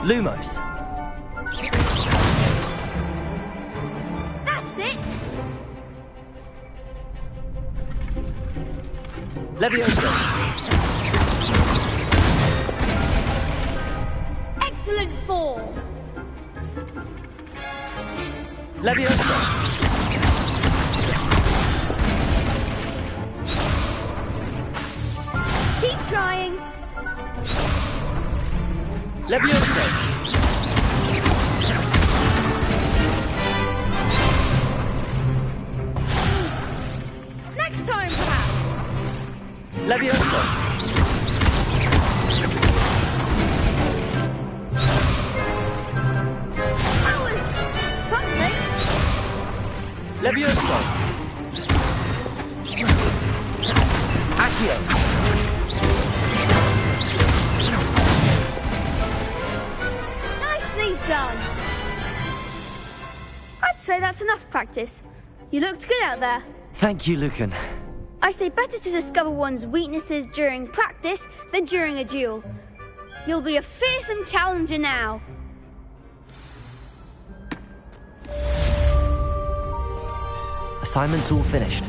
Lumos. That's it! Leviosa. Excellent form! Leviosa. Keep trying! Leviosa. Next time, perhaps! Leviosa. That was something! Leviosa. Accio. Nicely done! I'd say that's enough practice. You looked good out there. Thank you, Lucan. I say better to discover one's weaknesses during practice than during a duel. You'll be a fearsome challenger now. Assignment's all finished.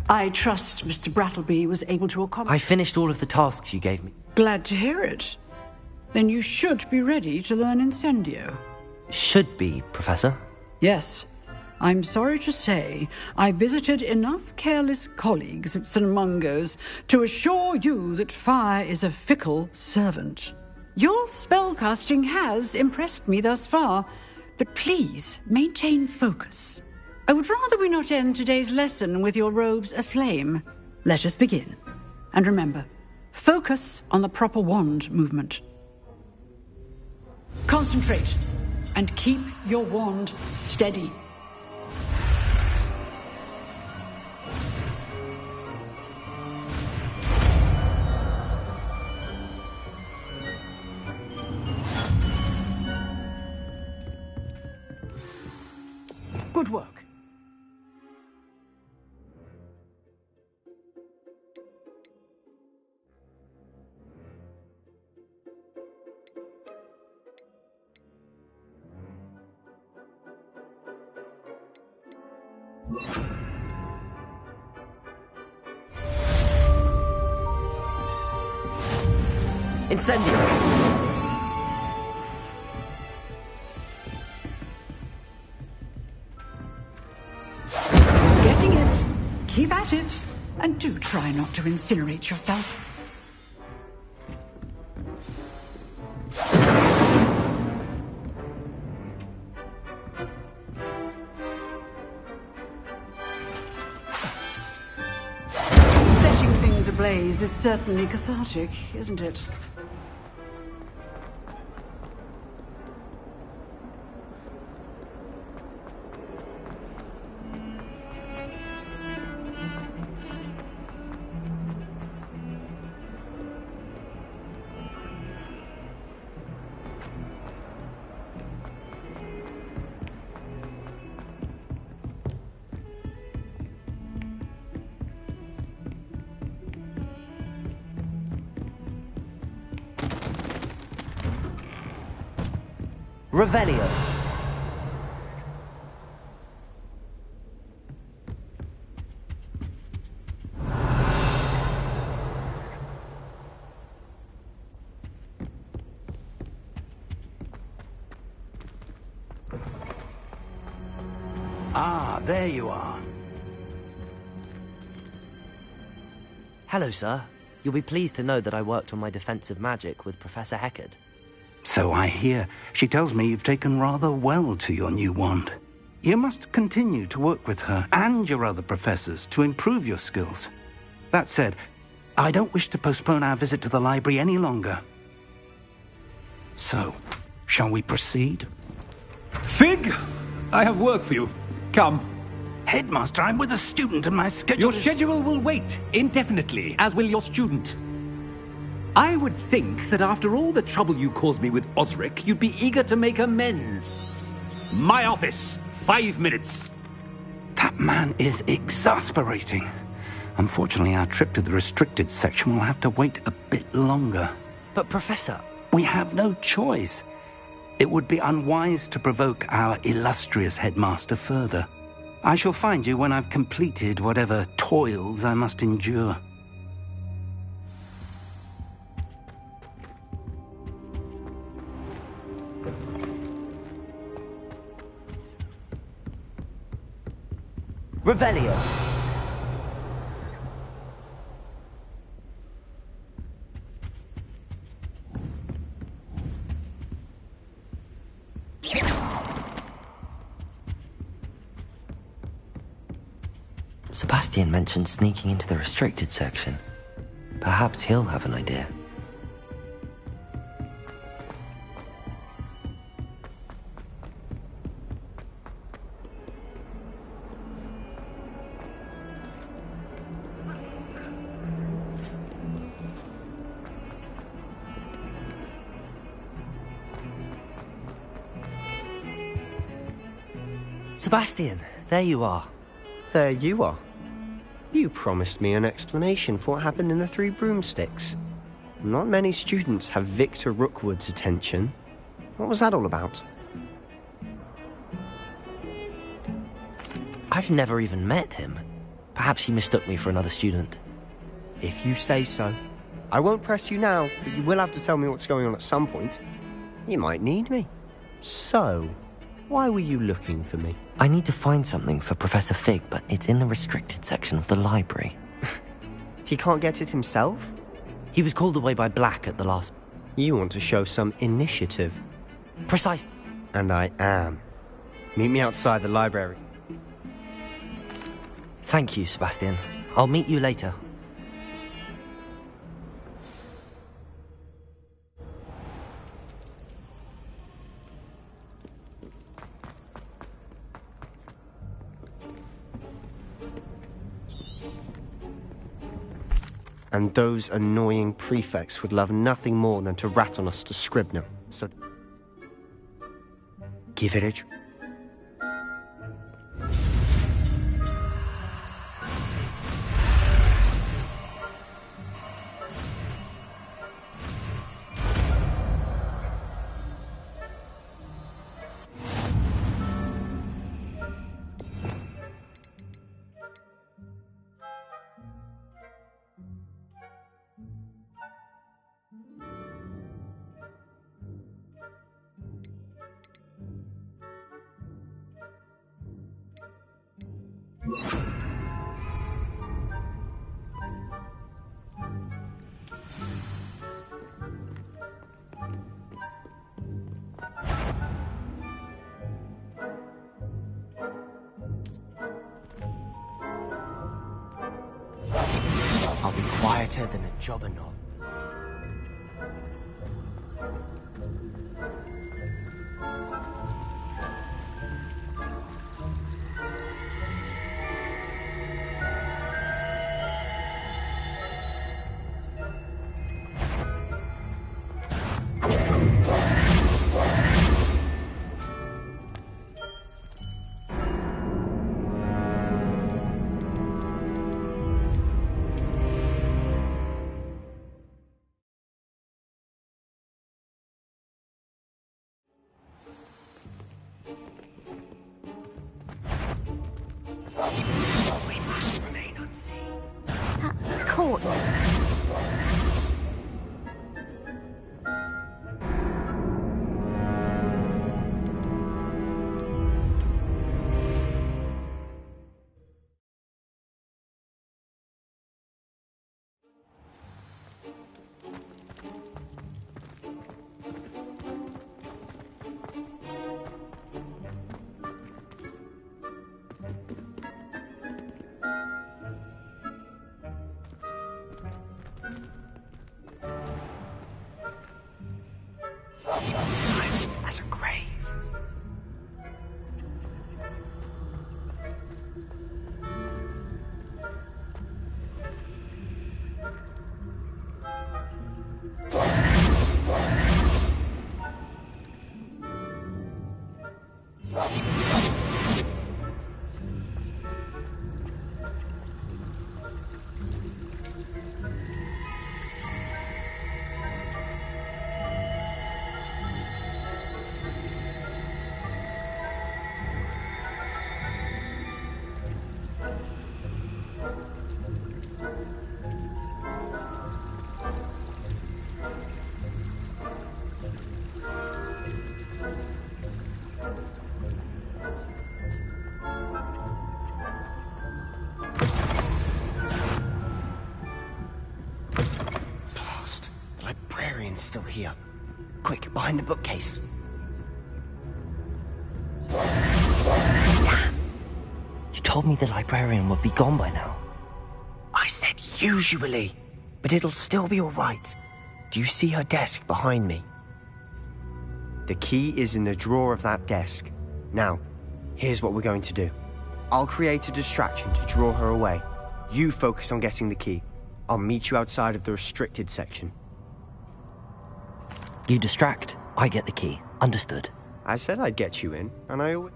I trust Mr. Brattleby was able to accomplish... I finished all of the tasks you gave me. Glad to hear it. Then you should be ready to learn Incendio. Should be, Professor. Yes. I'm sorry to say I visited enough careless colleagues at St. Mungo's to assure you that fire is a fickle servant. Your spellcasting has impressed me thus far, but please maintain focus. I would rather we not end today's lesson with your robes aflame. Let us begin. And remember, focus on the proper wand movement. Concentrate and keep your wand steady. Good work. Incendio! Getting it. Keep at it. And do try not to incinerate yourself. Setting things ablaze is certainly cathartic, isn't it? Revelio. Ah, there you are. Hello, sir. You'll be pleased to know that I worked on my defensive magic with Professor Heckard. So I hear. She tells me you've taken rather well to your new wand. You must continue to work with her and your other professors to improve your skills. That said, I don't wish to postpone our visit to the library any longer. So, shall we proceed? Fig! I have work for you. Come. Headmaster, I'm with a student and my schedule Your is... schedule will wait indefinitely, as will your student. I would think that after all the trouble you caused me with Osric, you'd be eager to make amends. My office, 5 minutes. That man is exasperating. Unfortunately, our trip to the restricted section will have to wait a bit longer. But, Professor... We have no choice. It would be unwise to provoke our illustrious headmaster further. I shall find you when I've completed whatever toils I must endure. Revelio. Sebastian mentioned sneaking into the restricted section. Perhaps he'll have an idea. Sebastian, there you are. There you are. You promised me an explanation for what happened in the Three Broomsticks. Not many students have Victor Rookwood's attention. What was that all about? I've never even met him. Perhaps he mistook me for another student. If you say so. I won't press you now, but you will have to tell me what's going on at some point. You might need me. So, why were you looking for me? I need to find something for Professor Fig, but it's in the restricted section of the library. He can't get it himself? He was called away by Black at the last... You want to show some initiative. Precise. And I am. Meet me outside the library. Thank you, Sebastian. I'll meet you later. And those annoying prefects would love nothing more than to rat on us to Scribner. So... give it a try. I'll be quieter than a jobberknoll. We must remain unseen. That's the courtyard. Sebastian's still here. Quick, behind the bookcase. Damn! You told me the librarian would be gone by now. I said usually, but it'll still be all right. Do you see her desk behind me? The key is in the drawer of that desk. Now, here's what we're going to do. I'll create a distraction to draw her away. You focus on getting the key. I'll meet you outside of the restricted section. You distract, I get the key. Understood. I said I'd get you in, and I always...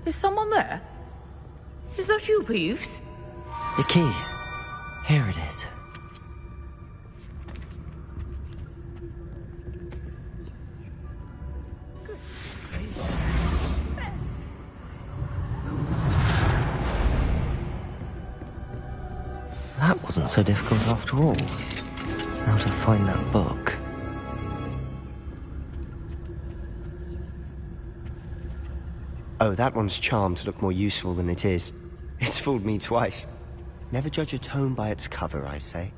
Is someone there? Is that you, Peeves? The key. Here it is. That wasn't so difficult after all. Now to find that book. Oh, that one's charmed to look more useful than it is. It's fooled me twice. Never judge a tome by its cover, I say.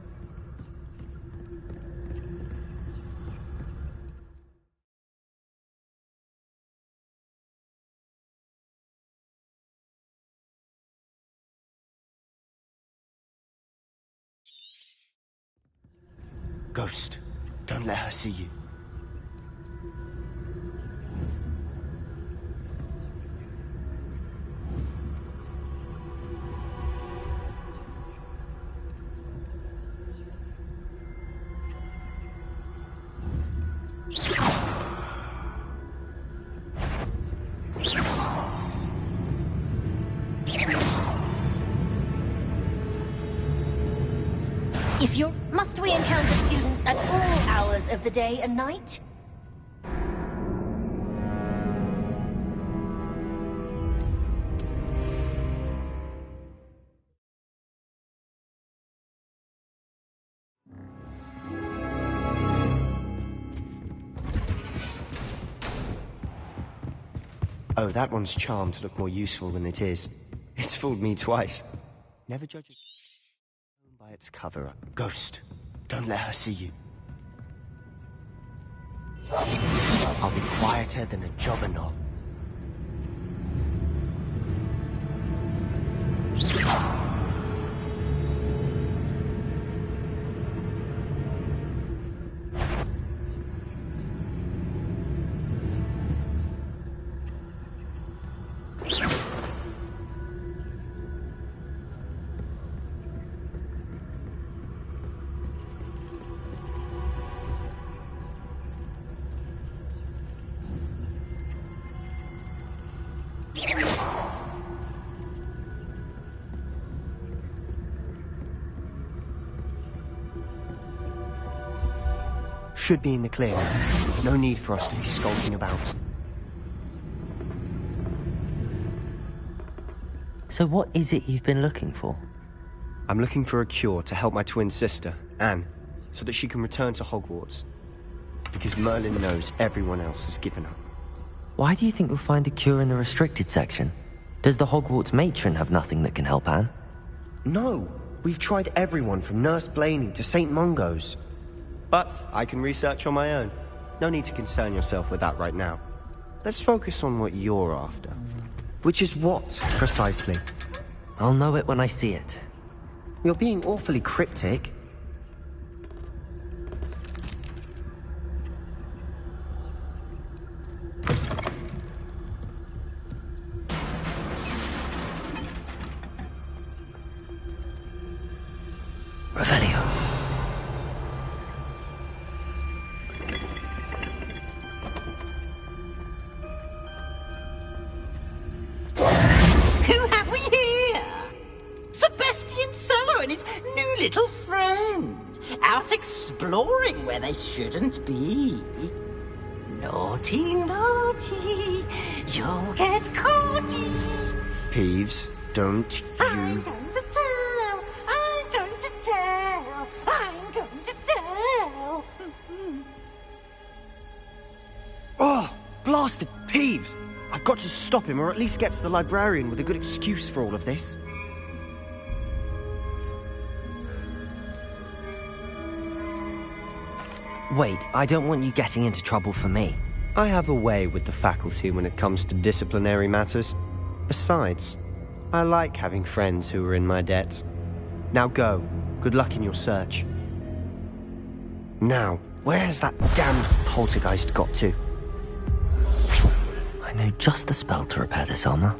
Ghost, don't let her see you. Must we encounter students at all hours of the day and night? Oh, that one's charmed to look more useful than it is. It's fooled me twice. Never judge a tome by its cover. Ghost, don't let her see you. I'll be quieter than a jobberknoll. Should be in the clear now. No need for us to be skulking about. So what is it you've been looking for? I'm looking for a cure to help my twin sister, Anne, so that she can return to Hogwarts. Because Merlin knows everyone else has given up. Why do you think we'll find a cure in the restricted section? Does the Hogwarts matron have nothing that can help Anne? No! We've tried everyone from Nurse Blaney to St. Mungo's. But I can research on my own. No need to concern yourself with that right now. Let's focus on what you're after. Which is what, precisely? I'll know it when I see it. You're being awfully cryptic. Revelio. Who have we here? Sebastian Cello and his new little friend. Out exploring where they shouldn't be. Naughty, naughty. You'll get caughty. Peeves, don't I'm you... going to tell blasted Peeves! I've got to stop him, or at least get to the librarian with a good excuse for all of this. Wait, I don't want you getting into trouble for me. I have a way with the faculty when it comes to disciplinary matters. Besides, I like having friends who are in my debt. Now go. Good luck in your search. Now, where has that damned poltergeist got to? I know just the spell to repair this armor.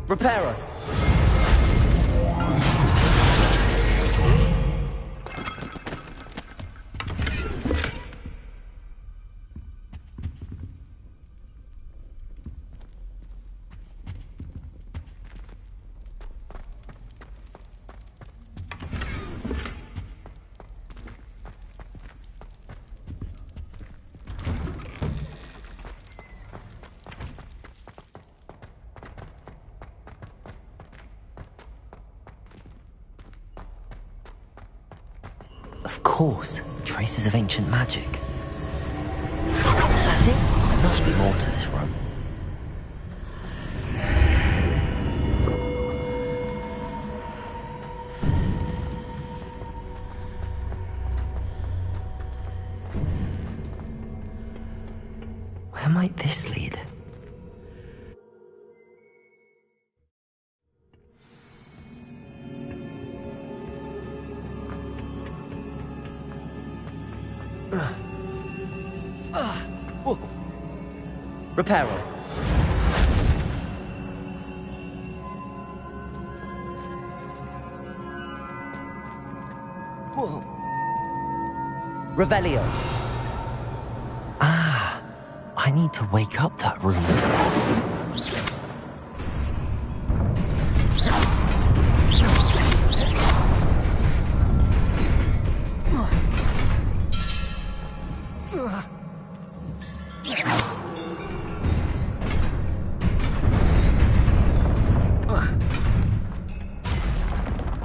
Repairer! Of course, traces of ancient magic. That's it. There must be more to this room. Where might this lead? Repairer. Whoa. Revelio. Ah, I need to wake up that room over there.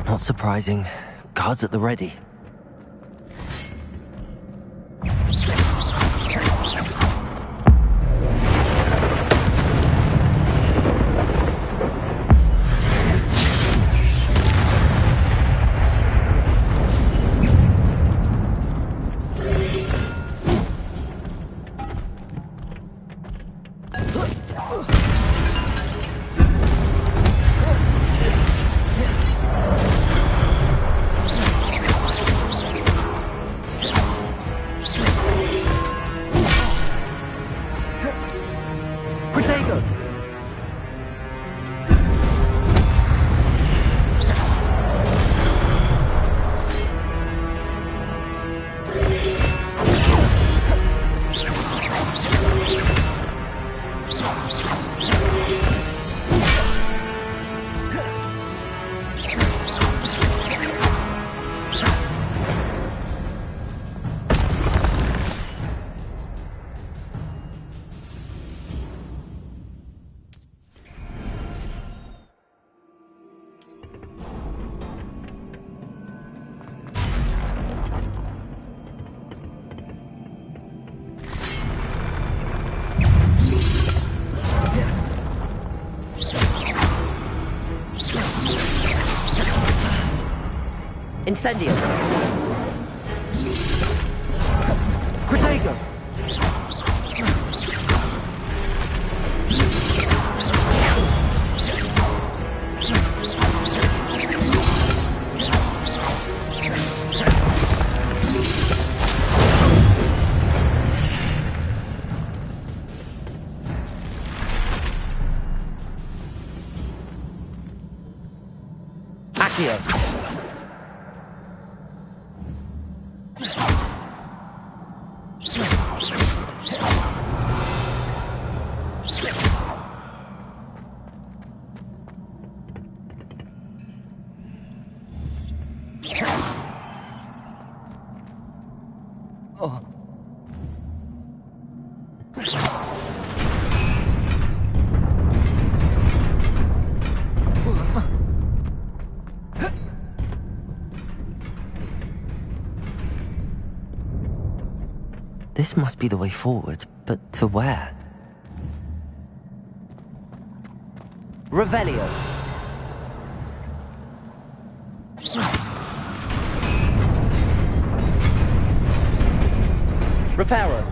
Not surprising. Guards at the ready. Incendio. Protego. Accio. This must be the way forward, but to where? Revelio! Reparo!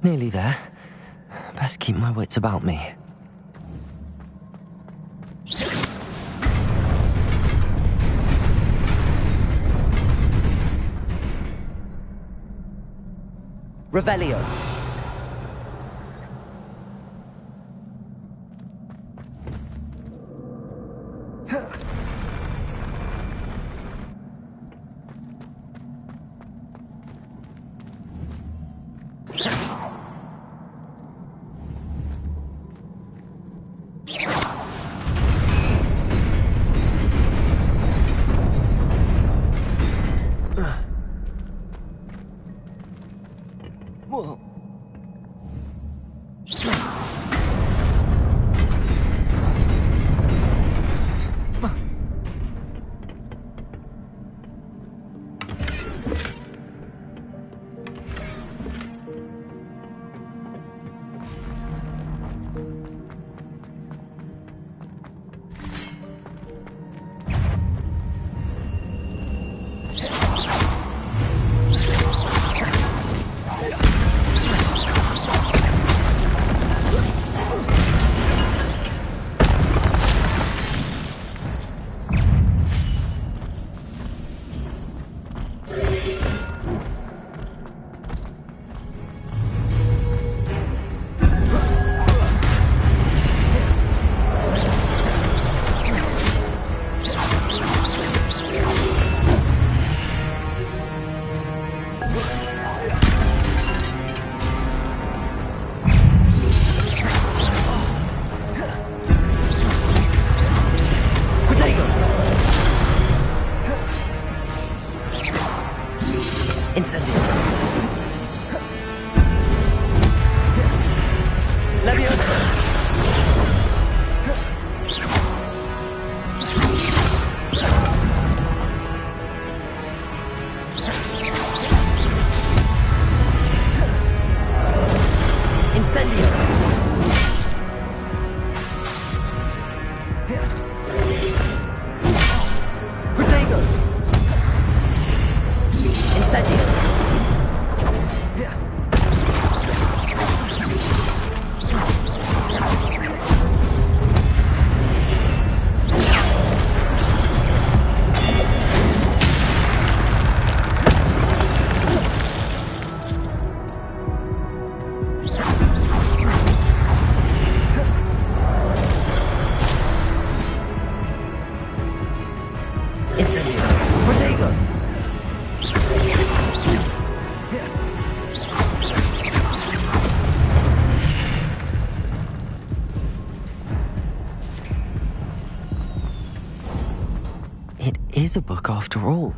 Nearly there. Best keep my wits about me. Revelio. Whoa. Incendio. Leviosa. Incendio. Protego. Incendio. Incendio. Protego. It is a book after all.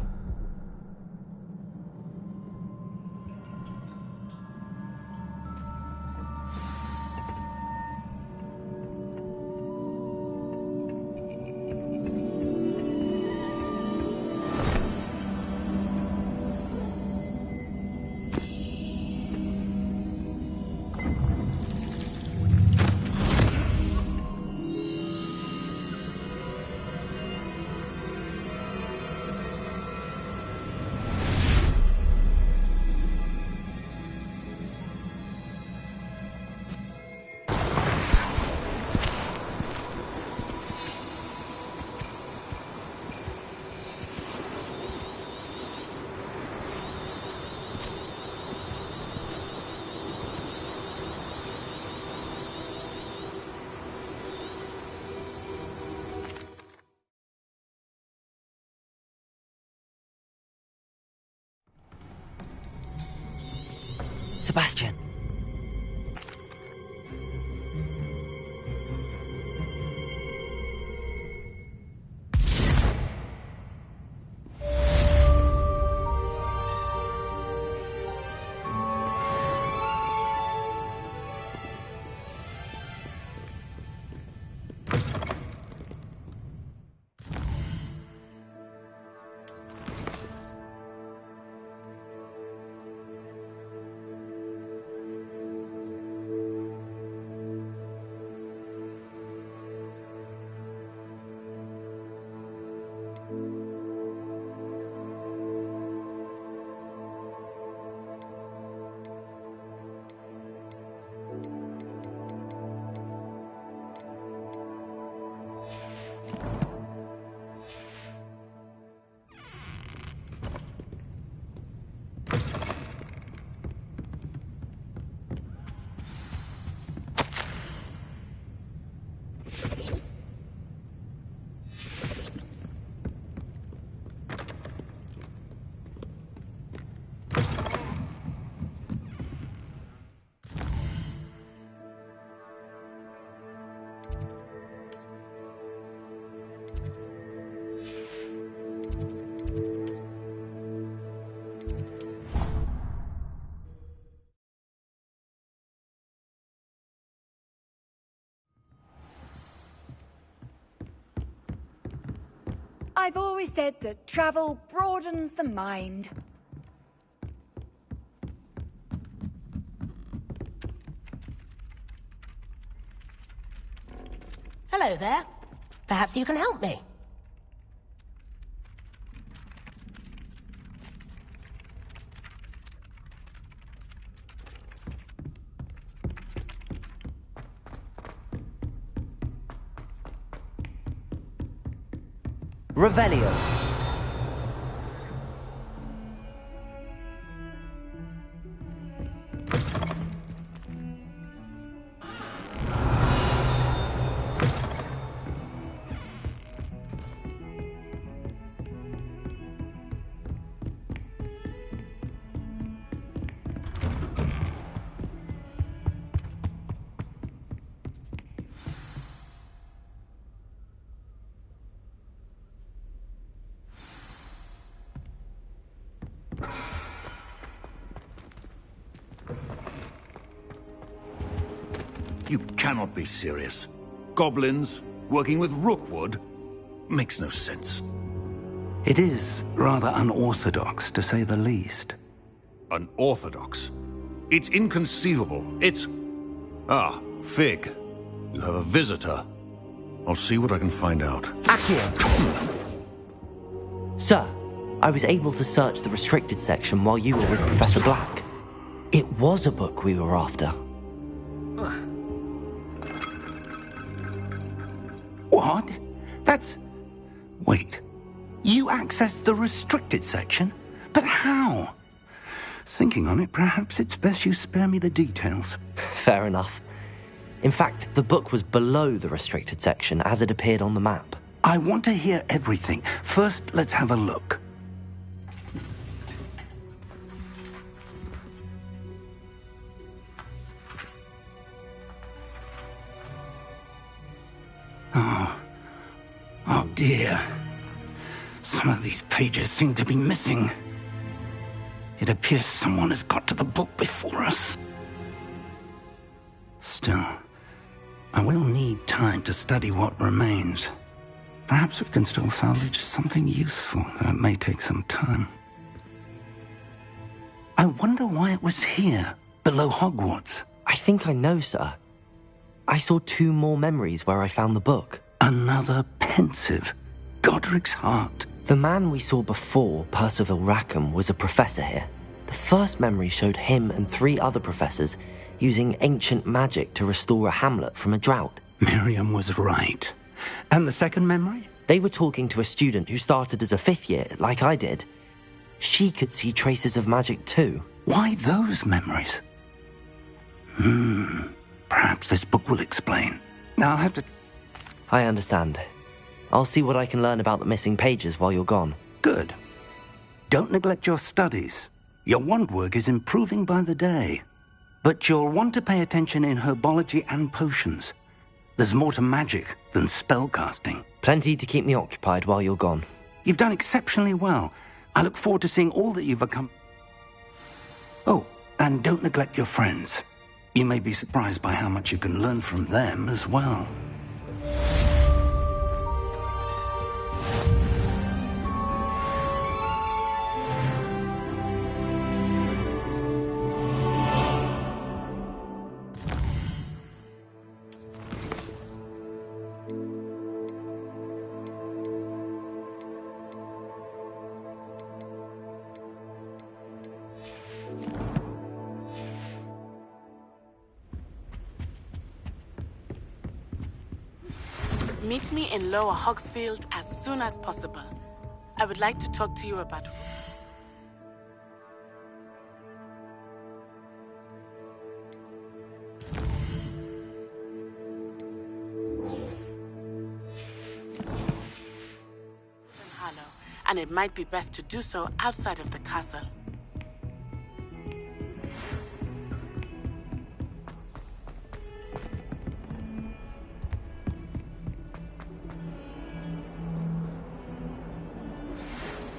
Sebastian. I've always said that travel broadens the mind. Hello there. Perhaps you can help me. Revelio. You cannot be serious. Goblins working with Rookwood makes no sense. It is rather unorthodox, to say the least. Unorthodox? It's inconceivable. It's... Ah, Fig. You have a visitor. I'll see what I can find out. Accio! Sir, I was able to search the restricted section while you were with Professor Black. It was a book we were after. What? That's... Wait. You accessed the restricted section? But how? Thinking on it, perhaps it's best you spare me the details. Fair enough. In fact, the book was below the restricted section as it appeared on the map. I want to hear everything. First, let's have a look. Oh dear. Some of these pages seem to be missing. It appears someone has got to the book before us. Still, I will need time to study what remains. Perhaps we can still salvage something useful, though it may take some time. I wonder why it was here, below Hogwarts. I think I know, sir. I saw 2 more memories where I found the book. Another pensive. Godric's heart. The man we saw before, Percival Rackham, was a professor here. The first memory showed him and 3 other professors using ancient magic to restore a hamlet from a drought. Miriam was right. And the second memory? They were talking to a student who started as a 5th year, like I did. She could see traces of magic too. Why those memories? Perhaps this book will explain. I'll have to... I understand. I'll see what I can learn about the missing pages while you're gone. Good. Don't neglect your studies. Your wand work is improving by the day. But you'll want to pay attention in herbology and potions. There's more to magic than spellcasting. Plenty to keep me occupied while you're gone. You've done exceptionally well. I look forward to seeing all that you've become. Oh, and don't neglect your friends. You may be surprised by how much you can learn from them as well. Meet me in Lower Hogsfield as soon as possible. I would like to talk to you about... and it might be best to do so outside of the castle.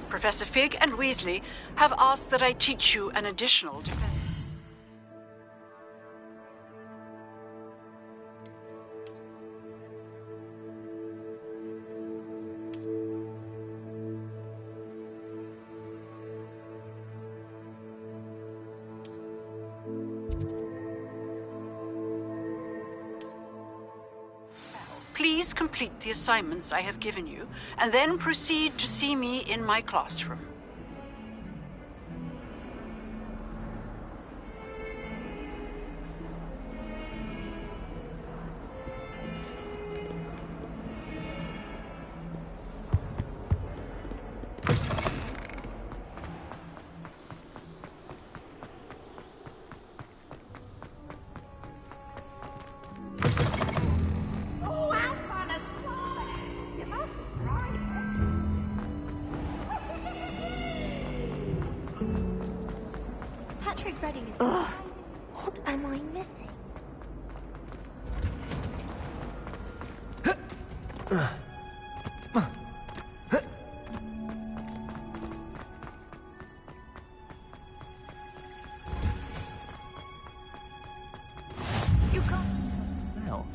Professor Fig and Weasley have asked that I teach you an additional defense. Please complete the assignments I have given you, and then proceed to see me in my classroom. Ugh, what am I missing? You can't. Now,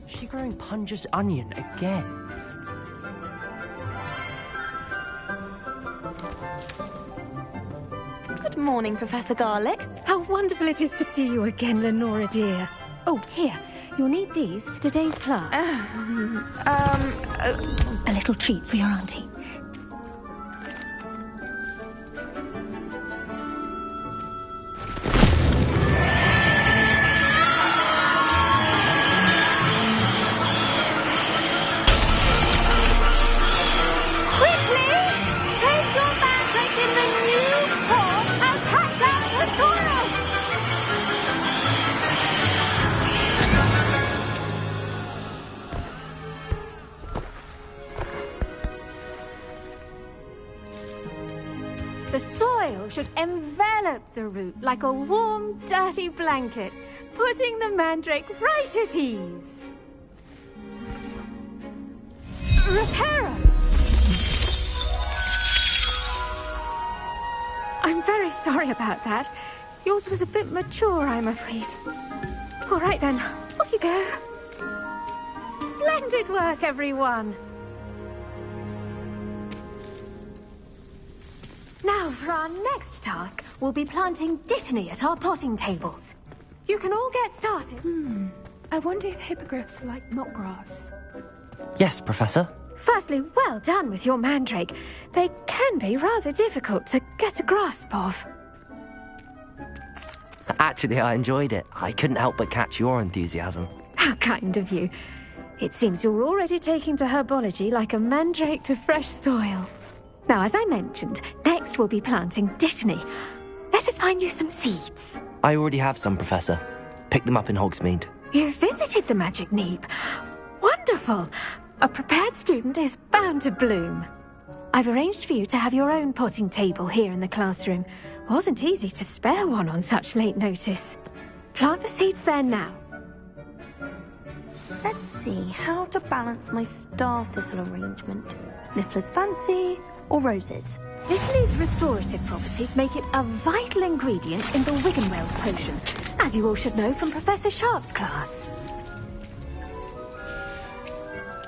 is she growing Punja's onion again? Good morning, Professor Garlick. How wonderful it is to see you again, Lenora dear. Oh, here. You'll need these for today's class. A little treat for your auntie. The soil should envelop the root like a warm, dirty blanket, putting the mandrake right at ease. Reparo! I'm very sorry about that. Yours was a bit mature, I'm afraid. All right then, off you go. Splendid work, everyone. Now, for our next task, we'll be planting dittany at our potting tables. You can all get started. I wonder if hippogriffs like knotgrass. Yes, Professor. Firstly, well done with your mandrake. They can be rather difficult to get a grasp of. Actually, I enjoyed it. I couldn't help but catch your enthusiasm. How kind of you. It seems you're already taking to herbology like a mandrake to fresh soil. Now, as I mentioned, next we'll be planting dittany. Let us find you some seeds. I already have some, Professor. Picked them up in Hogsmeade. You visited the Magic Neep. Wonderful! A prepared student is bound to bloom. I've arranged for you to have your own potting table here in the classroom. Wasn't easy to spare one on such late notice. Plant the seeds there now. Let's see how to balance my star thistle arrangement. Niffler's fancy or roses? Dittany's restorative properties make it a vital ingredient in the Wiggenweld potion, as you all should know from Professor Sharp's class.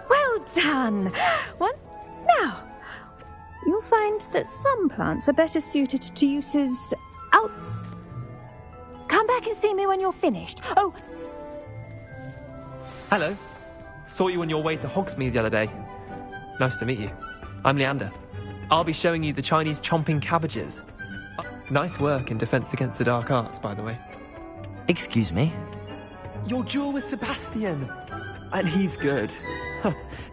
Well done! Now, you'll find that some plants are better suited to uses outs. Come back and see me when you're finished. Oh, hello. Saw you on your way to Hogsmeade the other day. Nice to meet you. I'm Leander. I'll be showing you the Chinese chomping cabbages. Nice work in Defense Against the Dark Arts, by the way. Excuse me? Your duel with Sebastian. And he's good.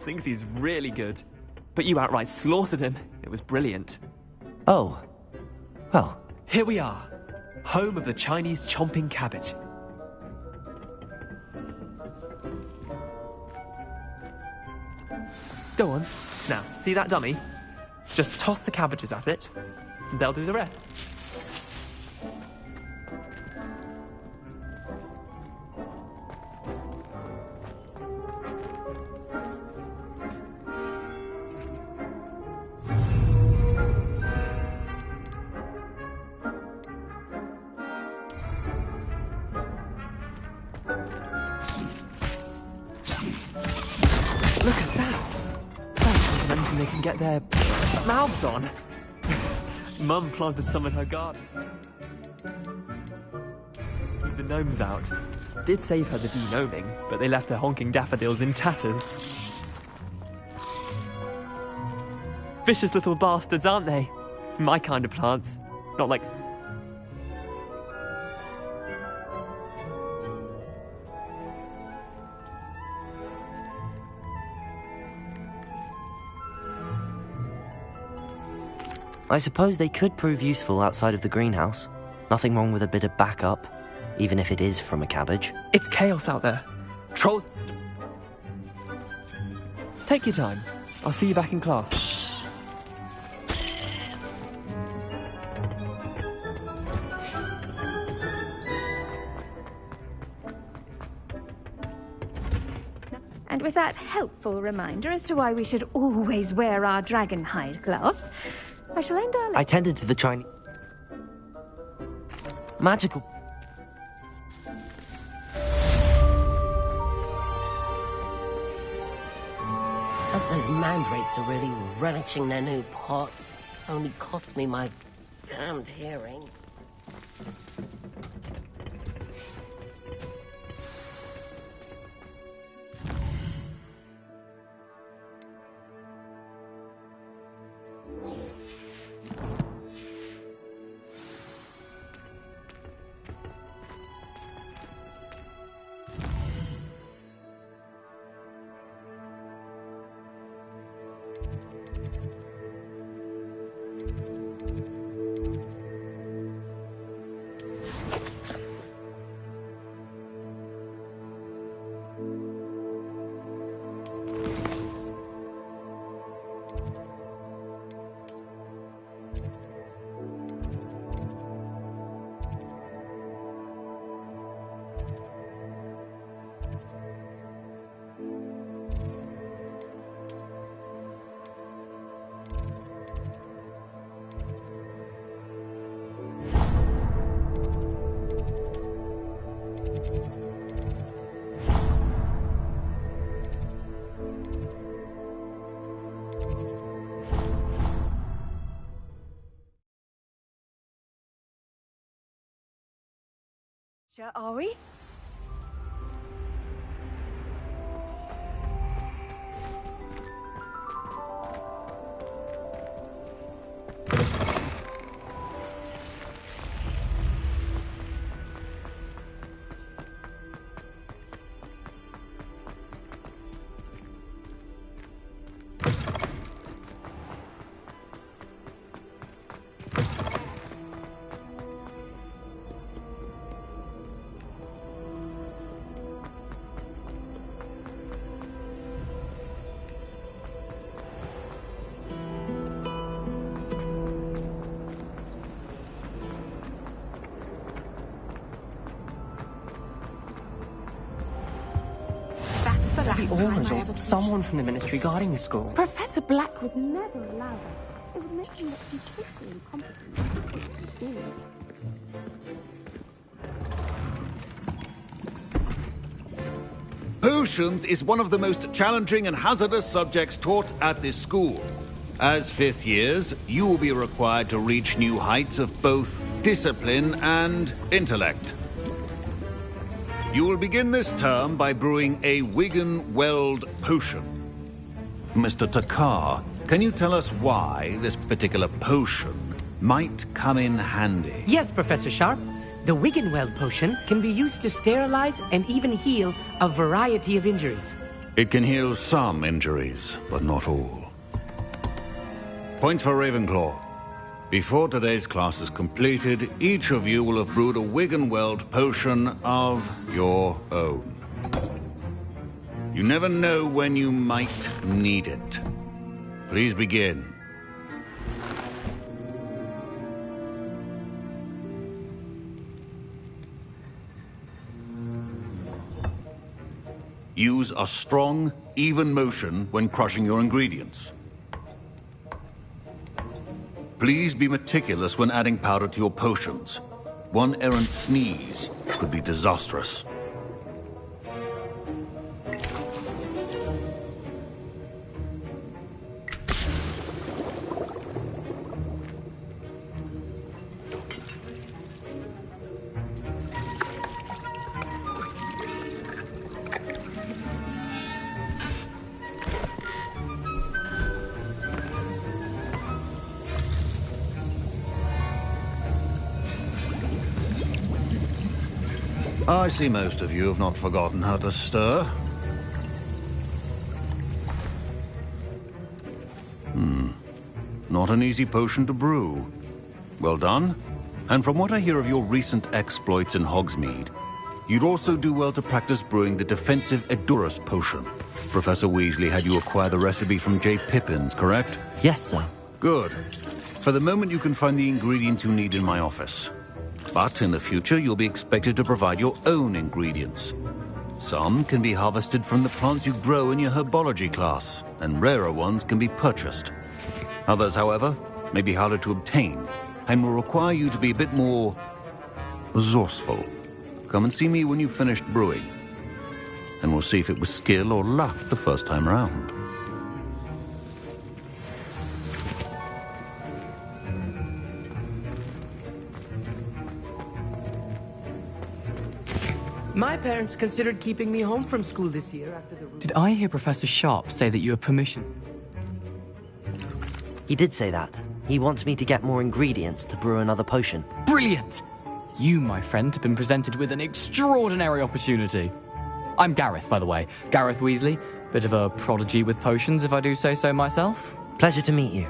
Thinks he's really good. But you outright slaughtered him. It was brilliant. Oh. Well. Here we are. Home of the Chinese chomping cabbage. Go on. Now, see that dummy? Just toss the cabbages at it, and they'll do the rest. Look at that! That's anything they can get their mouths on. Mum planted some in her garden. Keep the gnomes out. Did save her the de-gnoming, but they left her honking daffodils in tatters. Vicious little bastards, aren't they? My kind of plants. Not like... I suppose they could prove useful outside of the greenhouse. Nothing wrong with a bit of backup, even if it is from a cabbage. It's chaos out there. Trolls... Take your time. I'll see you back in class. And with that helpful reminder as to why we should always wear our dragon hide gloves, I shall end our... I tended to the Chinese... Magical... Hope those mandrakes are really relishing their new pots. Only cost me my damned hearing. Are we? The Aurors or someone from the Ministry guarding the school. Professor Black would Never allow that. It would make him look completely incompetent. Potions is one of the most challenging and hazardous subjects taught at this school. As fifth years, you will be required to reach new heights of both discipline and intellect. You will begin this term by brewing a Wigan-Weld potion. Mr. Takar, can you tell us why this particular potion might come in handy? Yes, Professor Sharp. The Wigan-Weld potion can be used to sterilize and even heal a variety of injuries. It can heal some injuries, but not all. Point for Ravenclaw. Before today's class is completed, each of you will have brewed a Wigan-Weld potion of your own. You never know when you might need it. Please begin. Use a strong, even motion when crushing your ingredients. Please be meticulous when adding powder to your potions. One errant sneeze could be disastrous. I see most of you have not forgotten how to stir. Not an easy potion to brew. Well done. And from what I hear of your recent exploits in Hogsmeade, you'd also do well to practice brewing the defensive Edurus potion. Professor Weasley had you acquire the recipe from J. Pippin's, correct? Yes, sir. Good. For the moment, you can find the ingredients you need in my office. But in the future, you'll be expected to provide your own ingredients. Some can be harvested from the plants you grow in your herbology class, and rarer ones can be purchased. Others, however, may be harder to obtain, and will require you to be a bit more resourceful. Come and see me when you've finished brewing, and we'll see if it was skill or luck the first time around. My parents considered keeping me home from school this year after the... Did I hear Professor Sharp say that you have permission? He did say that. He wants me to get more ingredients to brew another potion. Brilliant! You, my friend, have been presented with an extraordinary opportunity. I'm Gareth, by the way. Gareth Weasley. Bit of a prodigy with potions, if I do say so myself. Pleasure to meet you.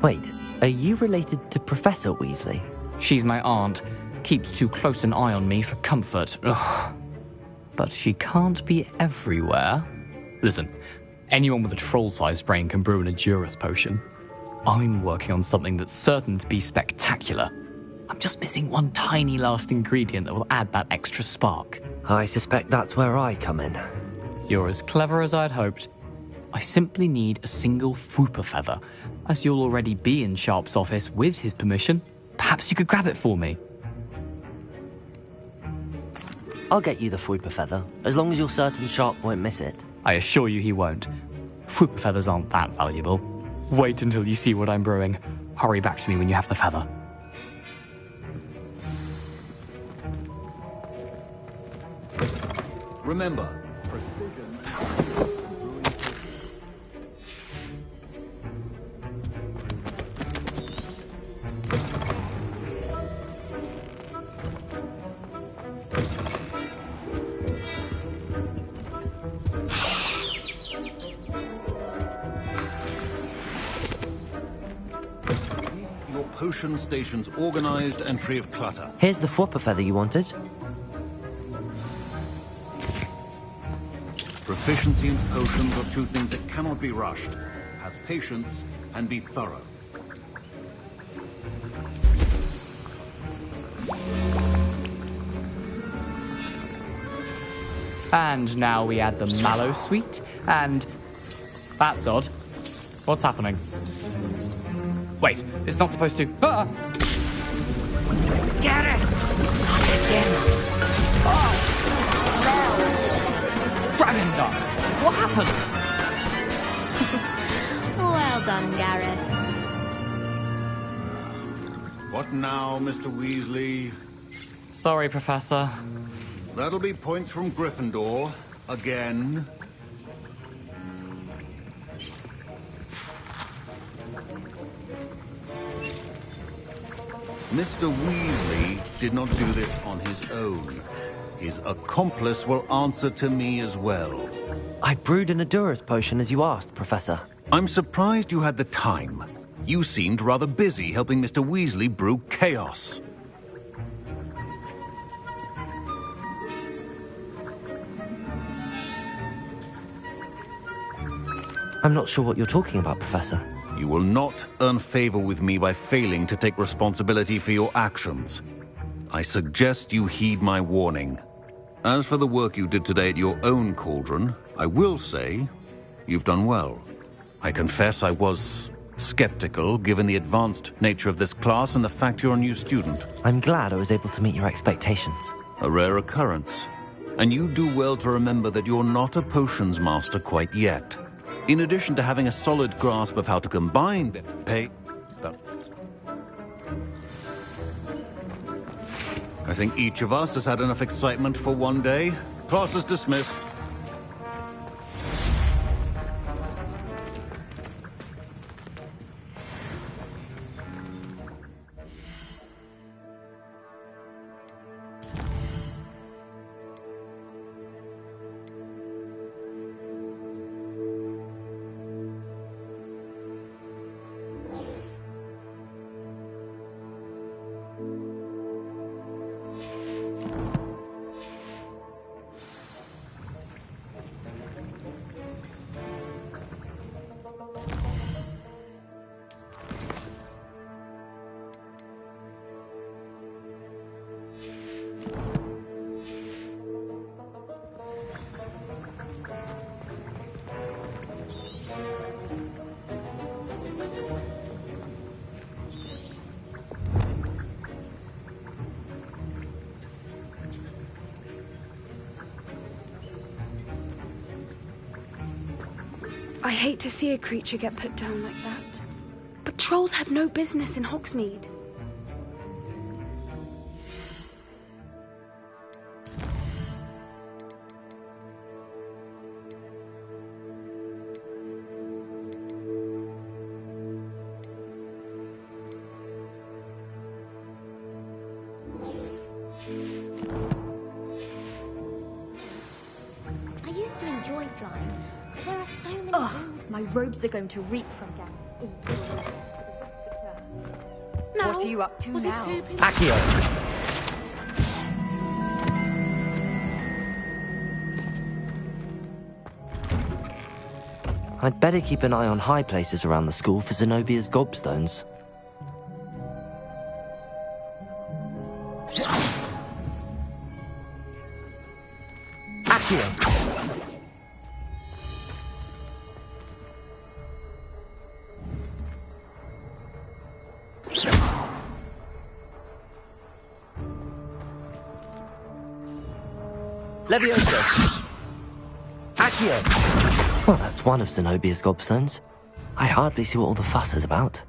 Wait, are you related to Professor Weasley? She's my aunt. Keeps too close an eye on me for comfort. Ugh. But she can't be everywhere. Listen, anyone with a troll-sized brain can brew an Edurus potion. I'm working on something that's certain to be spectacular. I'm just missing one tiny last ingredient that will add that extra spark. I suspect that's where I come in. You're as clever as I'd hoped. I simply need a single Fwooper feather. As you'll already be in Sharp's office with his permission, perhaps you could grab it for me. I'll get you the Fwooper feather, as long as you're certain Sharp won't miss it. I assure you he won't. Fwooper feathers aren't that valuable. Wait until you see what I'm brewing. Hurry back to me when you have the feather. Remember, potion stations organized and free of clutter. Here's the Fwooper feather you wanted. Proficiency in potions are two things that cannot be rushed. Have patience and be thorough. And now we add the mallow sweet, and... That's odd. What's happening? Wait, it's not supposed to... Ah! Get it! Oh! No! Dragon Dog! What happened? Well done, Gareth. What now, Mr. Weasley? Sorry, Professor. That'll be points from Gryffindor. Again. Mr. Weasley did not do this on his own. His accomplice will answer to me as well. I brewed an Edurus potion as you asked, Professor. I'm surprised you had the time. You seemed rather busy helping Mr. Weasley brew chaos. I'm not sure what you're talking about, Professor. You will not earn favor with me by failing to take responsibility for your actions. I suggest you heed my warning. As for the work you did today at your own cauldron, I will say you've done well. I confess I was skeptical, given the advanced nature of this class and the fact you're a new student. I'm glad I was able to meet your expectations. A rare occurrence. And you do well to remember that you're not a potions master quite yet. In addition to having a solid grasp of how to combine them, I think each of us has had enough excitement for one day. Class is dismissed. I hate to see a creature get put down like that. But trolls have no business in Hogsmeade. I used to enjoy flying. There are so many rules. My robes are going to reek from them. No. What are you up to now? Accio! I'd better keep an eye on high places around the school for Zenobia's gobstones. Accio! Levioso! Accio! Well, that's one of Zenobia's gobstones. I hardly see what all the fuss is about.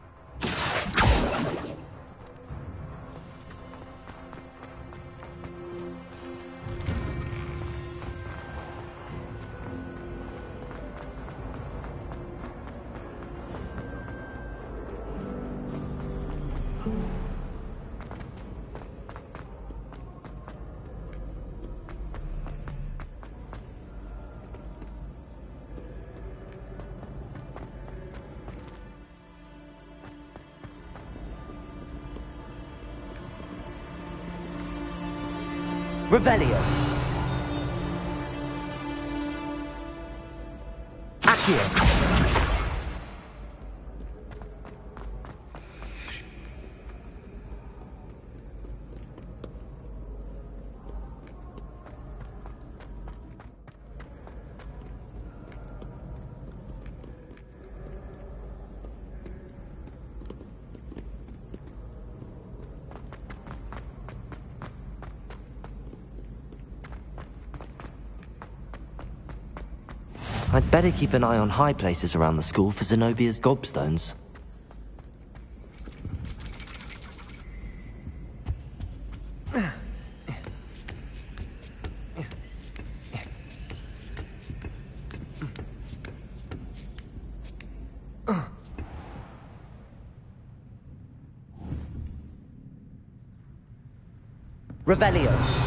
Revelio. Accio. I'd better keep an eye on high places around the school for Zenobia's gobstones. Revelio.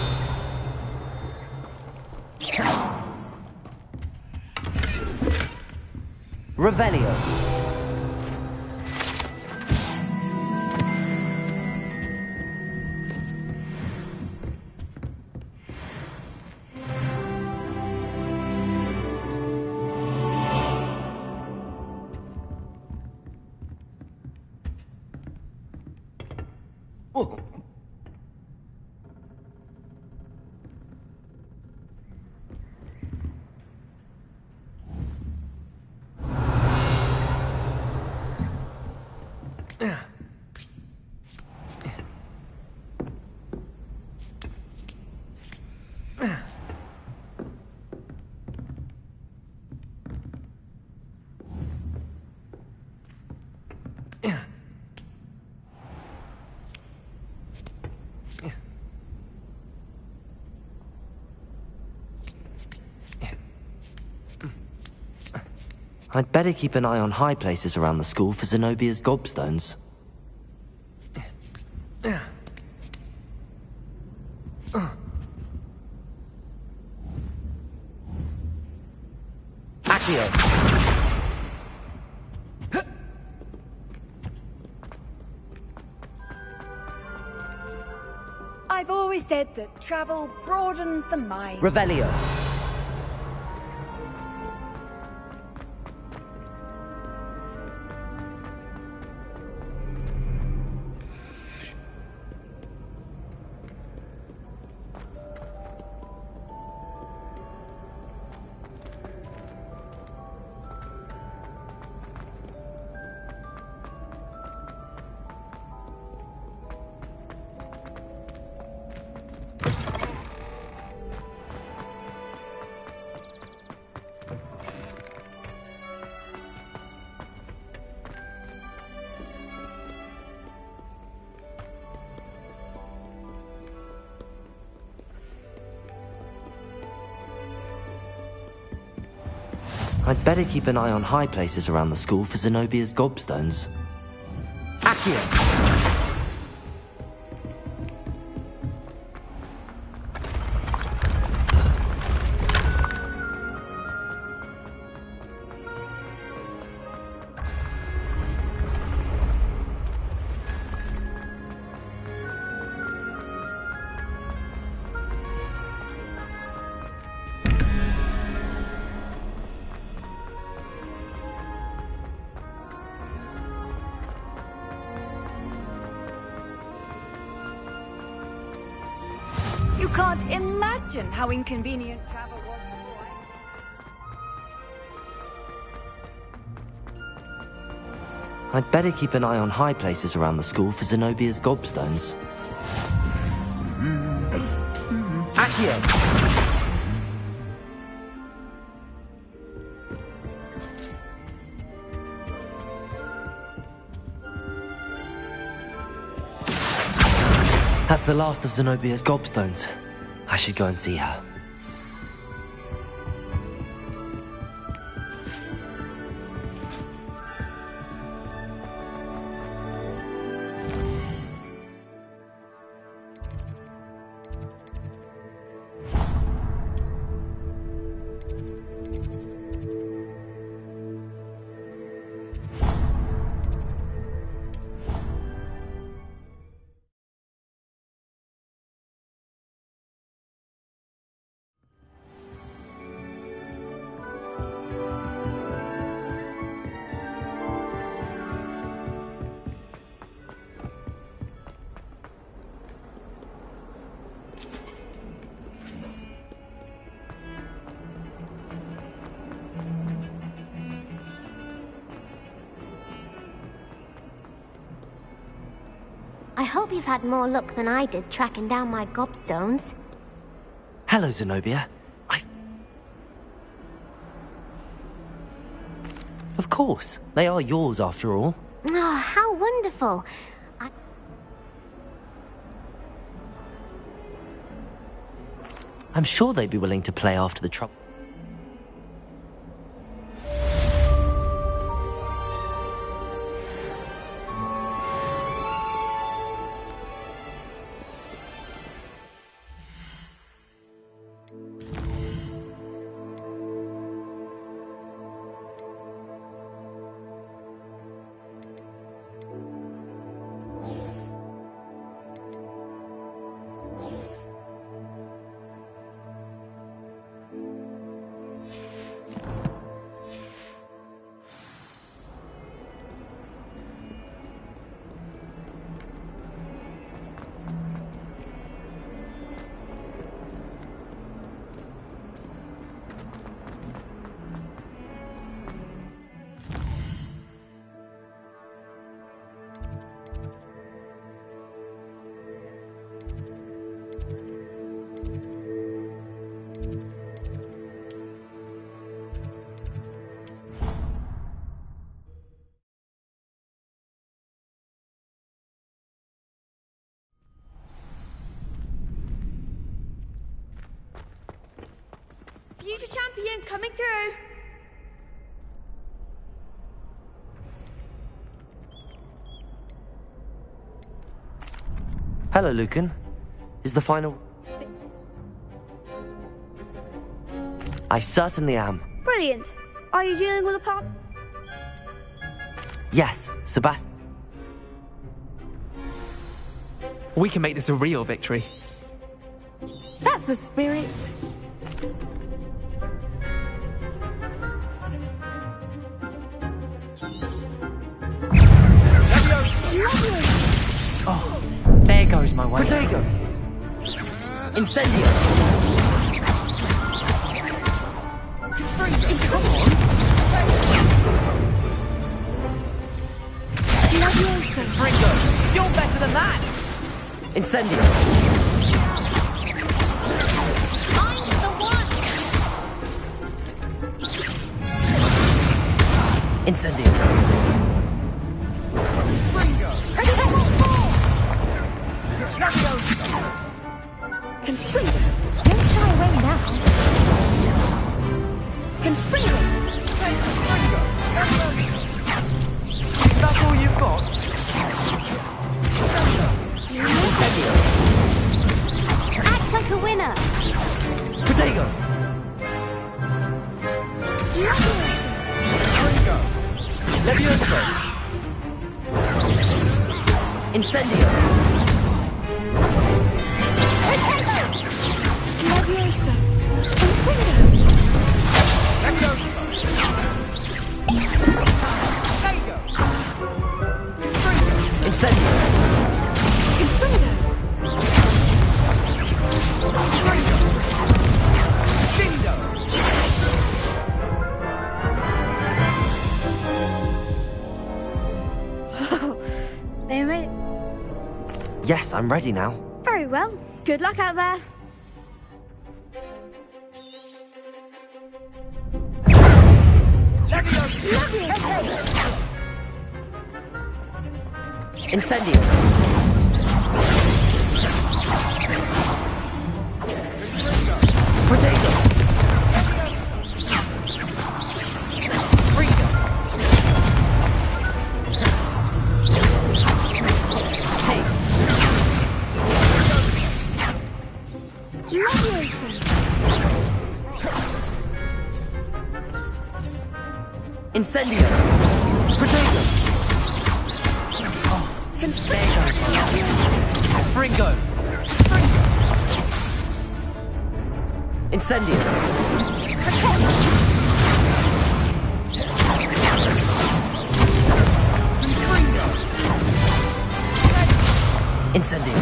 Revelio. I'd better keep an eye on high places around the school for Zenobia's gobstones. I've always said that travel broadens the mind. Revelio. I'd better keep an eye on high places around the school for Zenobia's gobstones. You can't imagine how inconvenient travel was before. I'd better keep an eye on high places around the school for Zenobia's gobstones. That's the last of Zenobia's gobstones. I should go and see her. I hope you've had more luck than I did tracking down my gobstones. Hello, Zenobia. Of course. They are yours, after all. Oh, how wonderful. I'm sure they'd be willing to play after the trouble. champion coming through. Hello, Lucan. Is the final... I certainly am. Brilliant. Are you dealing with a part? Yes, Sebastian. We can make this a real victory. That's the spirit. Oh, there goes my way. Protego! Incendio! Come on! Fringo, you're better than that! Incendio! I'm the one! Incendio! Confringo! Don't shy away now. Confringo! That's all you've got? Incendio! Act like a winner! Protego! Levioso! Incendio! Leviosa! Incendio! They made it. Yes, I'm ready now. Very well. Good luck out there. Incendio! Protego! Fringo! Hey! Incendio! Protego! Fringo! Incendio! Incendio!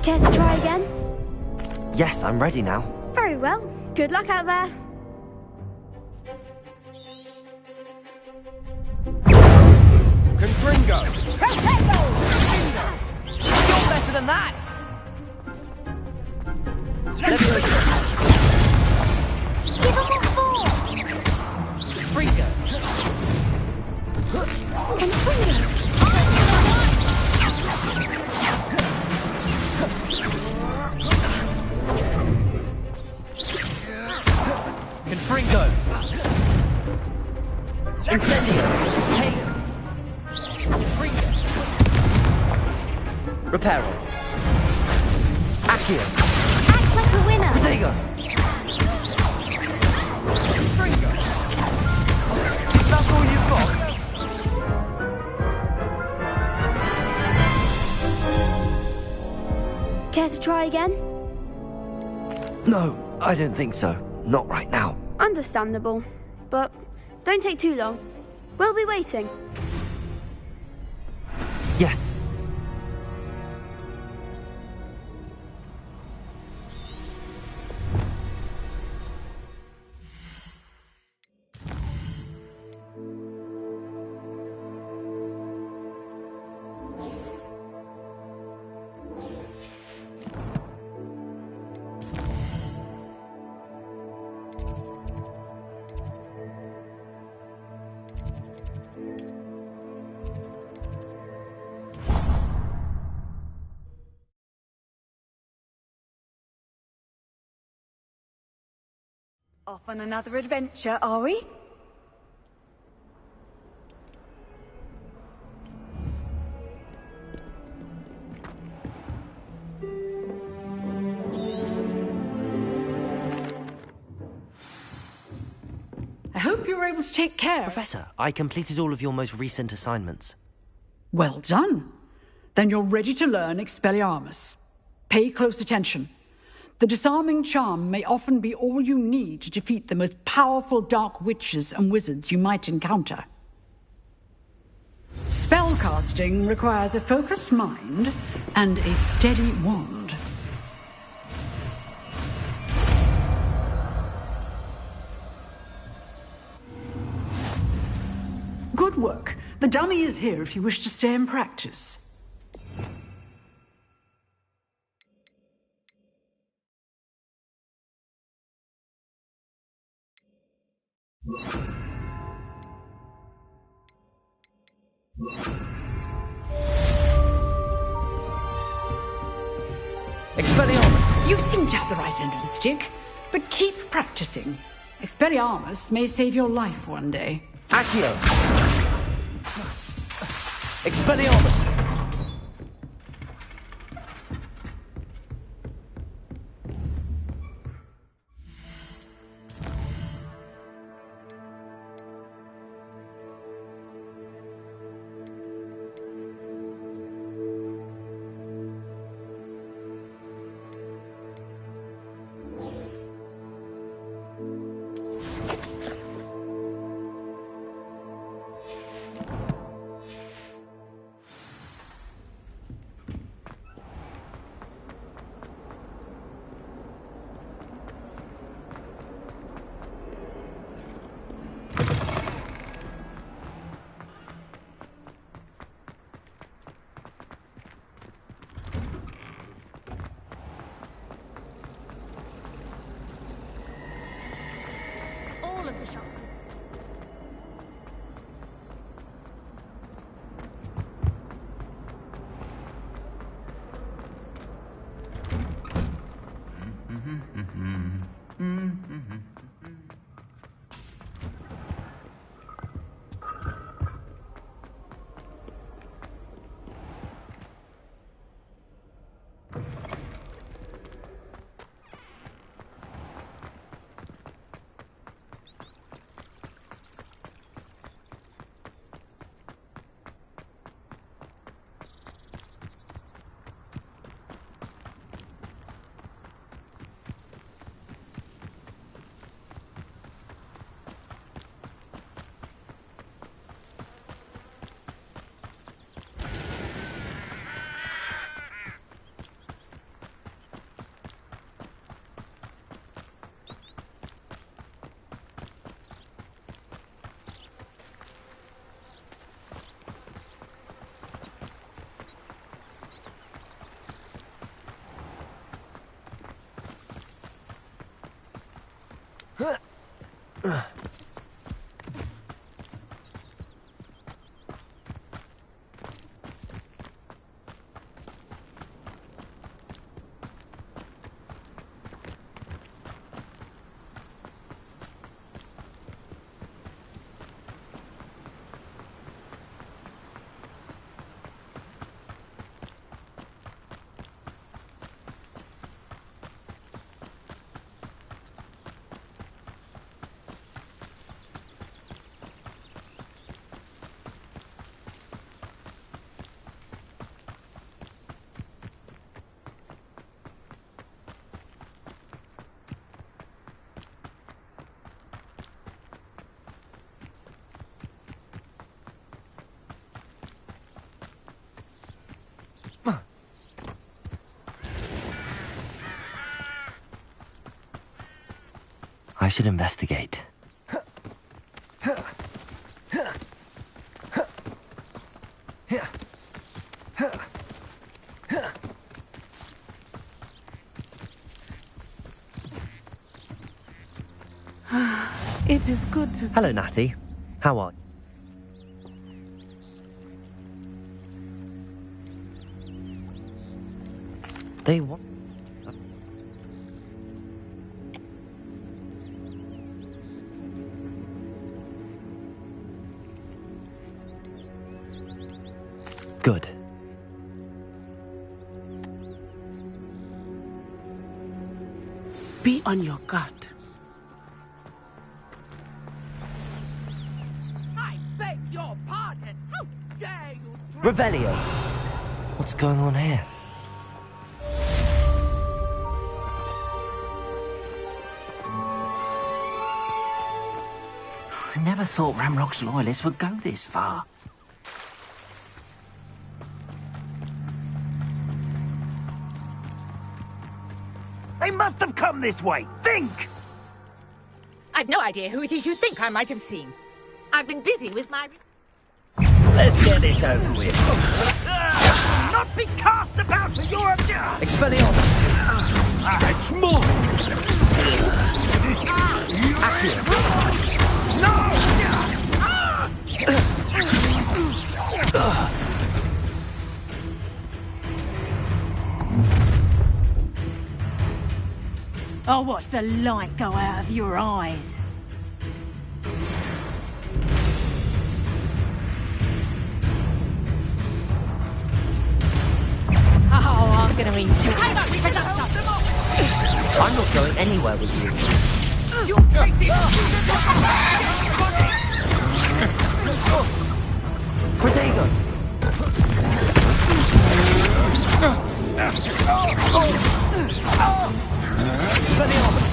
Care to try again? Yes, I'm ready now. Very well. Good luck out there. Confringo! You're better than that! Give them all four! Fringo! Confringo! Incendio! Hey! Confringo! Reparo! Accio! Act like a winner! Protego! Confringo! That's all you've got? Care to try again? No, I don't think so. Not right now. Understandable. But don't take too long. We'll be waiting. Yes. Off on another adventure, are we? I hope you were able to take care. Professor, I completed all of your most recent assignments. Well done. Then you're ready to learn Expelliarmus. Pay close attention. The disarming charm may often be all you need to defeat the most powerful dark witches and wizards you might encounter. Spellcasting requires a focused mind and a steady wand. Good work. The dummy is here if you wish to stay and practice. Expelliarmus! You seem to have the right end of the stick, but keep practicing. Expelliarmus may save your life one day. Accio! Expelliarmus! I should investigate. It is good to see. Hello, Natty. How are you? They want... Good. Be on your guard. I beg your pardon. How dare you? Revelio! What's going on here? I never thought Ramrock's loyalists would go this far. They must have come this way. Think! I've no idea who it is you think I might have seen. I've been busy with my... Let's get this over with. Not be cast about for your... Expelliarmus! It's more! I'll watch the light go out of your eyes. Oh, I'm gonna eat you. Hang on, I'm not going anywhere with you. You'll take this! Protego!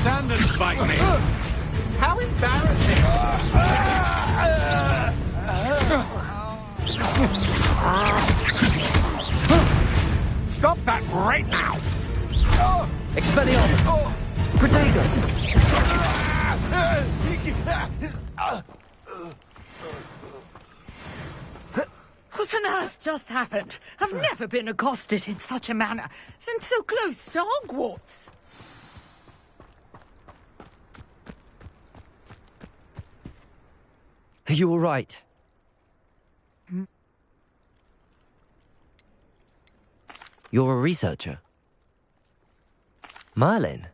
Stand and fight me! How embarrassing! Stop that right now! Expelliarmus! Protego! What on earth just happened? I've never been accosted in such a manner, and so close to Hogwarts. Are you all right? You're a researcher? Merlin?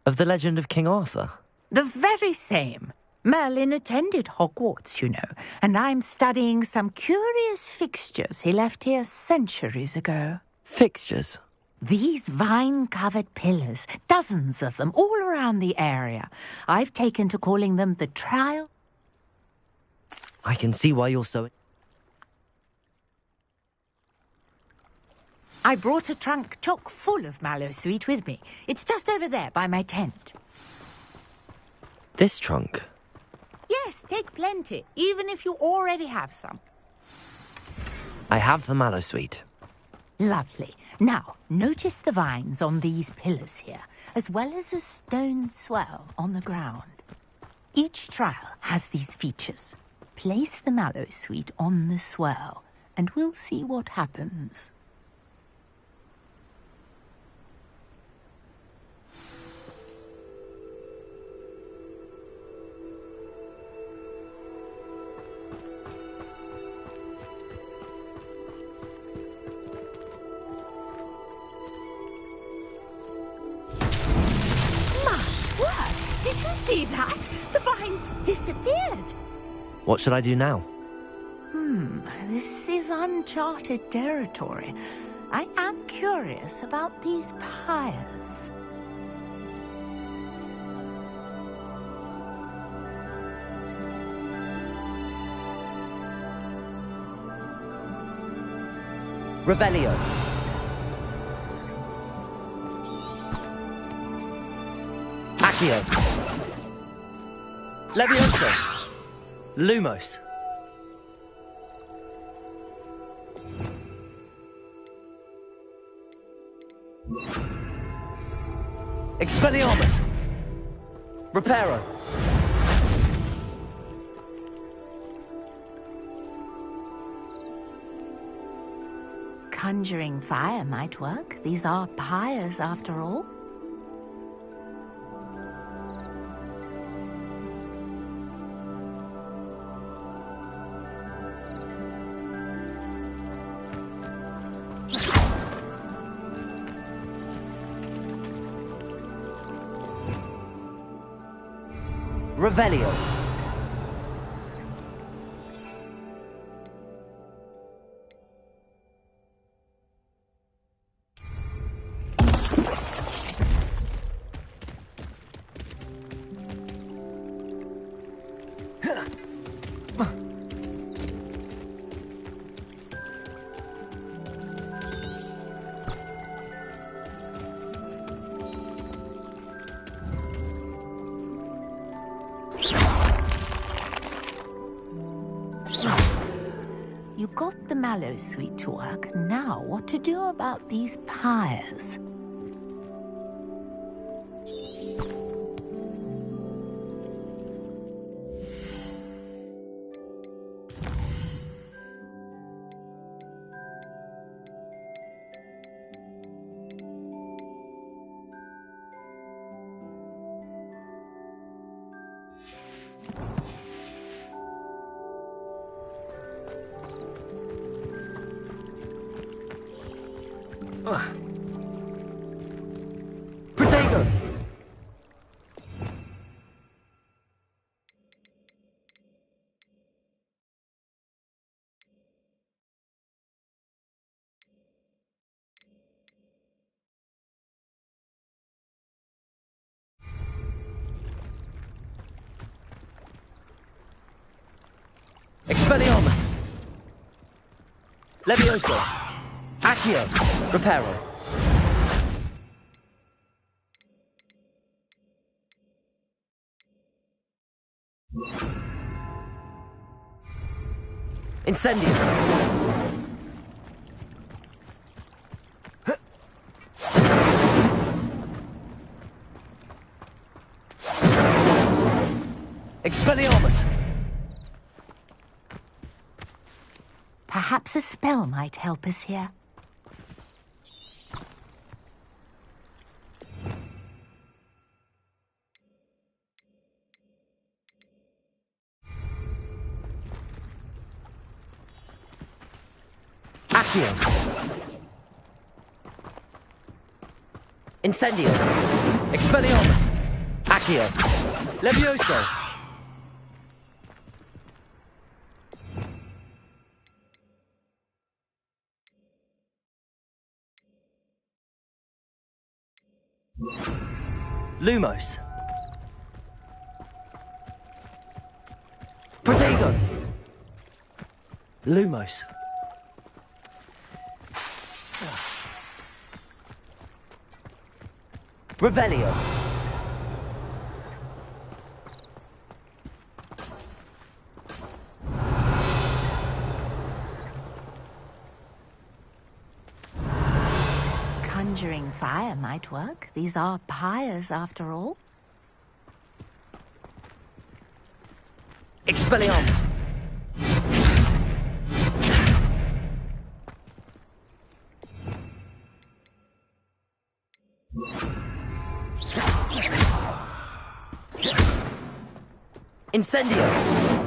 Of the legend of King Arthur? The very same. Merlin attended Hogwarts, you know, and I'm studying some curious fixtures he left here centuries ago. Fixtures? These vine-covered pillars, dozens of them, all around the area. I've taken to calling them the Trial. I can see why you're so... I brought a trunk chock full of Mallowsweet with me. It's just over there by my tent. This trunk? Yes, take plenty, even if you already have some. I have the Mallowsweet. Lovely. Now, notice the vines on these pillars here, as well as a stone swell on the ground. Each trial has these features. Place the Mallowsweet on the swell, and we'll see what happens. Did you see that? The vines disappeared. What should I do now? This is uncharted territory. I am curious about these pyres. Revelio. Accio. Levioso. Lumos. Expelliarmus. Reparo. Conjuring fire might work. These are pyres, after all. Revelio. You got the mallow suite to work. Now, what to do about these pyres? Protego! Expelliarmus! Levioso! Accio! Reparo! Incendio! Expelliarmus! Perhaps a spell might help us here. Accio! Incendio! Expelliarmus! Accio! Levioso! Lumos! Protego! Lumos! Revelio! Conjuring fire might work. These are pyres, after all. Expelliarmus! Incendio!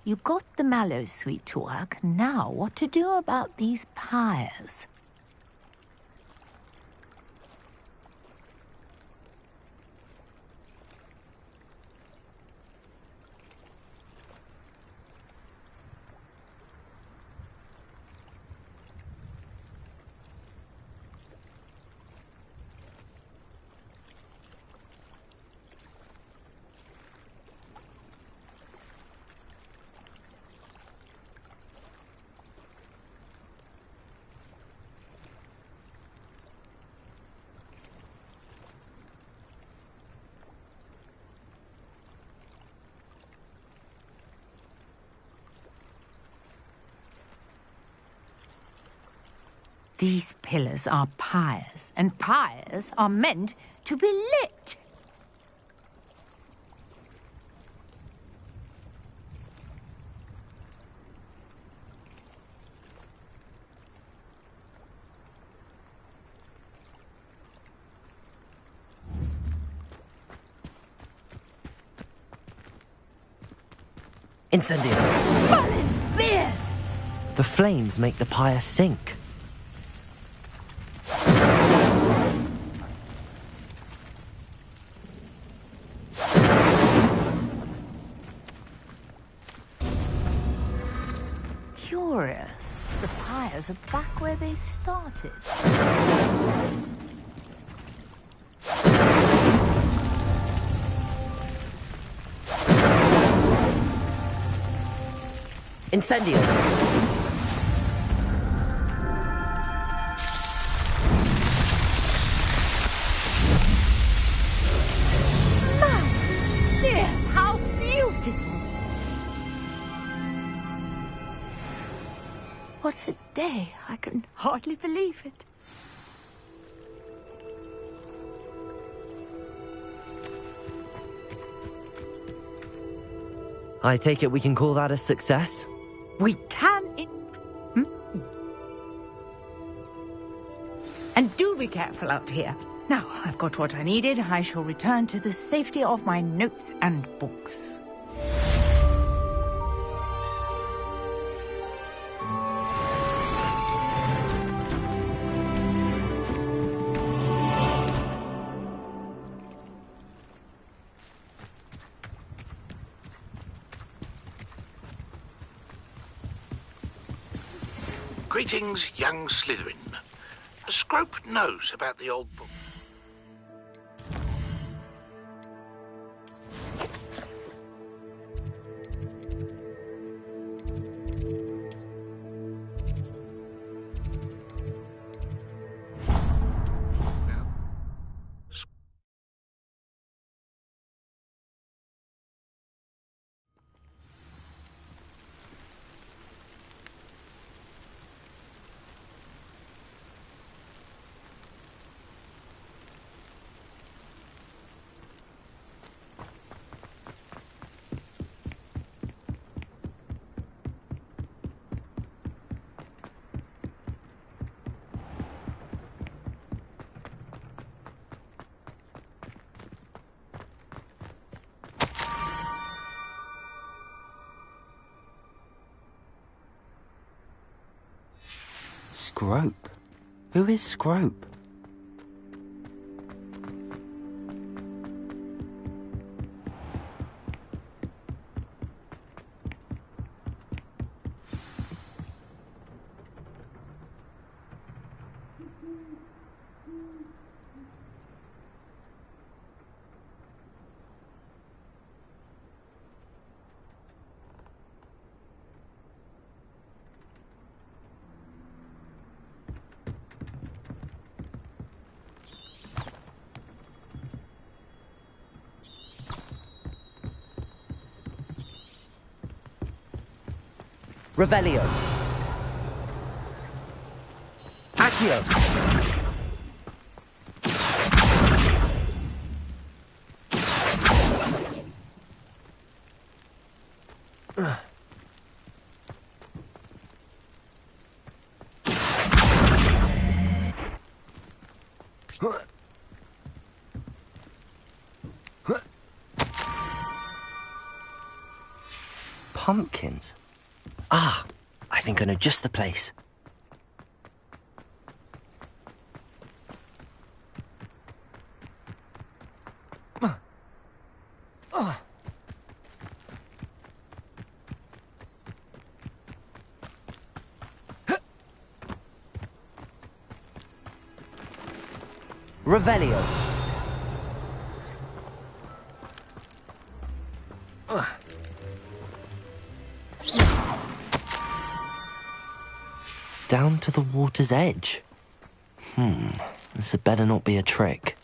You got the mallow suite to work. Now, what to do about these pyres? These pillars are pyres, and pyres are meant to be lit. Incendio! Merlin's beard! The flames make the pyre sink. curious. The pyres are back where they started. Incendio! Yes, how beautiful! What a day! I can hardly believe it. I take it we can call that a success? We can And do be careful out here. Now, I've got what I needed. I shall return to the safety of my notes and books. Greetings, young Slytherin. Scrope knows about the old book. Scrope? Who is Scrope? Revelio. Accio. Pumpkins. Ah, I think I know just the place. Revelio. Down to the water's edge. This had better not be a trick.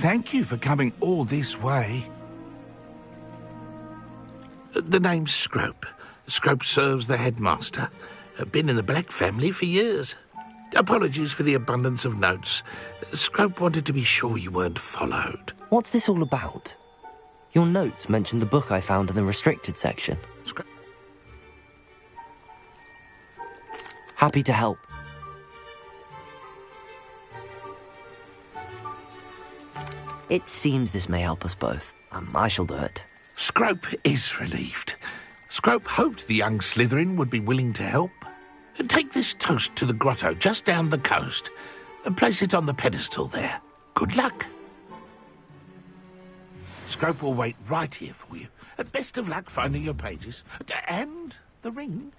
Thank you for coming all this way. The name's Scrope. Scrope serves the headmaster. Been in the Black family for years. Apologies for the abundance of notes. Scrope wanted to be sure you weren't followed. What's this all about? Your notes mentioned the book I found in the restricted section. Happy to help. It seems this may help us both. I shall do it. Scrope is relieved. Scrope hoped the young Slytherin would be willing to help. Take this toast to the grotto just down the coast and place it on the pedestal there. Good luck. Scrope will wait right here for you. Best of luck finding your pages. And the ring.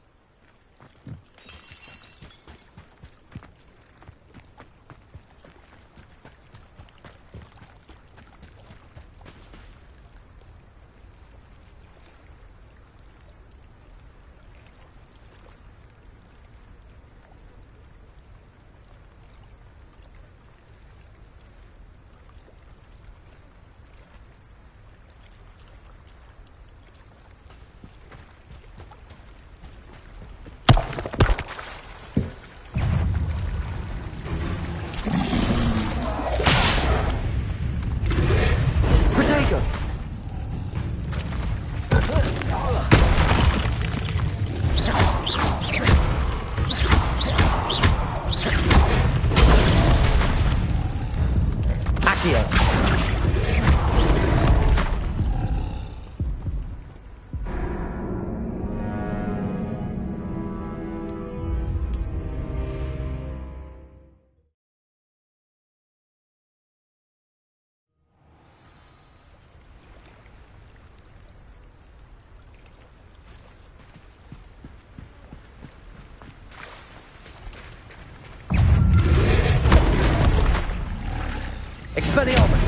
Expelliarmus!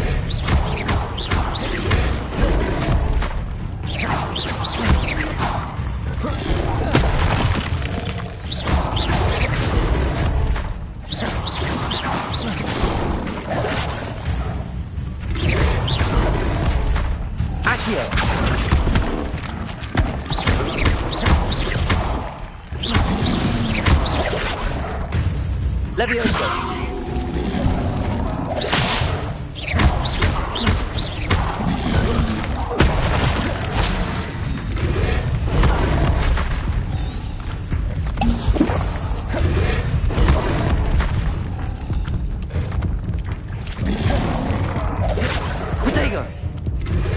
Accio! Levioso!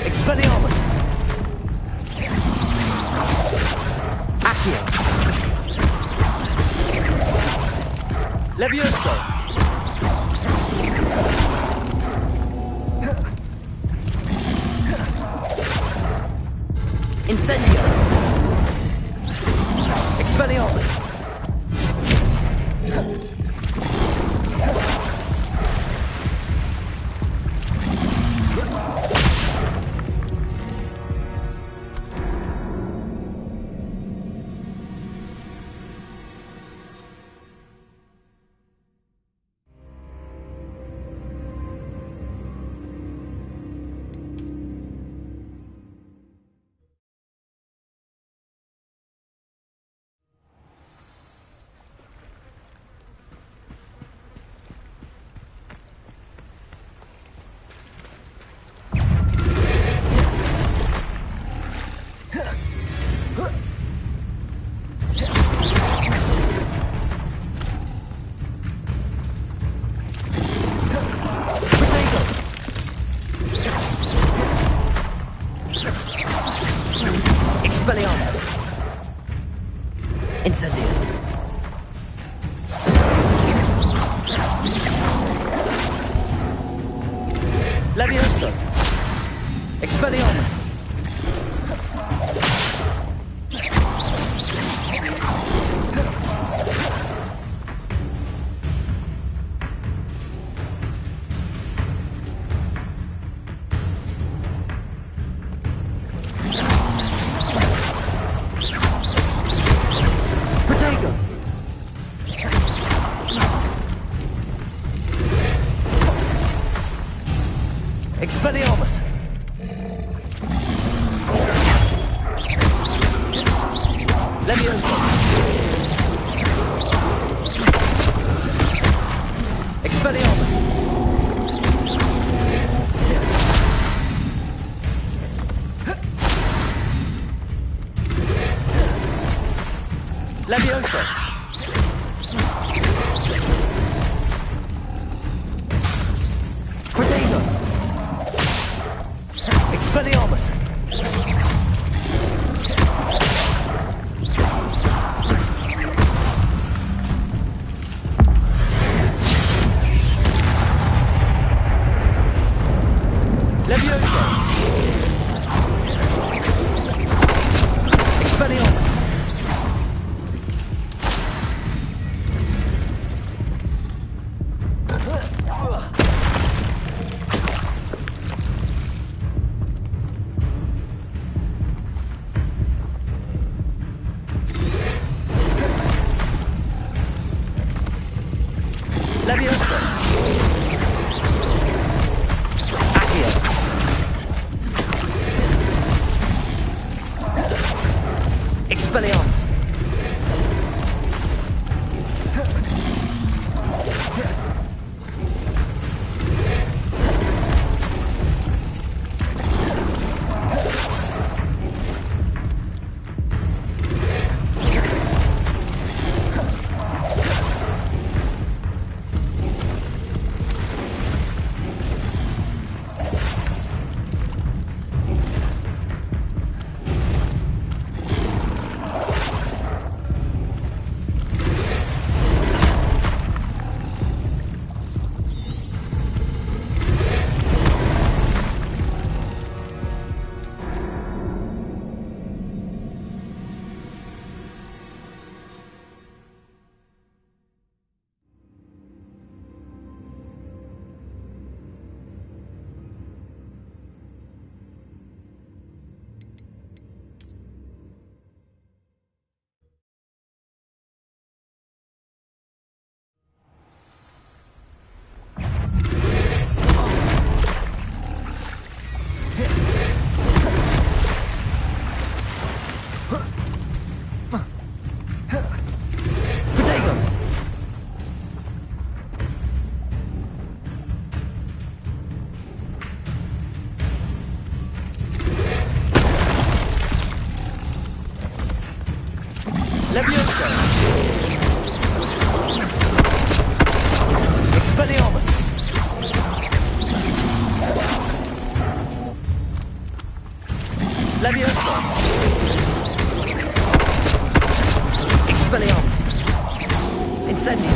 Expelliarmus! Accio! Levioso! Incendio! Expelliarmus! Expelliarmus! Incendio! Levioso! Expelliarmus! Leviosa! Expelliarmus! Leviosa! Protego! Expelliarmus! Leviosa! Expelliarmus! Leviosa! Accio! Expelliarmus! Protego! Leviosa! Expelliarmus! Leviosa! Expelliarmus! Incendio!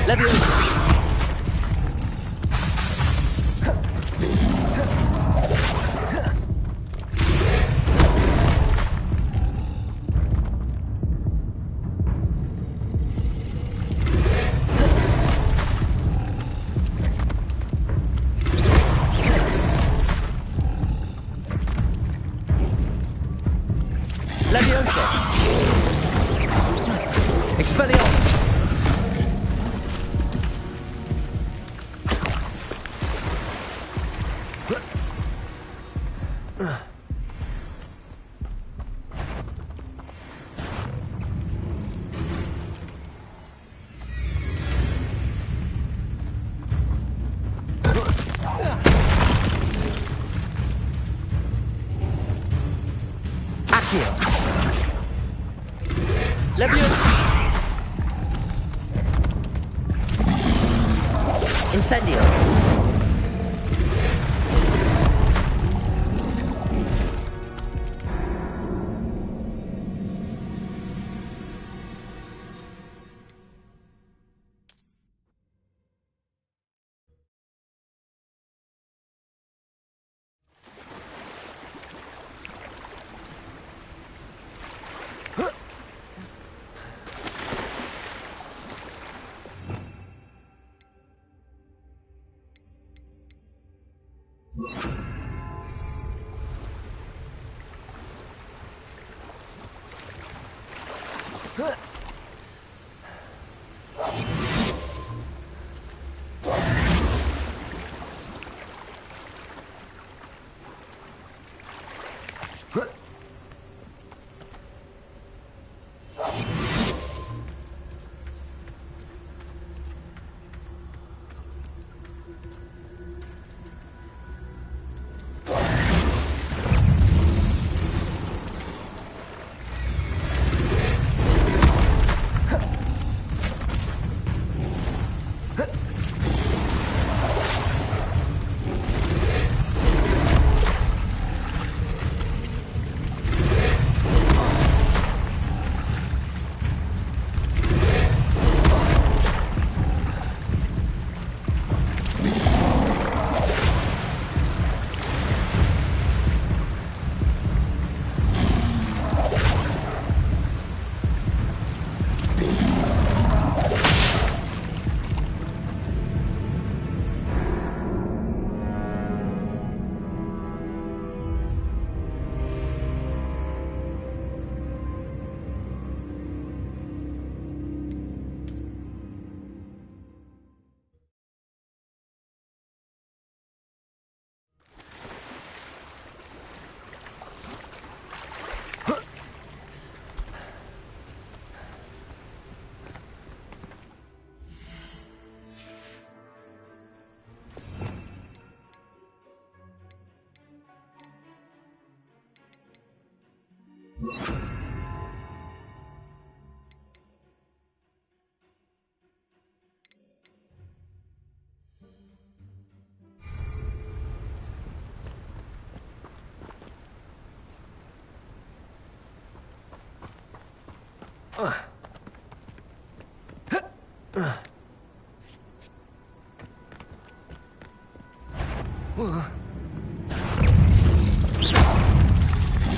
Leviosa! Leviosa! Expelliarmus! Accio! Leviosa! Incendio!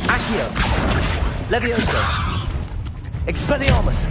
Accio! Levioso! Expelliarmus!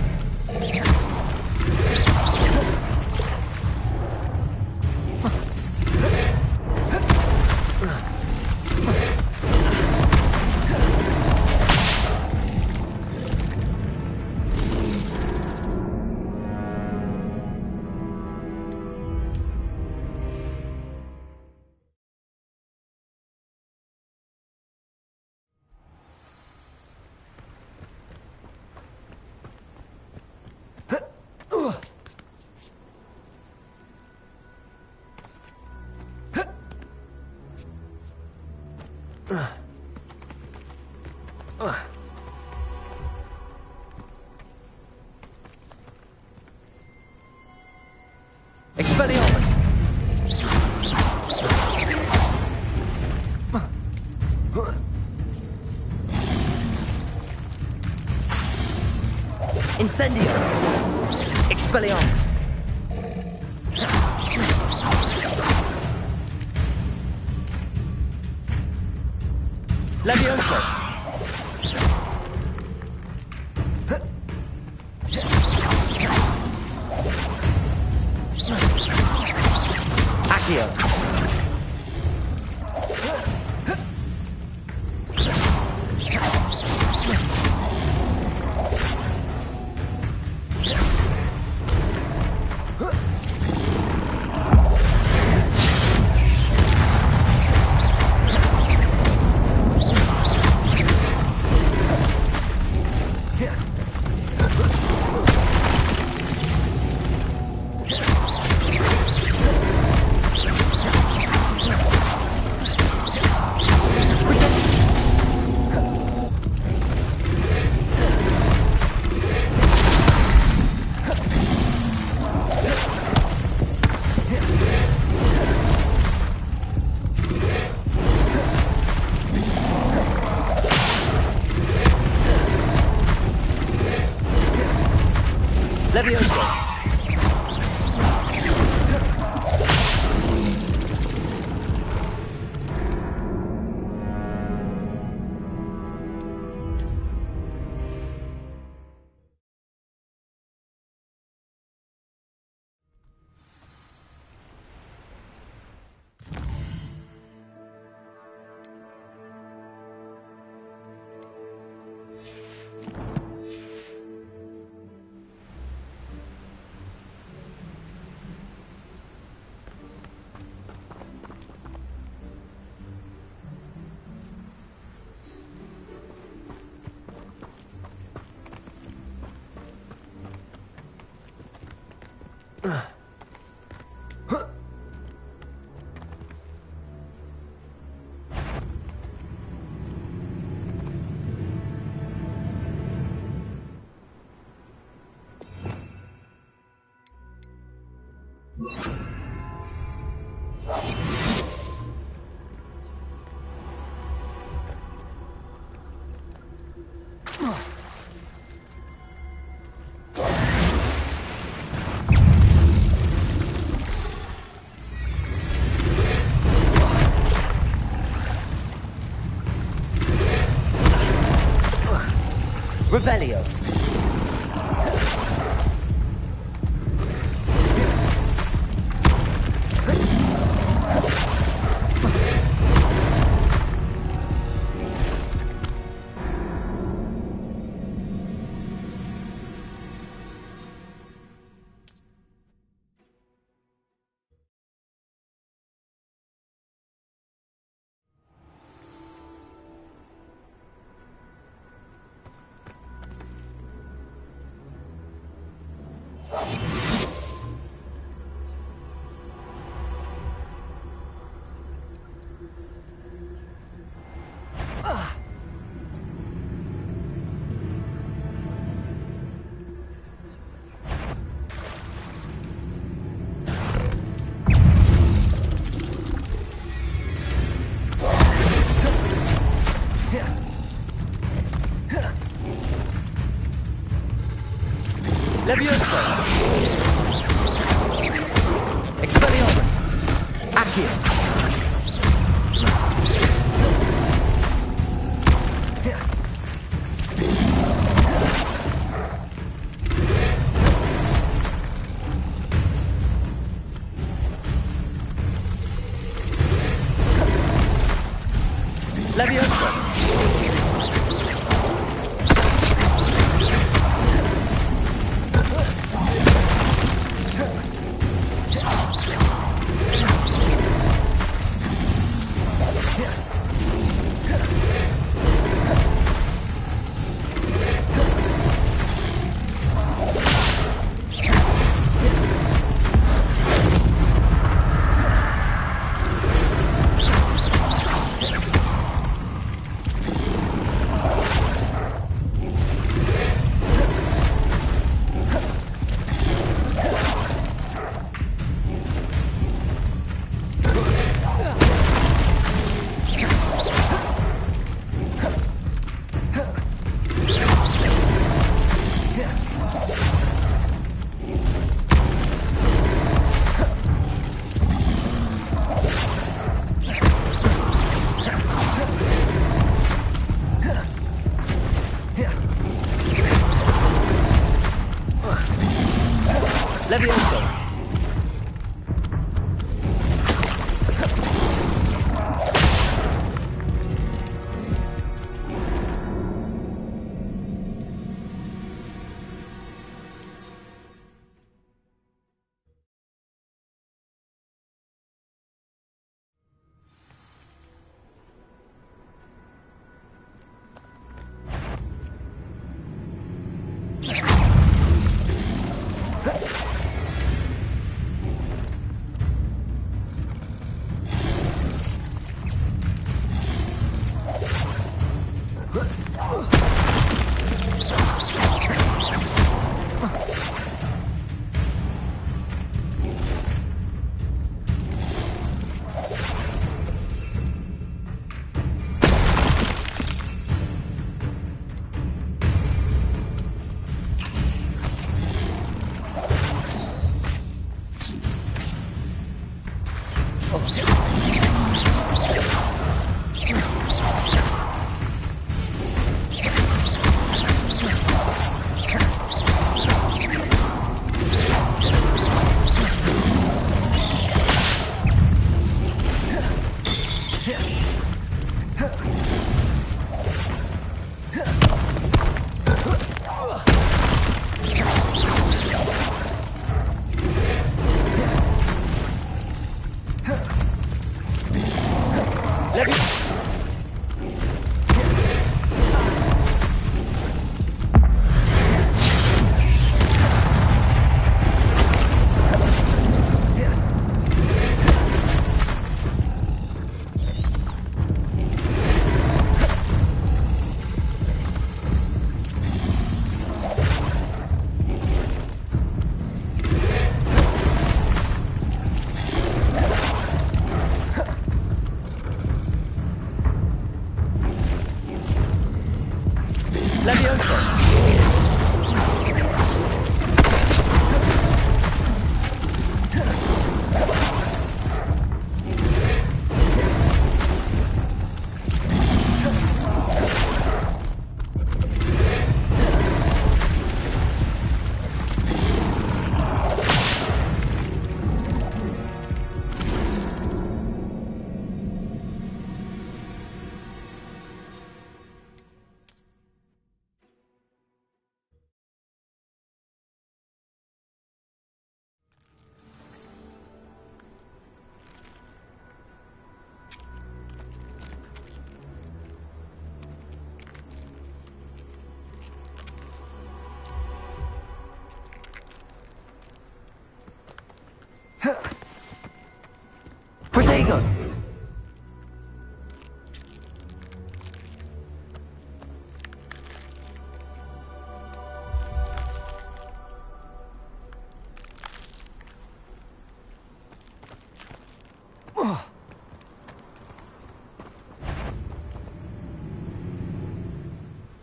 Expelliarmus! Incendio! Expelliarmus! Levioso! Accio! Levioso! Revelio! Expelliarmus! Accio! Leviosa! Leviosa! Protego!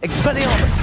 Expelliarmus!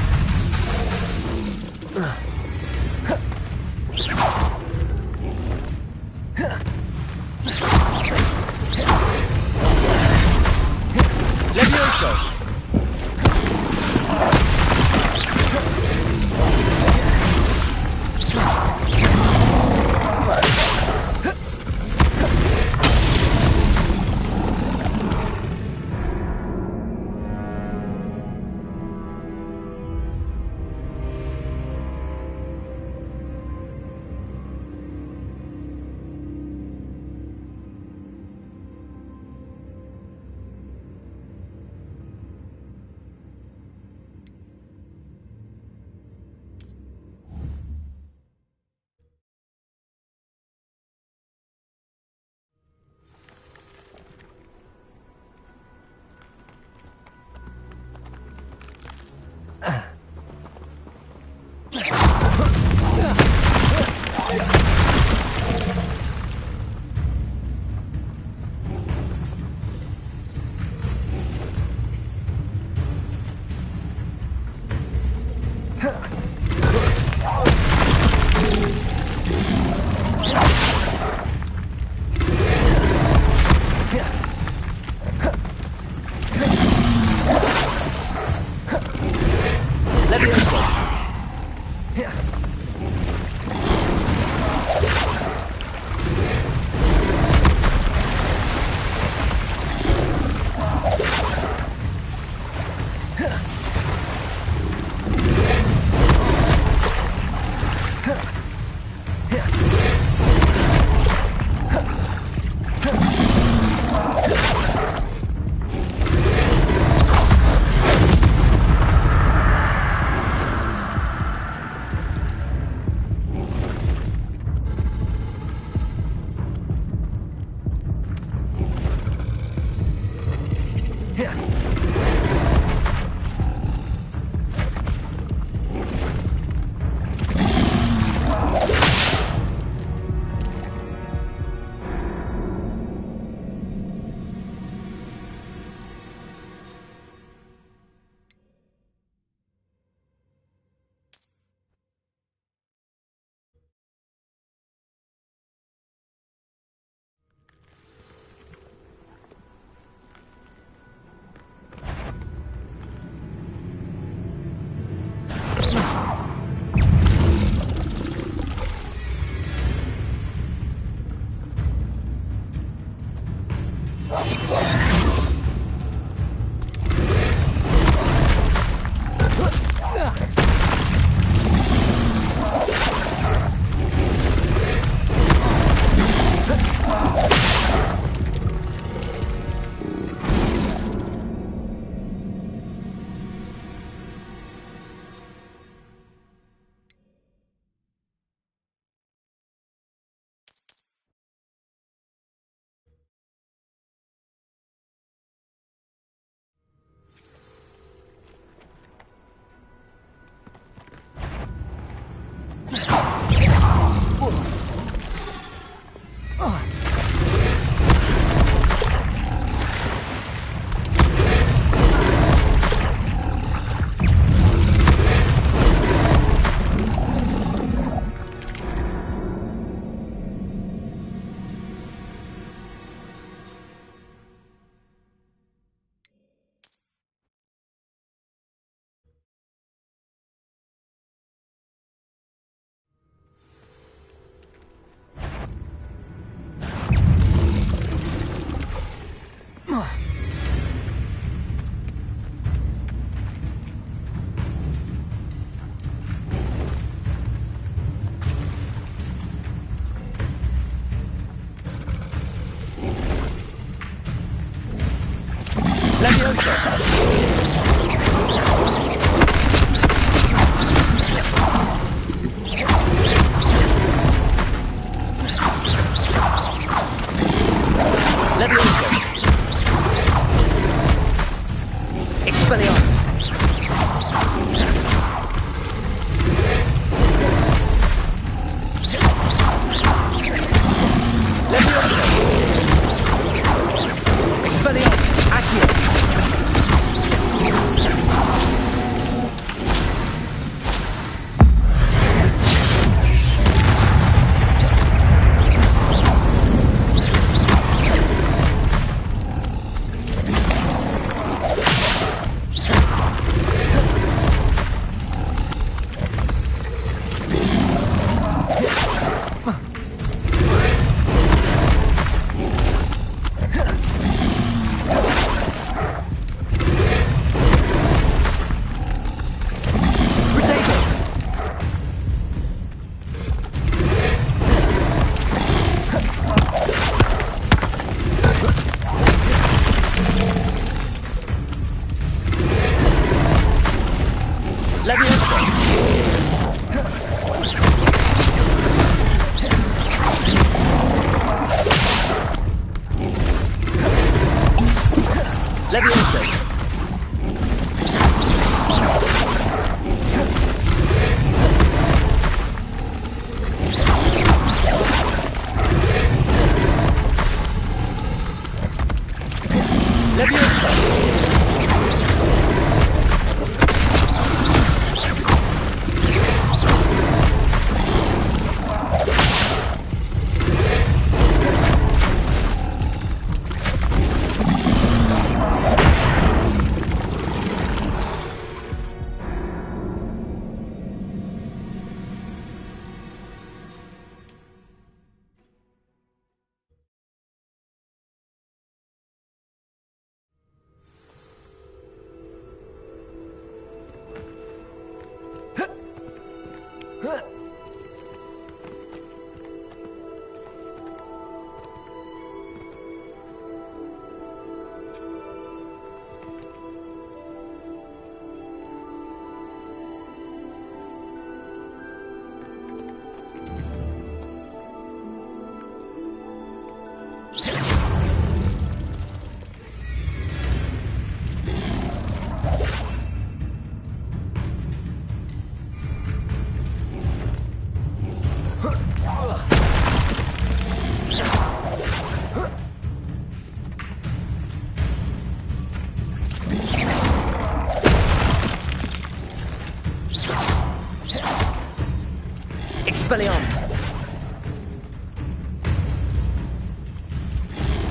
Expelliarmus!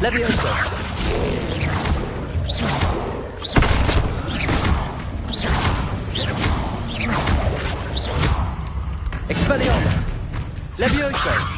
Levioso! Expelliarmus! Levioso!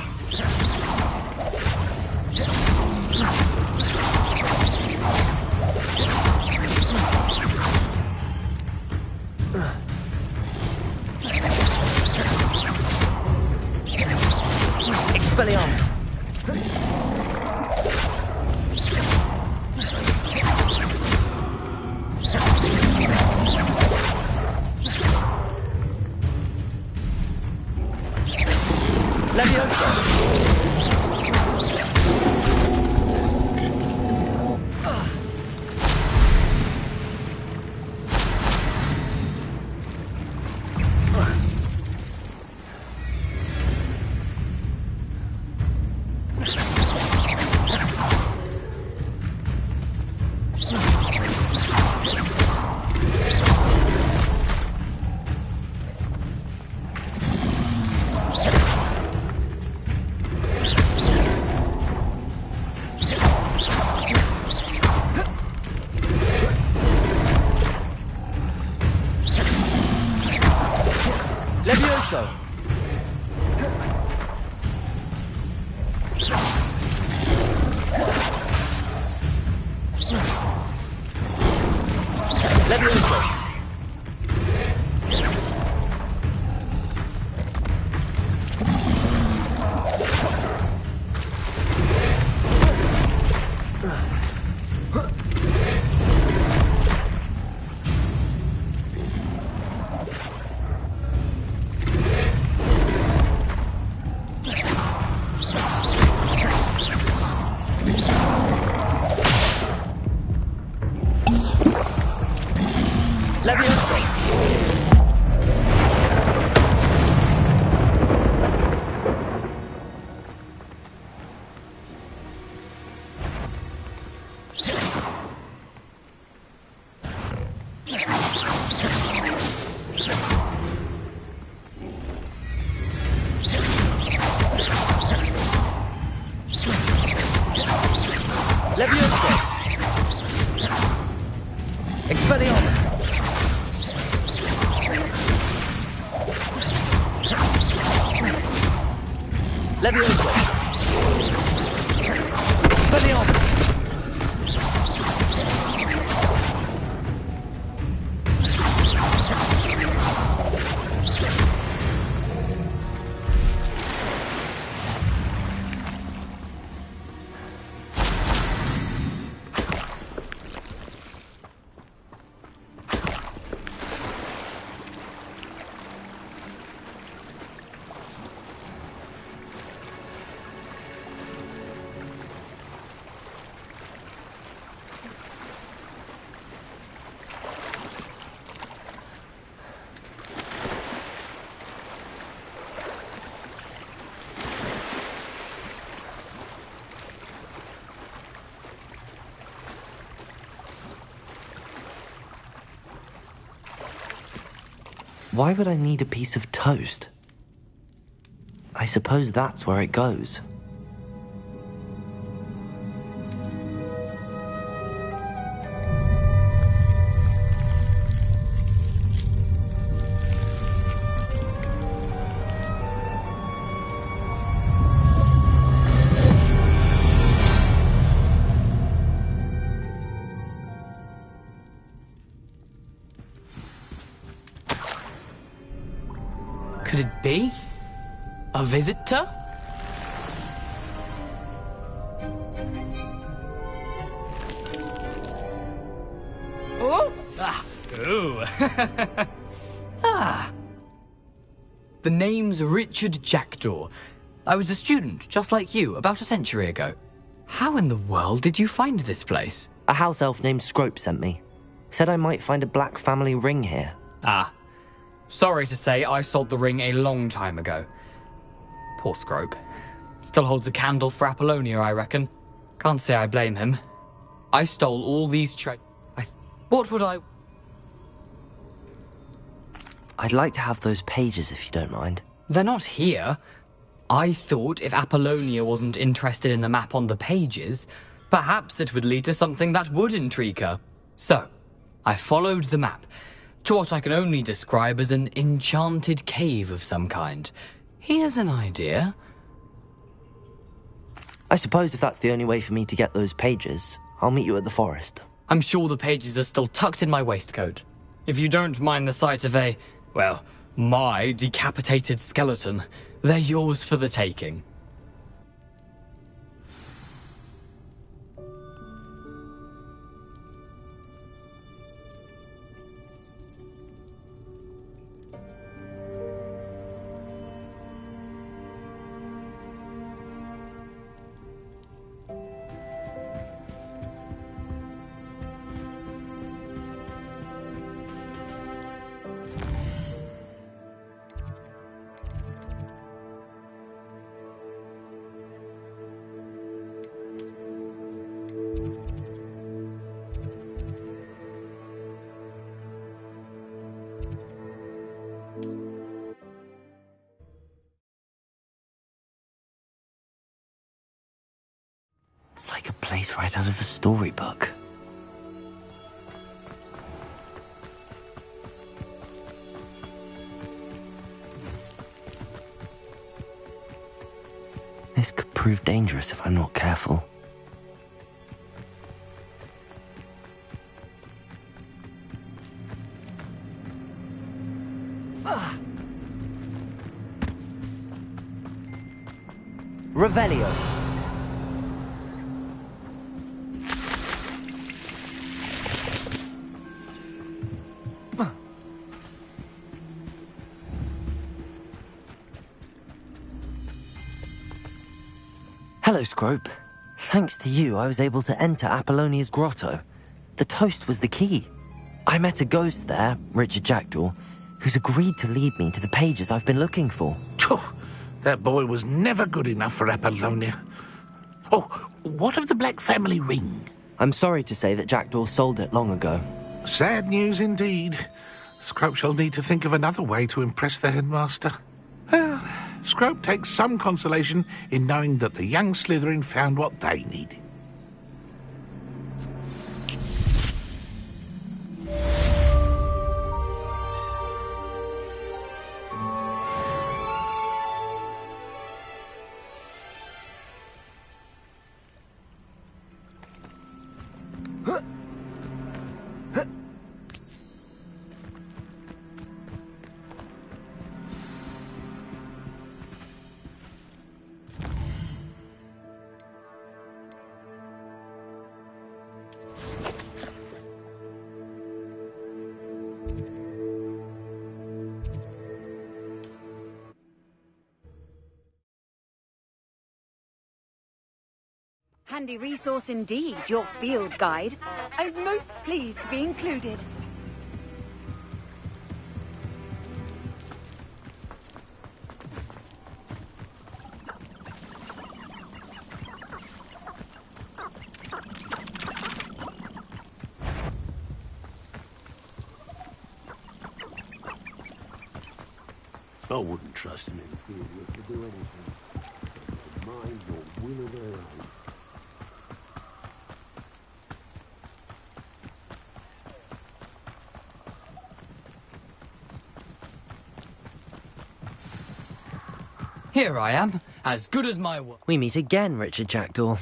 Why would I need a piece of toast? I suppose that's where it goes. Could it be? A visitor? Oh! Ah! Ooh! Ah! The name's Richard Jackdaw. I was a student, just like you, about a century ago. How in the world did you find this place? A house elf named Scrope sent me. Said I might find a black family ring here. Ah. Sorry to say, I sold the ring a long time ago. Poor Scrope. Still holds a candle for Apollonia, I reckon. Can't say I blame him. I stole all these What would I... I'd like to have those pages if you don't mind. They're not here. I thought if Apollonia wasn't interested in the map on the pages, perhaps it would lead to something that would intrigue her. So, I followed the map to what I can only describe as an enchanted cave of some kind. Here's an idea. I suppose if that's the only way for me to get those pages, I'll meet you at the forest. I'm sure the pages are still tucked in my waistcoat. If you don't mind the sight of my decapitated skeleton, they're yours for the taking. It's like a place right out of a storybook. This could prove dangerous if I'm not careful. Revelio. Hello, Scrope. Thanks to you, I was able to enter Apollonia's grotto. The toast was the key. I met a ghost there, Richard Jackdaw, who's agreed to lead me to the pages I've been looking for. That boy was never good enough for Apollonia. Oh, what of the Black family ring? I'm sorry to say that Jackdaw sold it long ago. Sad news indeed. Scrope shall need to think of another way to impress the headmaster. Well, Scrope takes some consolation in knowing that the young Slytherin found what they needed. Handy resource indeed, your field guide. I'm most pleased to be included. I wouldn't trust an inferior to do anything. Mind your will of their own. Here I am, as good as my word. We meet again, Richard Jackdaw.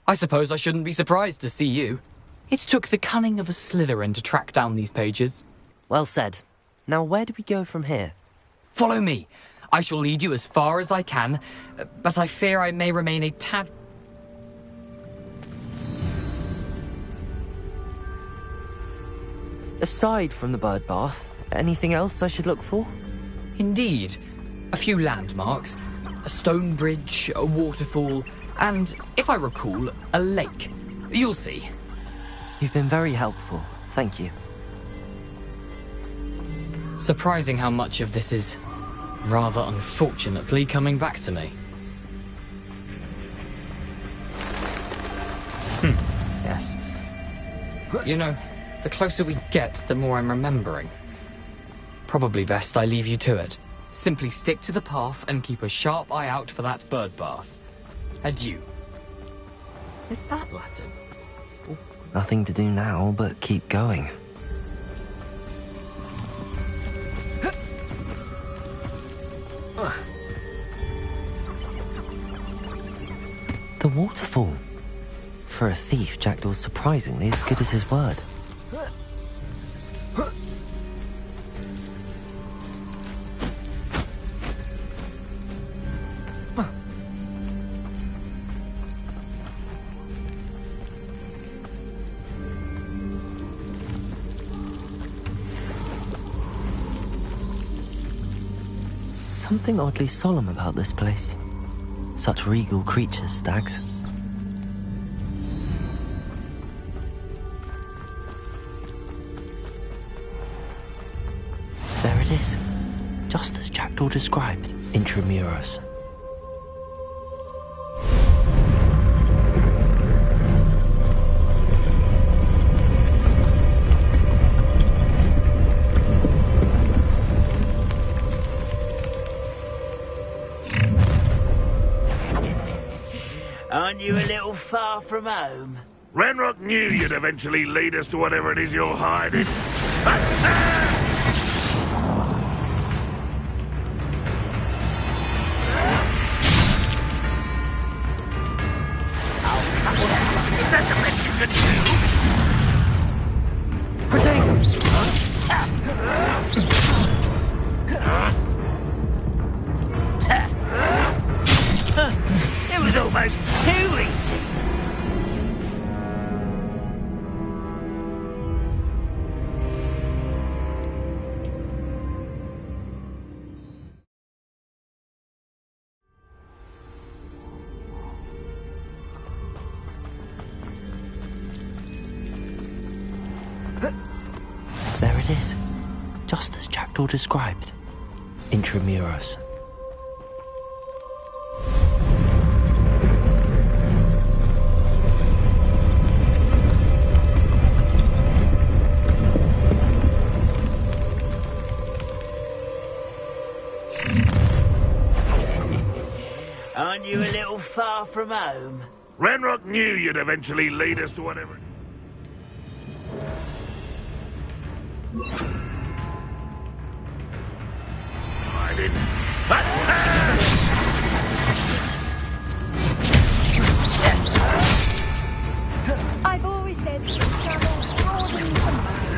I suppose I shouldn't be surprised to see you. It took the cunning of a Slytherin to track down these pages. Well said. Now where do we go from here? Follow me. I shall lead you as far as I can, but I fear I may remain a tad... Aside from the bird bath, anything else I should look for? Indeed. A few landmarks, a stone bridge, a waterfall, and, if I recall, a lake. You'll see. You've been very helpful. Thank you. Surprising how much of this is, rather unfortunately, coming back to me. Yes. You know, the closer we get, the more I'm remembering. Probably best I leave you to it. Simply stick to the path and keep a sharp eye out for that bird bath. Adieu. Is that Latin? Nothing to do now but keep going. The waterfall. For a thief, Jackdaw's surprisingly as good as his word. Something oddly solemn about this place. Such regal creatures, stags. There it is, just as Jackdaw described, intramuros. Aren't you a little far from home? Ranrock knew you'd eventually lead us to whatever it is you're hiding. Is that the best you can do? Potatoes! It was almost too easy. There it is. Just as Jackdaw described. Intramuros. Aren't you a little far from home? Ranrock knew you'd eventually lead us to whatever... Hiding. I've always said this channel broadens the mind.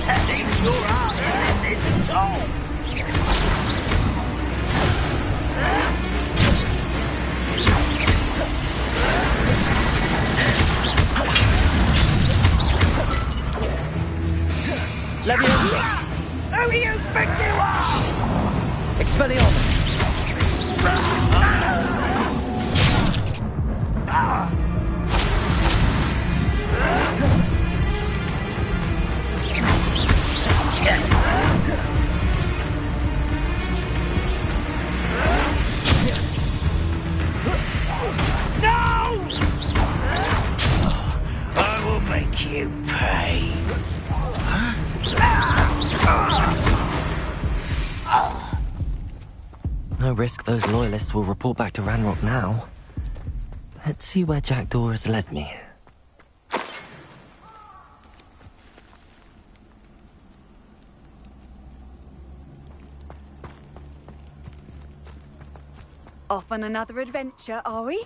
That ain't your arm, business at all. Leviosa! Who do you think you are? Expelliarmus! No! I will make you pay. No risk those loyalists will report back to Ranrock now. Let's see where Jackdaw has led me. Off on another adventure, are we?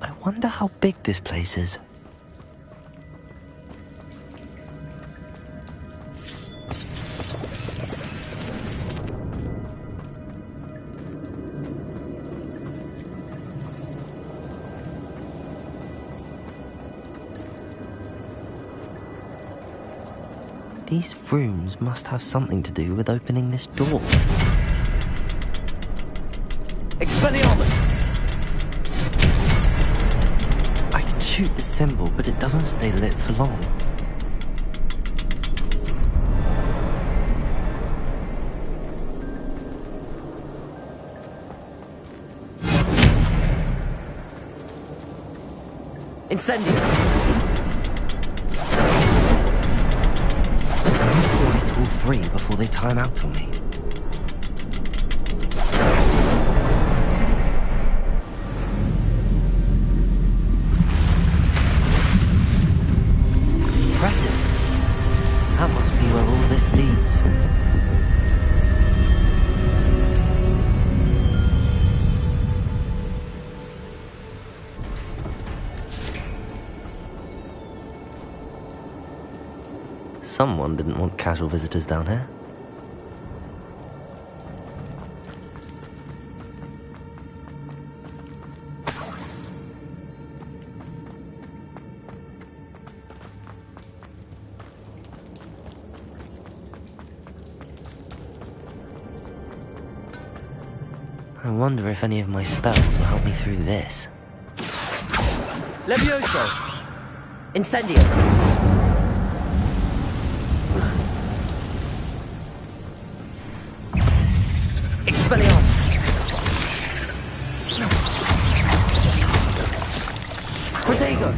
I wonder how big this place is. These rooms must have something to do with opening this door. Expelliarmus! I can shoot the symbol, but it doesn't stay lit for long. Incendio! Light all three before they time out on me. Impressive. That must be where all this leads. Someone didn't want casual visitors down here. I wonder if any of my spells will help me through this. Levioso! Incendio! Expelliarmus! Protego!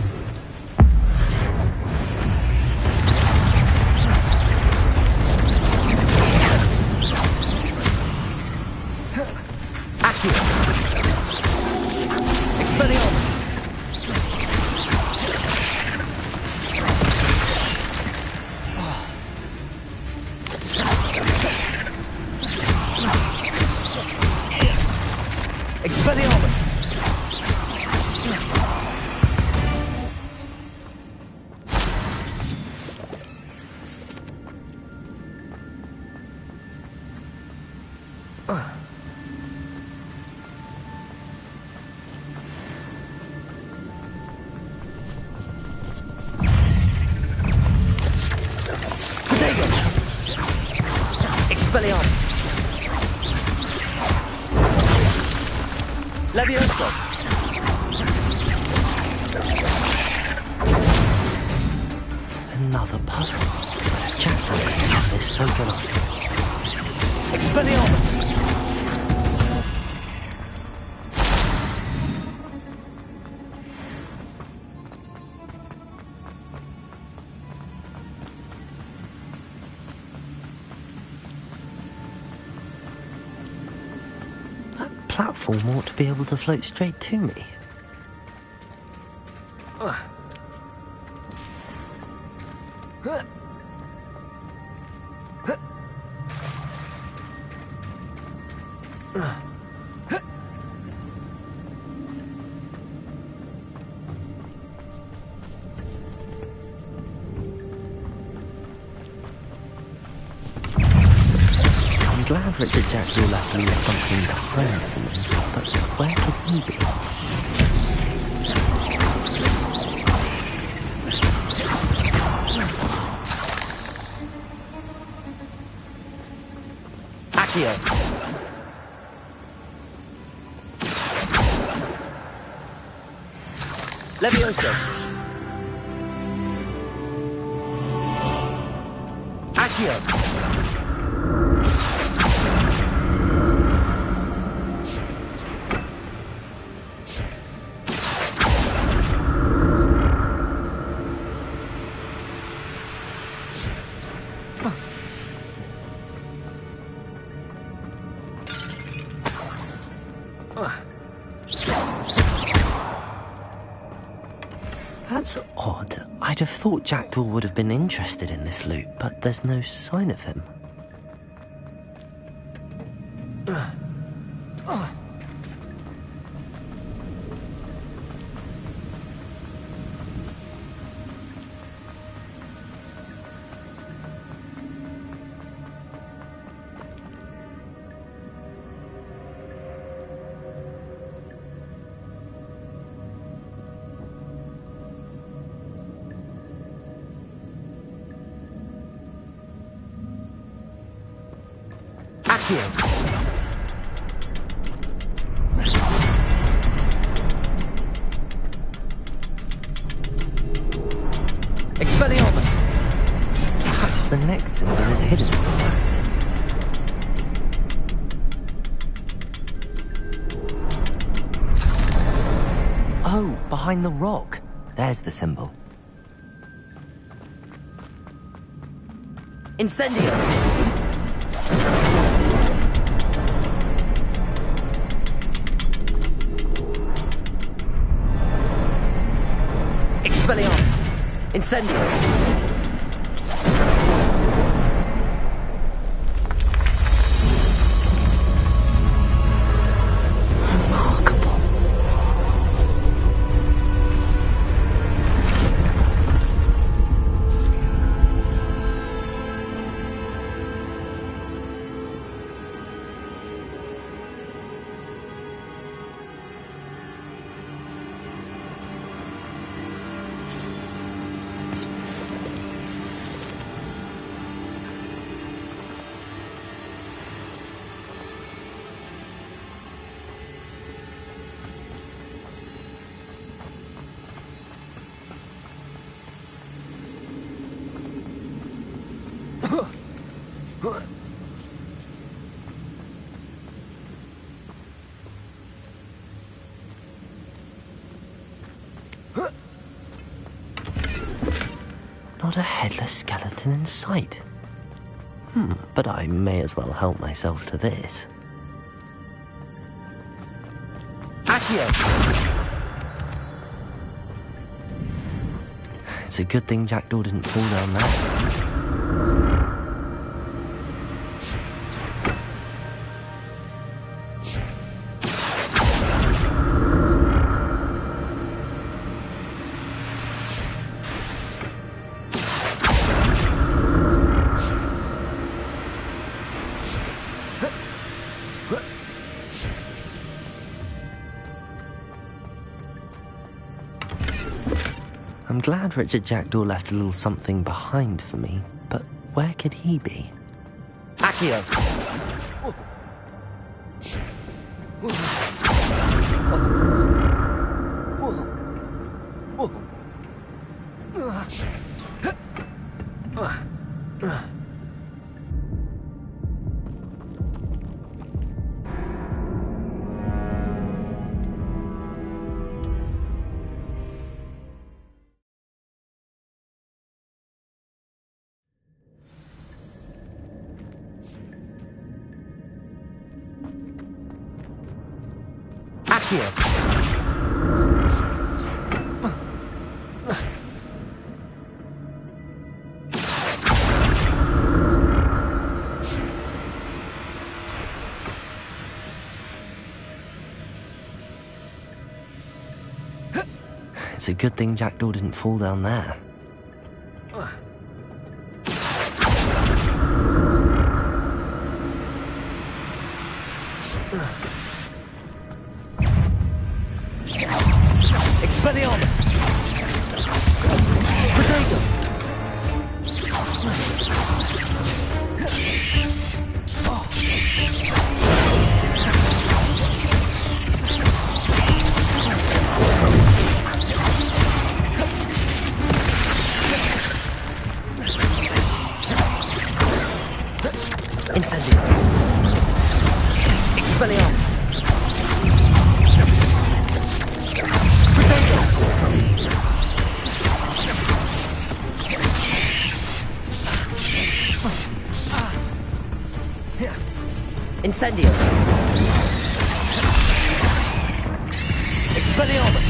Accio! Expelliarmus! Expelliarmus! Protego! Expelliarmus! Levioso! Another puzzle. Jackdaw can do this so good. Expelliarmus! Platform ought to be able to float straight to me. I'm glad Richard Jackdaw left me with something behind for me, but where could he be? Accio! Levioso! Accio! That's odd. I'd have thought Jackdaw would have been interested in this loot, but there's no sign of him. Expelliarmus! Perhaps the next symbol is hidden somewhere. Oh, behind the rock. There's the symbol. Incendio! Expelliarmus! Incendio! Not a headless skeleton in sight. But I may as well help myself to this. Accio! It's a good thing Jackdaw didn't fall down there. I'm glad Richard Jackdaw left a little something behind for me, but where could he be? Accio! It's a good thing Jackdaw didn't fall down there. Expelliarmus! Potato! Incendio! Expelliarmus! Incendio! Expelliarmus!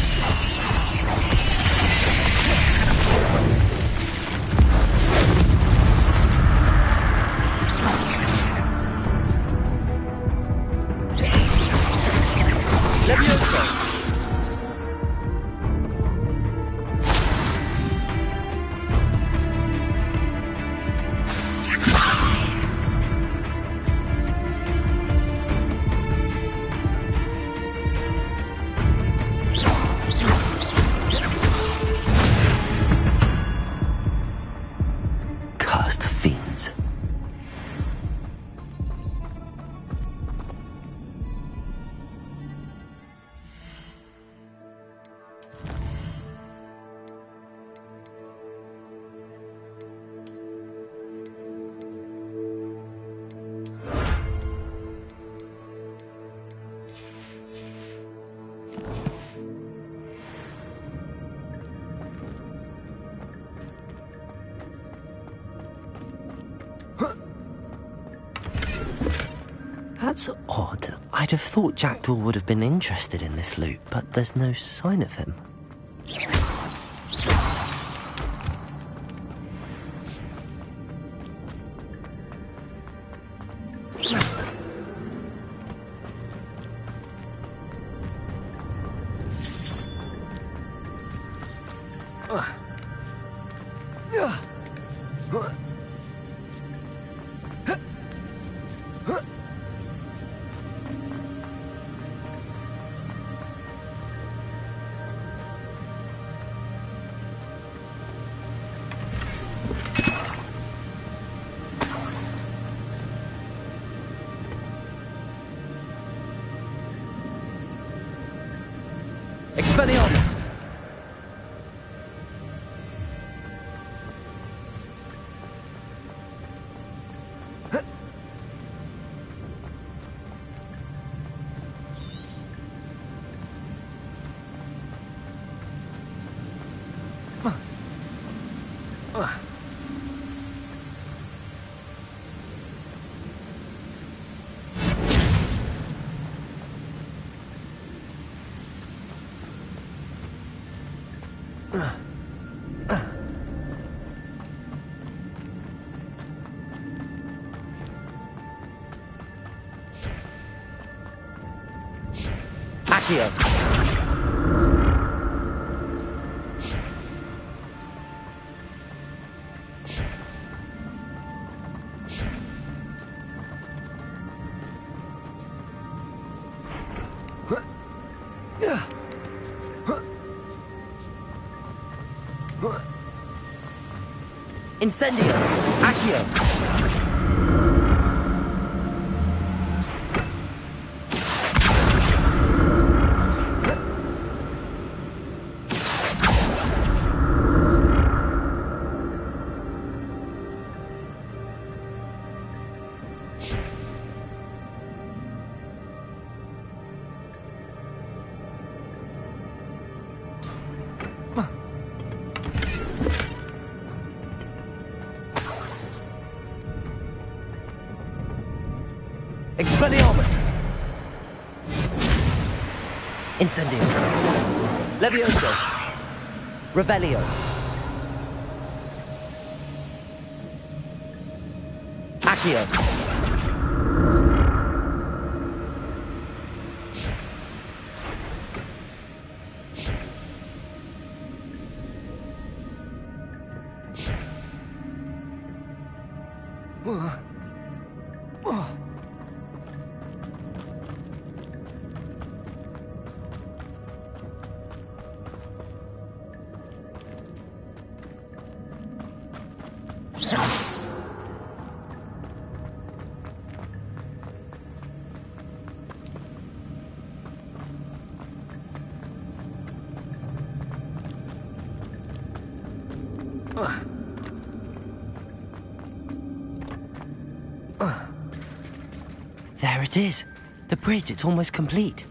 Levioso! Cursed fiends. That's odd. I'd have thought Jackdaw would have been interested in this loot, but there's no sign of him. Expelliarmus! Accio. Incendio! Accio! Expelliarmus! Incendio! Levioso! Revelio! Accio! There it is. The bridge, it's almost complete.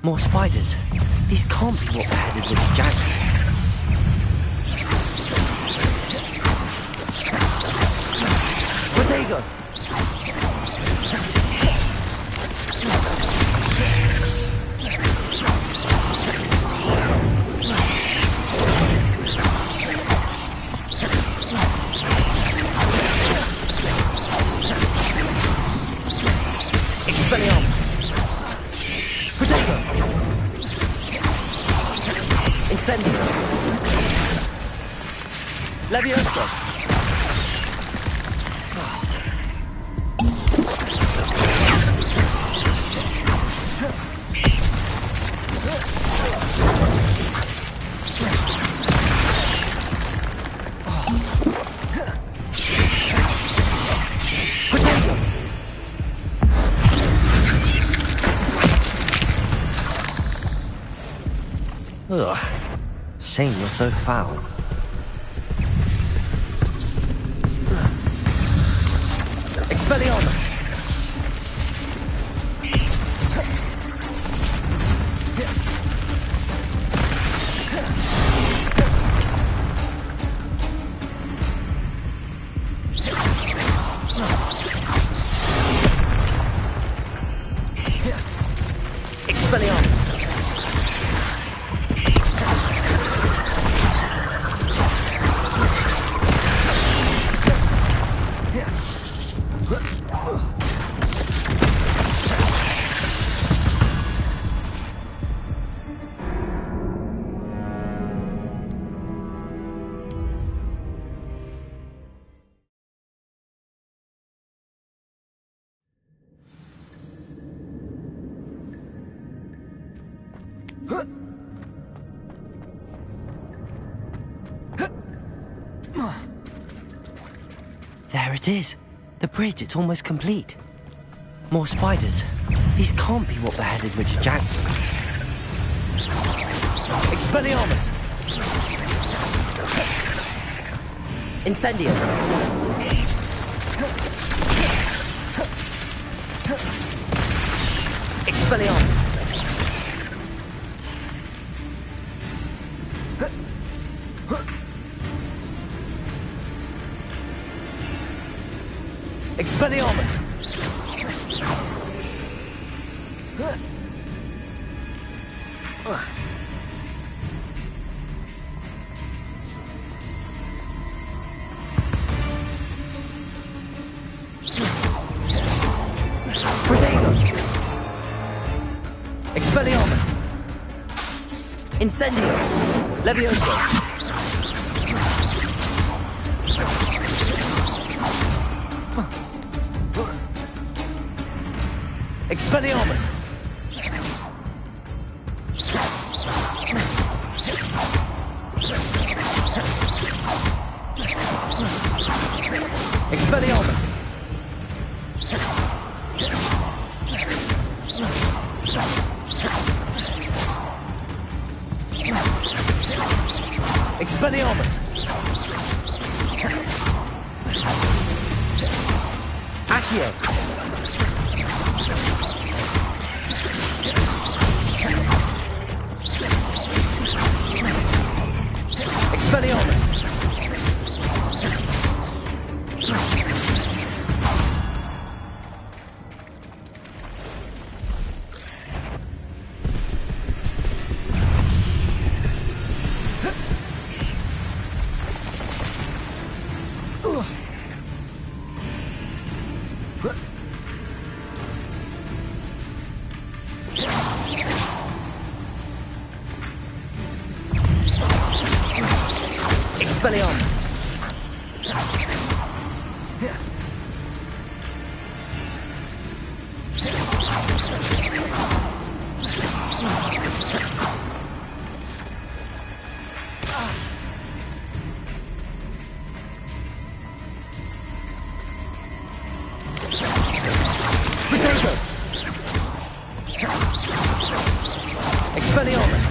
More spiders. These can't be what were headed with the Jackson. Protego! Expelliarmus! Protego! Incendio! Levioso! Ugh. Shame you're so foul. Expelliarmus! Expelliarmus! There it is. The bridge, it's almost complete. More spiders. These can't be what beheaded Richard Jackson. Expelliarmus! Incendio! Expelliarmus! Expelliarmus! Expelliarmus! Incendio! Levioso! Expelliarmus! Expelliarmus! Expelliarmus! Accio! Expelliarmus! Expelliarmus! Potato! Expelliarmus!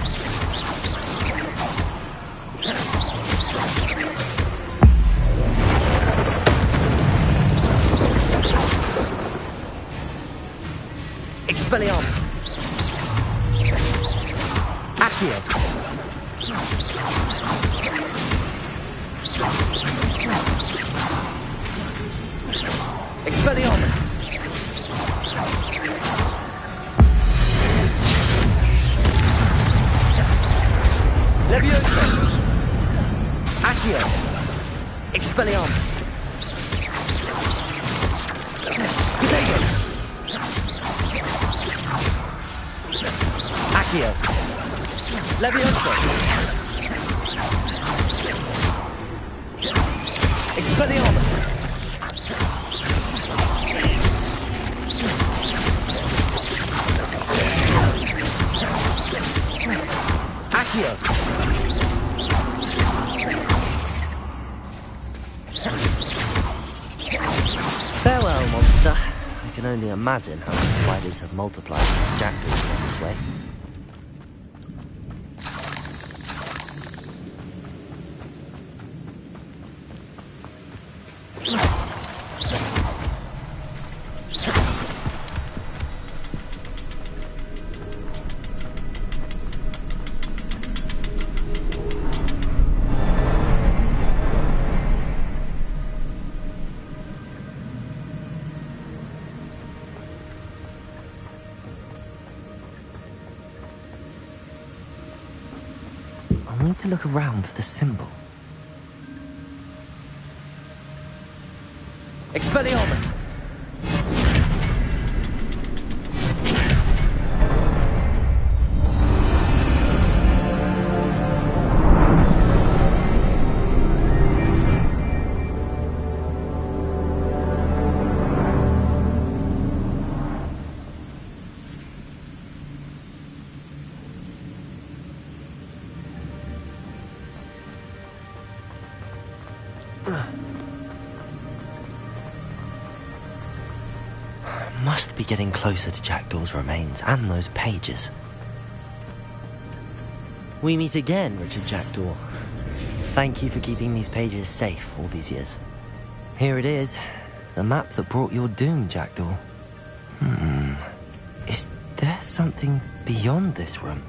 Expelliarmus! Accio! Expelliarmus! Levioso! Accio! Expelliarmus! Potato! Accio! Levioso! Expelliarmus! Accio! Farewell, monster. I can only imagine how the spiders have multiplied since Jack was on this way. I need to look around for the symbol. Expelliarmus! Must be getting closer to Jackdaw's remains and those pages. We meet again, Richard Jackdaw. Thank you for keeping these pages safe all these years. Here it is, the map that brought your doom, Jackdaw. Is there something beyond this room?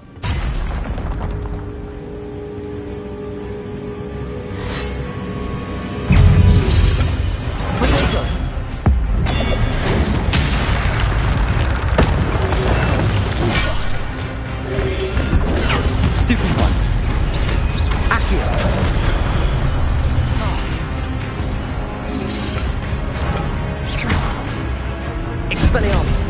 Expelliarmus!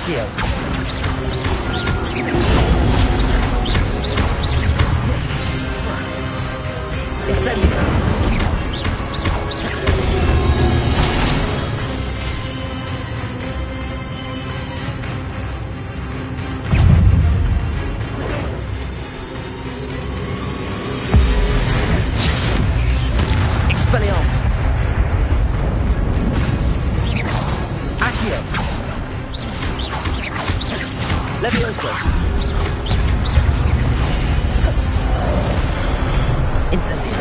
Accio. Incendio. Expelliarmus. Accio. Levioso. Incendio.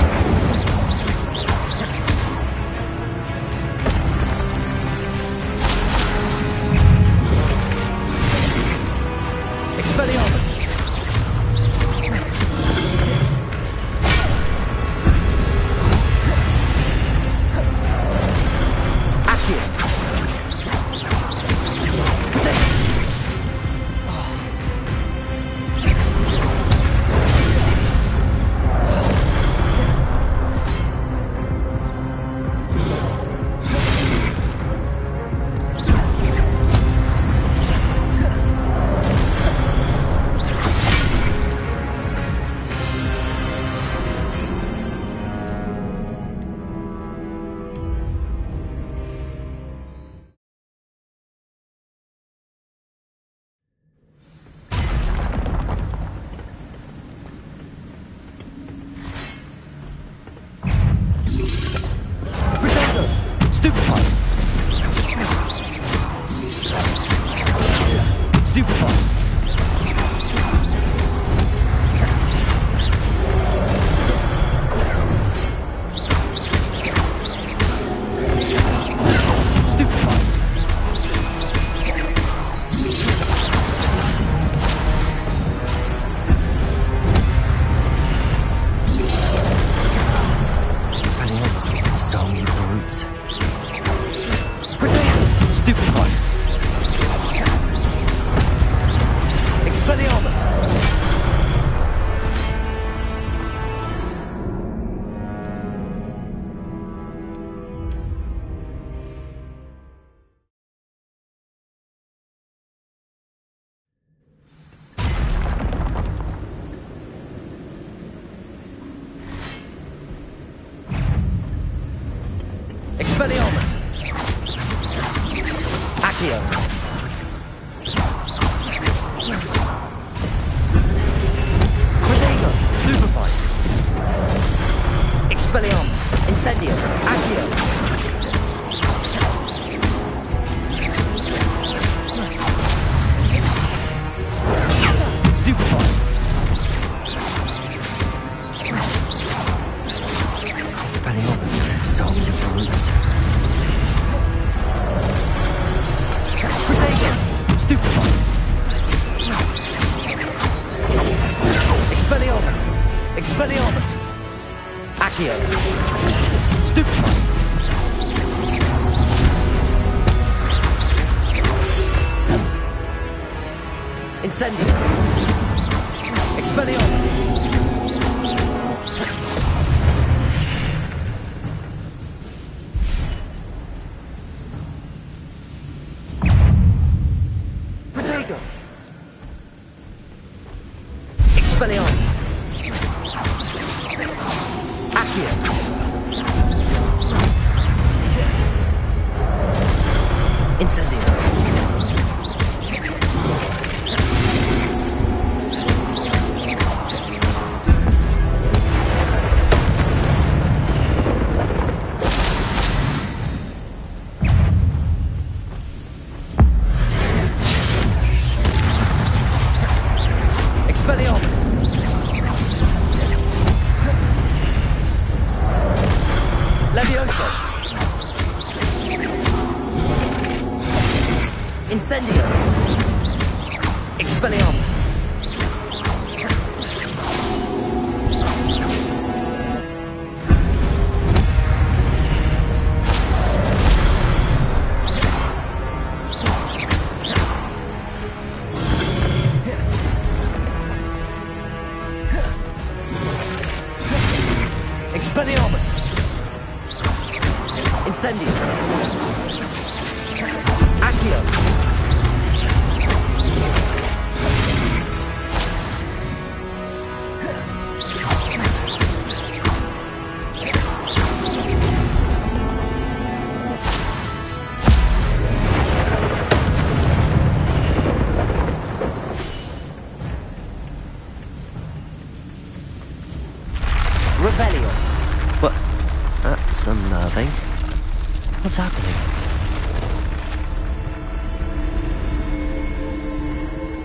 Expelliarmus. Stupefy. Stupefy. Expelliarmus. Accio. Protego. Stupefy. Expelliarmus. Incendio. Accio. Stupefy. Expelliarmus. Dissolve your brutes. Protego. Stupefy. Expelliarmus. Expelliarmus. Accio. Stupefy. Incendio. Expelliarmus. Protego. Expelliarmus. Accio. Incendio. Expelliarmus. Levioso. Incendio. Expelliarmus. Expelliarmus. Incendio. Accio. What's happening?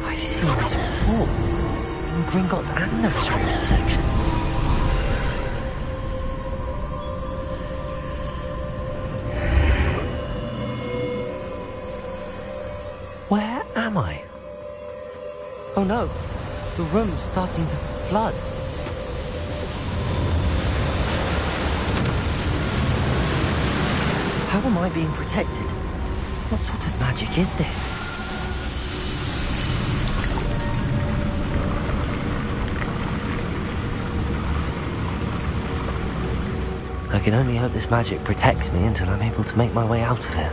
I've seen this before. In Gringotts and the restricted section. Where am I? Oh no, the room's starting to flood. How am I being protected? What sort of magic is this? I can only hope this magic protects me until I'm able to make my way out of here.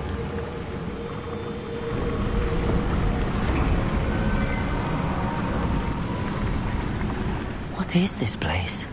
What is this place?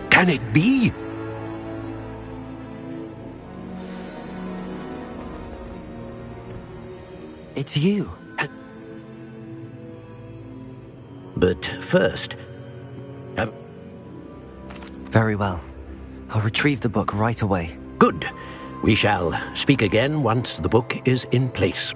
Can it be? It's you. But first... Very well. I'll retrieve the book right away. Good. We shall speak again once the book is in place.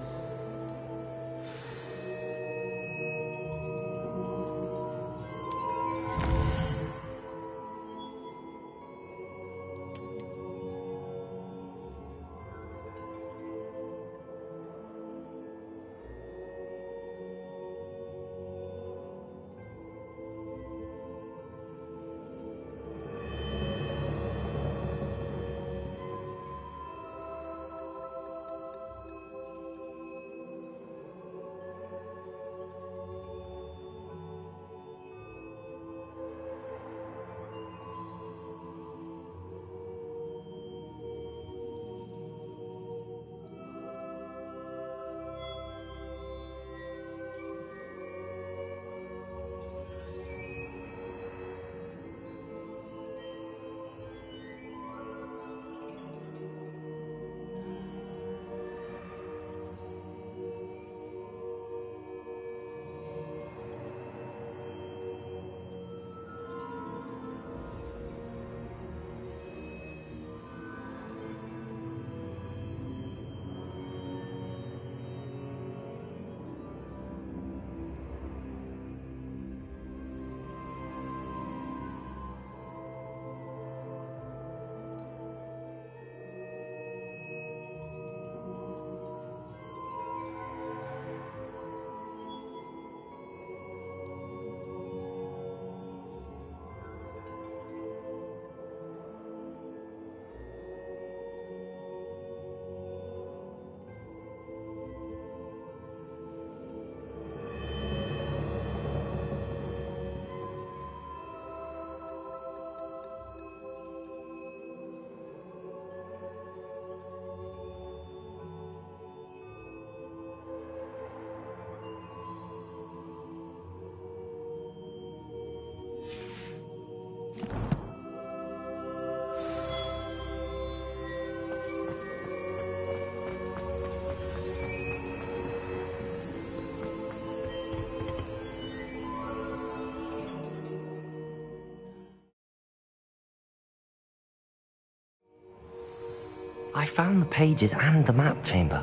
I found the pages and the map chamber.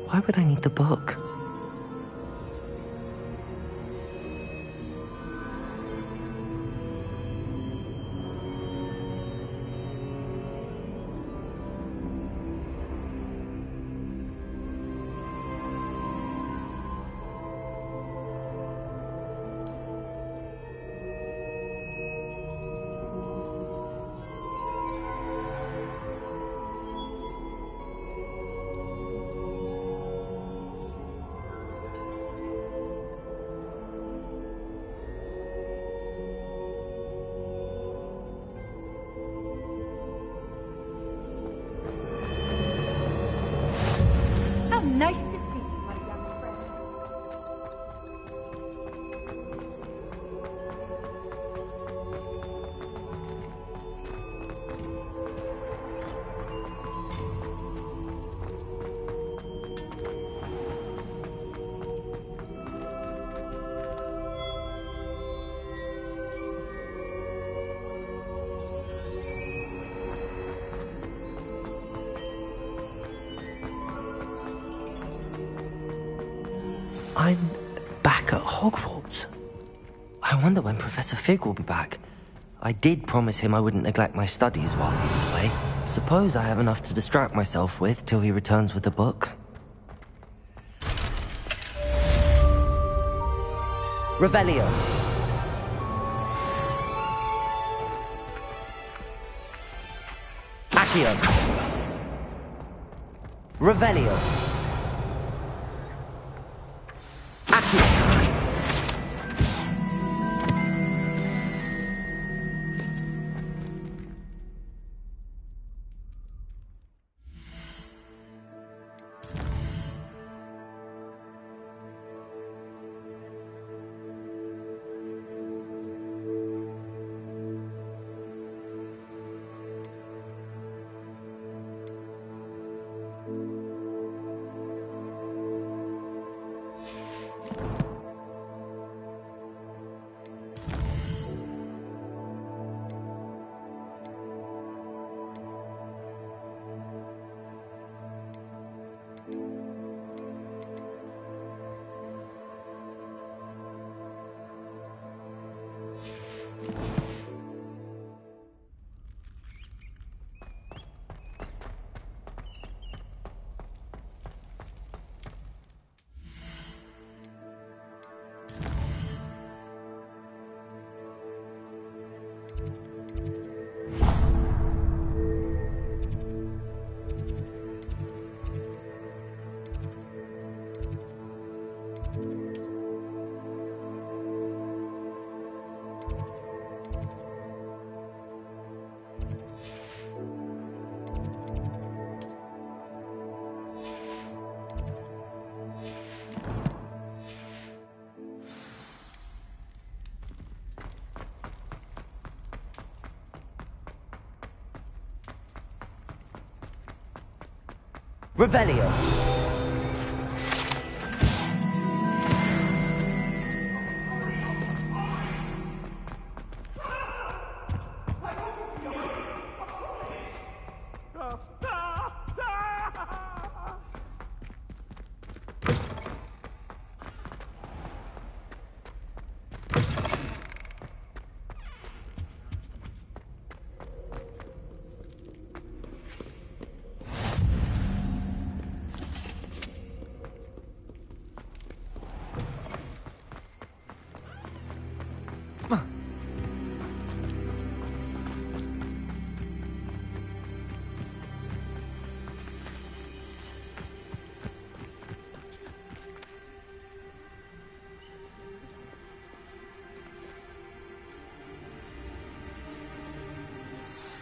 Why would I need the book? How nice to see you, my young friend. I'm back at Hogwarts. I wonder when Professor Fig will be back. I did promise him I wouldn't neglect my studies while he was away. Suppose I have enough to distract myself with till he returns with the book. Revelio. Accio. Revelio. Accio. Revelio.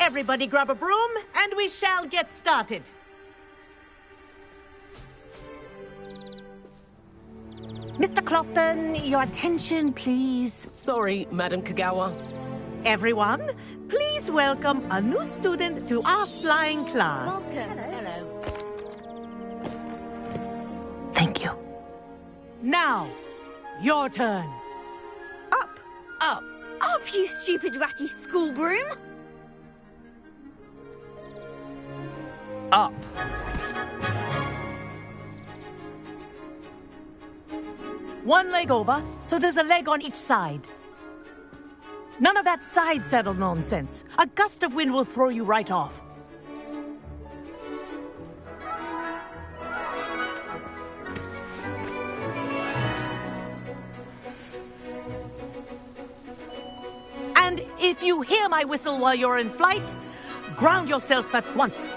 Everybody grab a broom, and we shall get started. Mr. Clopton, your attention, please. Sorry, Madam Kagawa. Everyone, please welcome a new student to our flying class. Hello. Thank you. Now, your turn. Up. Up. Up, you stupid ratty school broom. Up. One leg over, so there's a leg on each side. None of that side saddle nonsense. A gust of wind will throw you right off. And if you hear my whistle while you're in flight, ground yourself at once.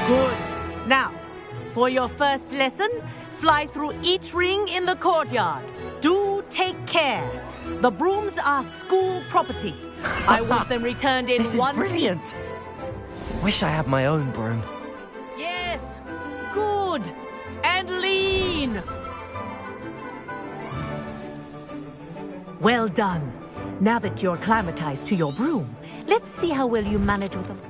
Good. Now, for your first lesson, fly through each ring in the courtyard. Do take care. The brooms are school property. I want them returned in This is one brilliant. piece. wish I had my own broom. Yes, good, and lean. Well done. Now that you're acclimatized to your broom, let's see how well you manage with them.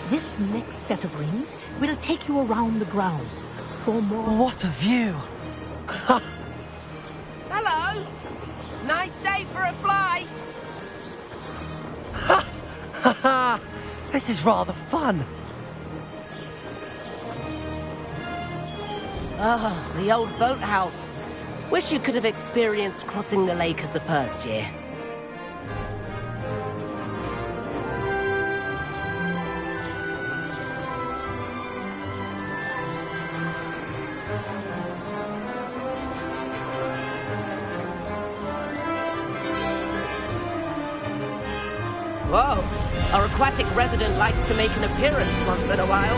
This next set of rings will take you around the grounds for more... What a view! Hello! Nice day for a flight! Ha! This is rather fun. Ah, the old boathouse. Wish you could have experienced crossing the lake as a first year. Whoa! Our aquatic resident likes to make an appearance once in a while.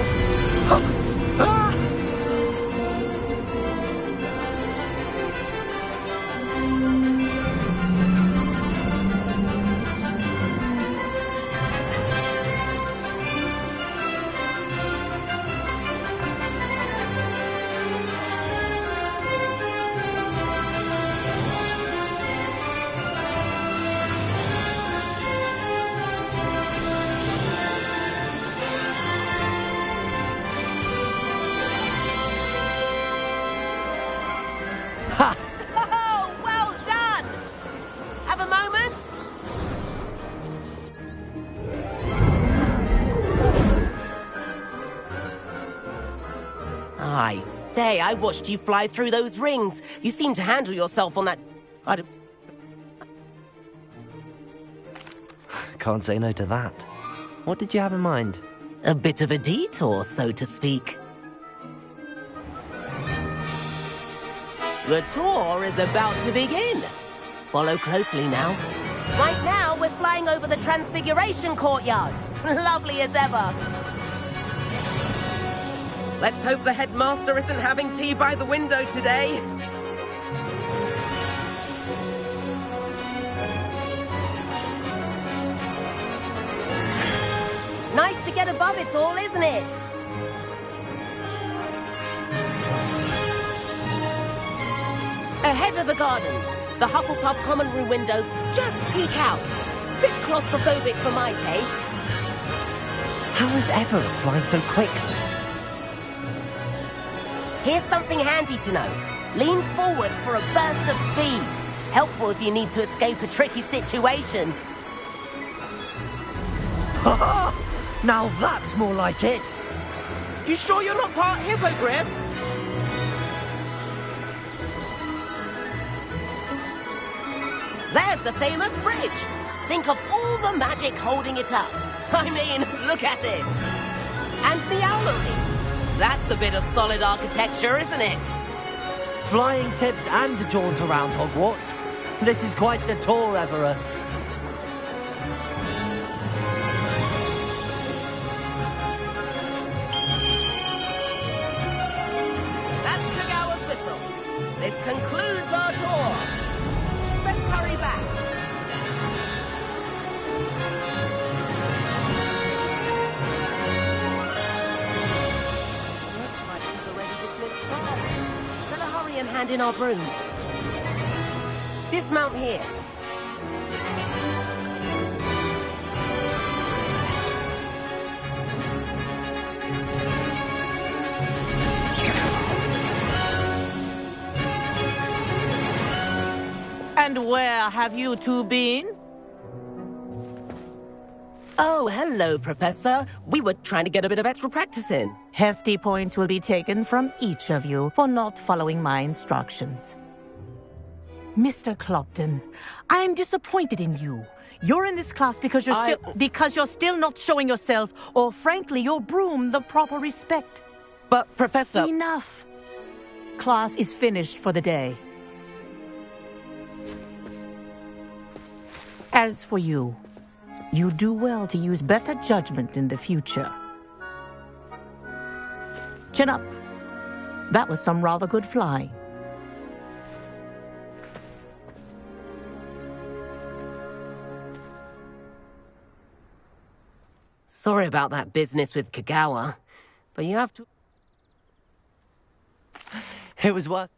Oh, well done! Have a moment? I say, I watched you fly through those rings. You seem to handle yourself on that... Can't say no to that. What did you have in mind? A bit of a detour, so to speak. The tour is about to begin. Follow closely now. Right now, we're flying over the Transfiguration Courtyard. Lovely as ever. Let's hope the headmaster isn't having tea by the window today. Nice to get above it all, isn't it? Ahead of the gardens, the Hufflepuff common room windows just peek out. Bit claustrophobic for my taste. How is Everett flying so quickly? Here's something handy to know. Lean forward for a burst of speed. Helpful if you need to escape a tricky situation. Now that's more like it. You sure you're not part hippogriff? There's the famous bridge. Think of all the magic holding it up. I mean, look at it. And the owlery. That's a bit of solid architecture, isn't it? Flying tips and a jaunt around Hogwarts. This is quite the tour, Everett. That's Kagawa's whistle. This concludes our tour. Let's hurry back. Better hurry and hand in our brooms. Dismount here. And where have you two been? Oh, hello, Professor. We were trying to get a bit of extra practice in. Hefty points will be taken from each of you for not following my instructions. Mr. Clopton, I'm disappointed in you. You're in this class because you're still not showing yourself, or frankly, your broom the proper respect. But, Professor... Enough. Class is finished for the day. As for you, you do well to use better judgment in the future. Chin up. That was some rather good flying. Sorry about that business with Kagawa, but you have to... It was worth...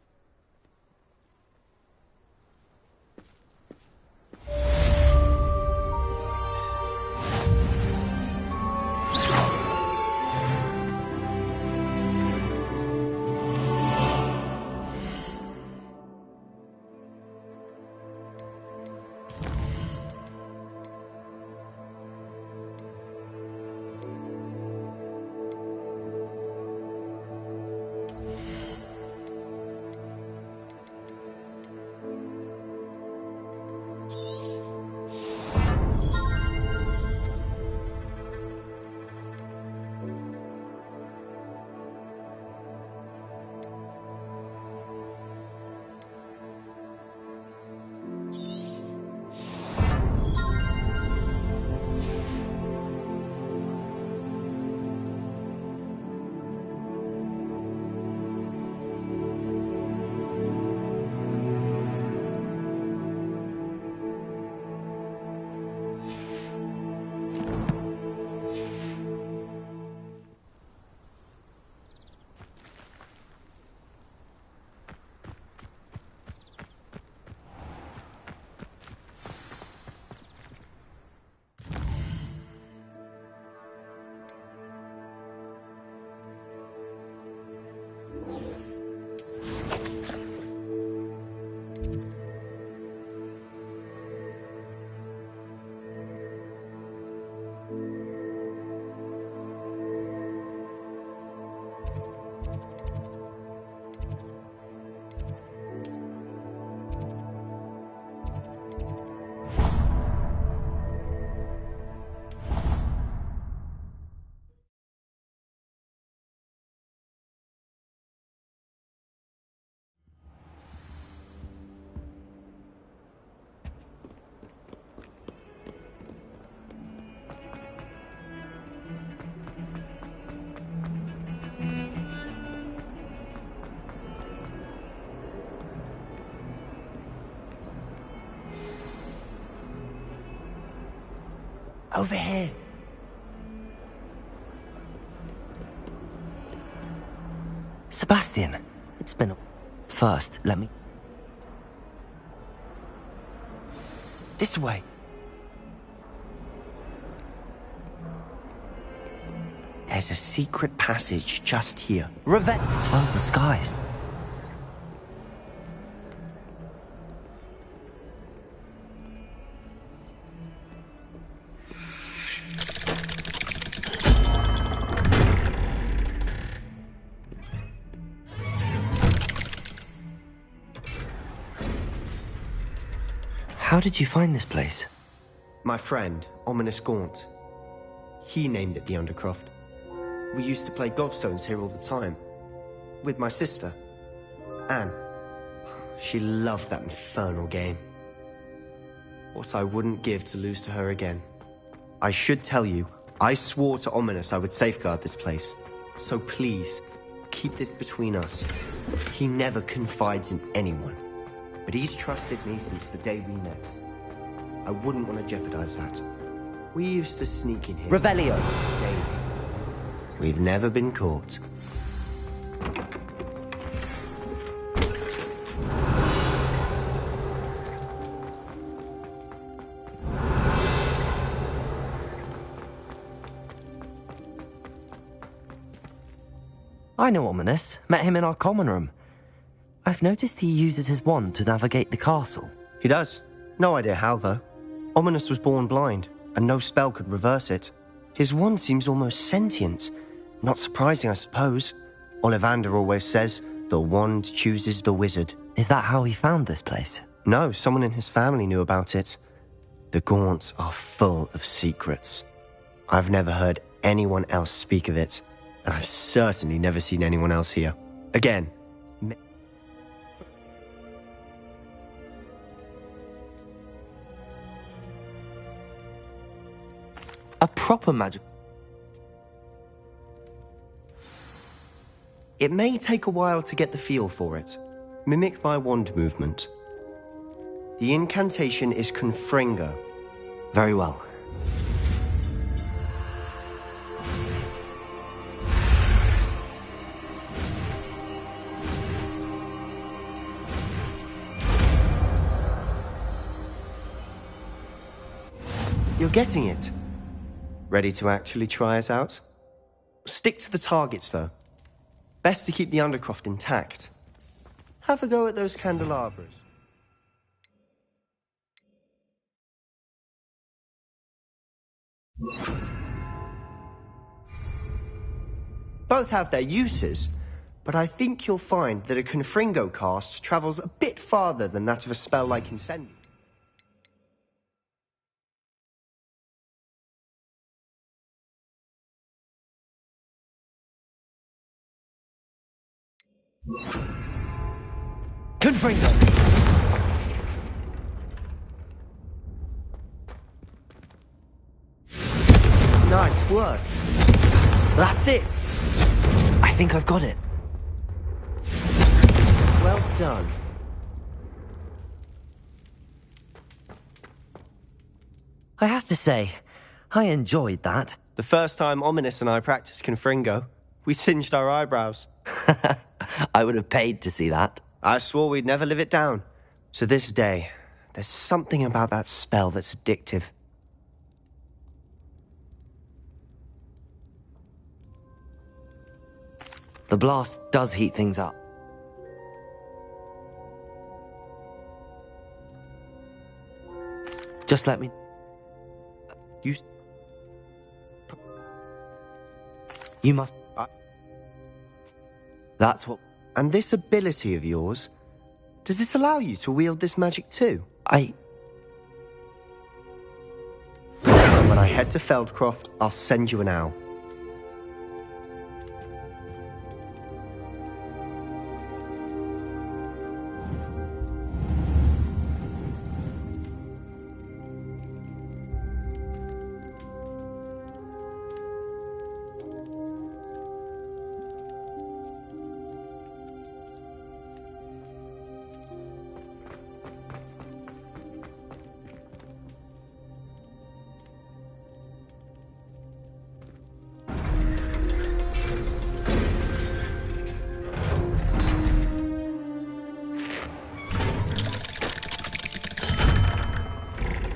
Over here. Sebastian, it's been... First, let me... This way. There's a secret passage just here. Revenge. It's well disguised. How did you find this place? My friend, Ominous Gaunt. He named it the Undercroft. We used to play gobstones here all the time. With my sister, Anne. She loved that infernal game. What I wouldn't give to lose to her again. I should tell you, I swore to Ominous I would safeguard this place. So please, keep this between us. He never confides in anyone. But he's trusted me since the day we met. I wouldn't want to jeopardize that. We used to sneak in here. Revelio. Daily. We've never been caught. I know Ominous. Met him in our common room. I've noticed he uses his wand to navigate the castle. He does. No idea how, though. Ominous was born blind, and no spell could reverse it. His wand seems almost sentient. Not surprising, I suppose. Ollivander always says, the wand chooses the wizard. Is that how he found this place? No, someone in his family knew about it. The Gaunts are full of secrets. I've never heard anyone else speak of it, and I've certainly never seen anyone else here. Again, a proper magic... It may take a while to get the feel for it. Mimic my wand movement. The incantation is Confringo. Very well. You're getting it. Ready to actually try it out? Stick to the targets, though. Best to keep the Undercroft intact. Have a go at those candelabras. Both have their uses, but I think you'll find that a Confringo cast travels a bit farther than that of a spell like Incendium. Confringo! Nice work. That's it! I think I've got it. Well done. I have to say, I enjoyed that. The first time Ominous and I practiced Confringo, we singed our eyebrows. I would have paid to see that. I swore we'd never live it down. To this day, there's something about that spell that's addictive. The blast does heat things up. Just let me... You must... That's what... And this ability of yours, does it allow you to wield this magic too? When I head to Feldcroft, I'll send you an owl.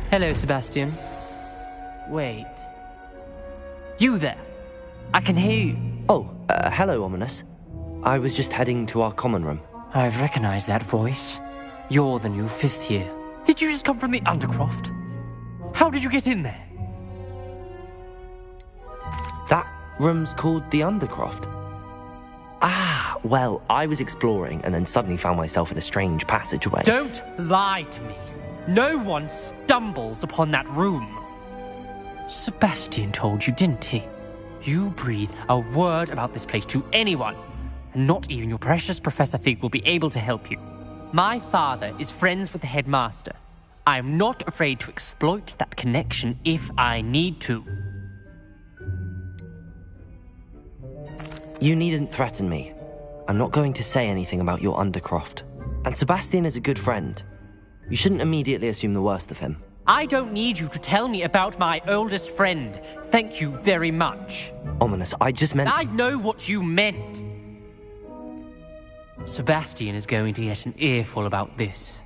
Hello, Sebastian. Wait. You there? I can hear you. Oh, hello, Ominous. I was just heading to our common room. I've recognized that voice. You're the new 5th year. Did you just come from the Undercroft? How did you get in there? That room's called the Undercroft. Ah, well, I was exploring and then suddenly found myself in a strange passageway. Don't lie to me. No one stumbles upon that room. Sebastian told you, didn't he? You breathe a word about this place to anyone, and not even your precious Professor Fig will be able to help you. My father is friends with the headmaster. I am not afraid to exploit that connection if I need to. You needn't threaten me. I'm not going to say anything about your Undercroft. And Sebastian is a good friend. You shouldn't immediately assume the worst of him. I don't need you to tell me about my oldest friend. Thank you very much. Ominous, I just meant... I know what you meant. Sebastian is going to get an earful about this.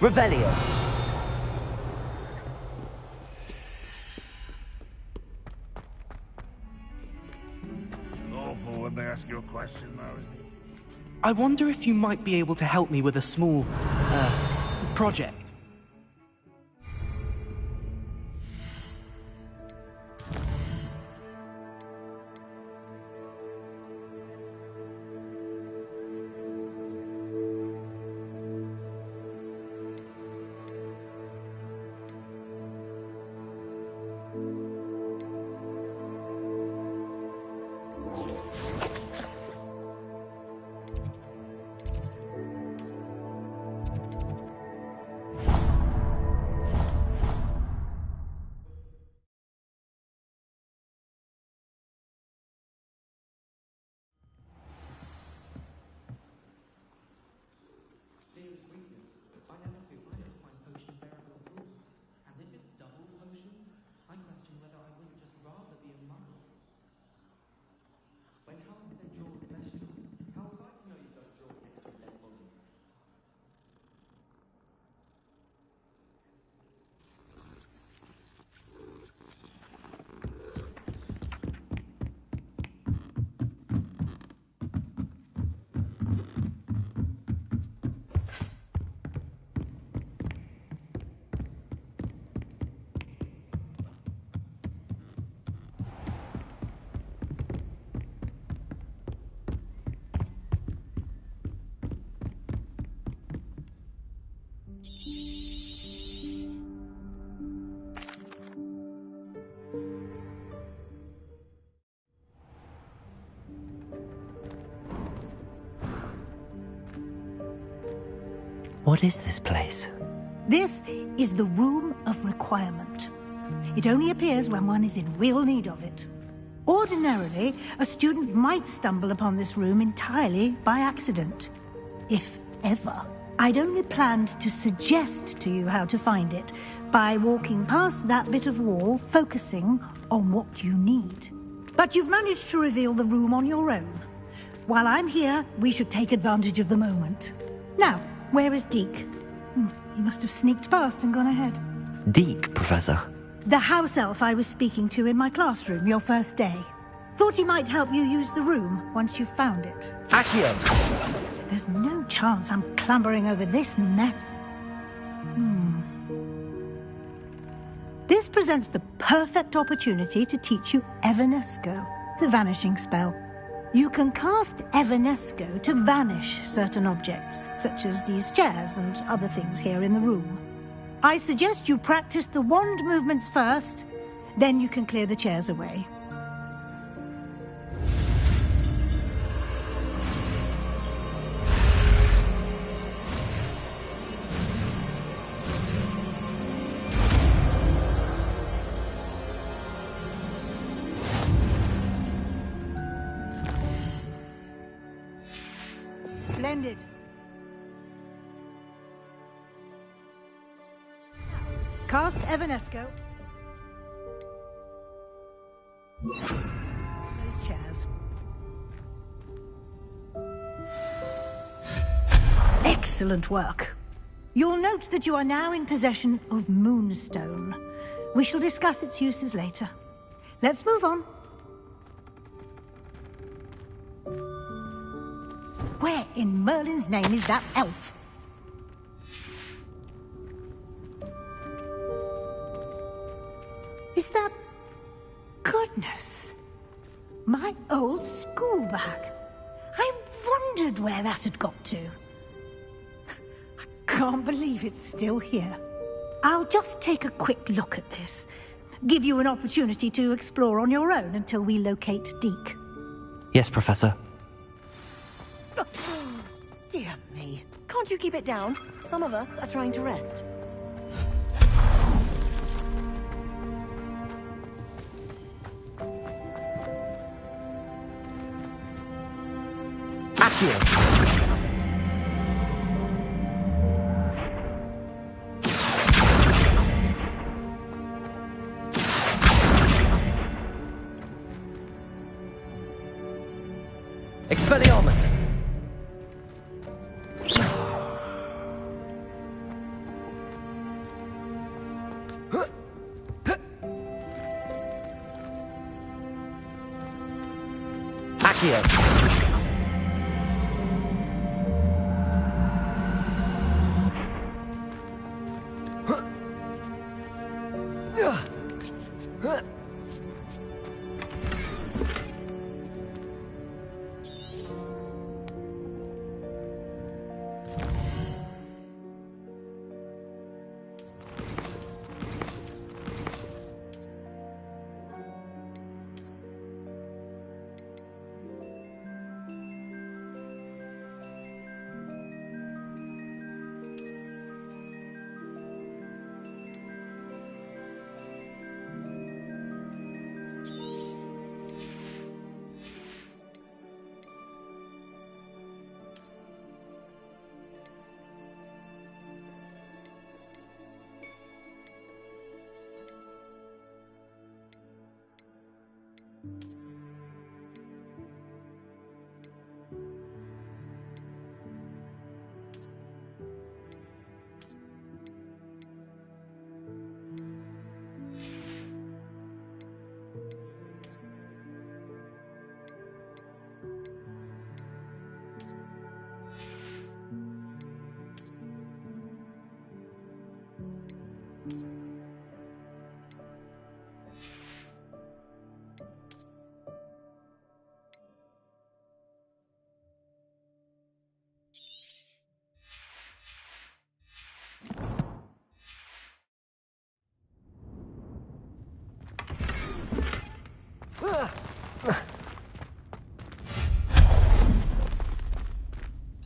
Revelio. Awful when they ask you a question, though, isn't it? I wonder if you might be able to help me with a small, project. What is this place? This is the Room of Requirement. It only appears when one is in real need of it. Ordinarily, a student might stumble upon this room entirely by accident. If ever. I'd only planned to suggest to you how to find it by walking past that bit of wall, focusing on what you need. But you've managed to reveal the room on your own. While I'm here, we should take advantage of the moment. Now, where is Deke? He must have sneaked past and gone ahead. Deke, Professor. The house elf I was speaking to in my classroom your first day. Thought he might help you use the room once you've found it. Accio! There's no chance I'm clambering over this mess. This presents the perfect opportunity to teach you Evanesco, the vanishing spell. You can cast Evanesco to vanish certain objects, such as these chairs and other things here in the room. I suggest you practice the wand movements first, then you can clear the chairs away. Splendid. Cast Evanesco. Those chairs. Excellent work. You'll note that you are now in possession of Moonstone. We shall discuss its uses later. Let's move on. Where in Merlin's name is that elf? Is that... Goodness! My old school bag. I wondered where that had got to. I can't believe it's still here. I'll just take a quick look at this. Give you an opportunity to explore on your own until we locate Deke. Yes, Professor. Dear me. Can't you keep it down? Some of us are trying to rest. Expelliarmus! Accio!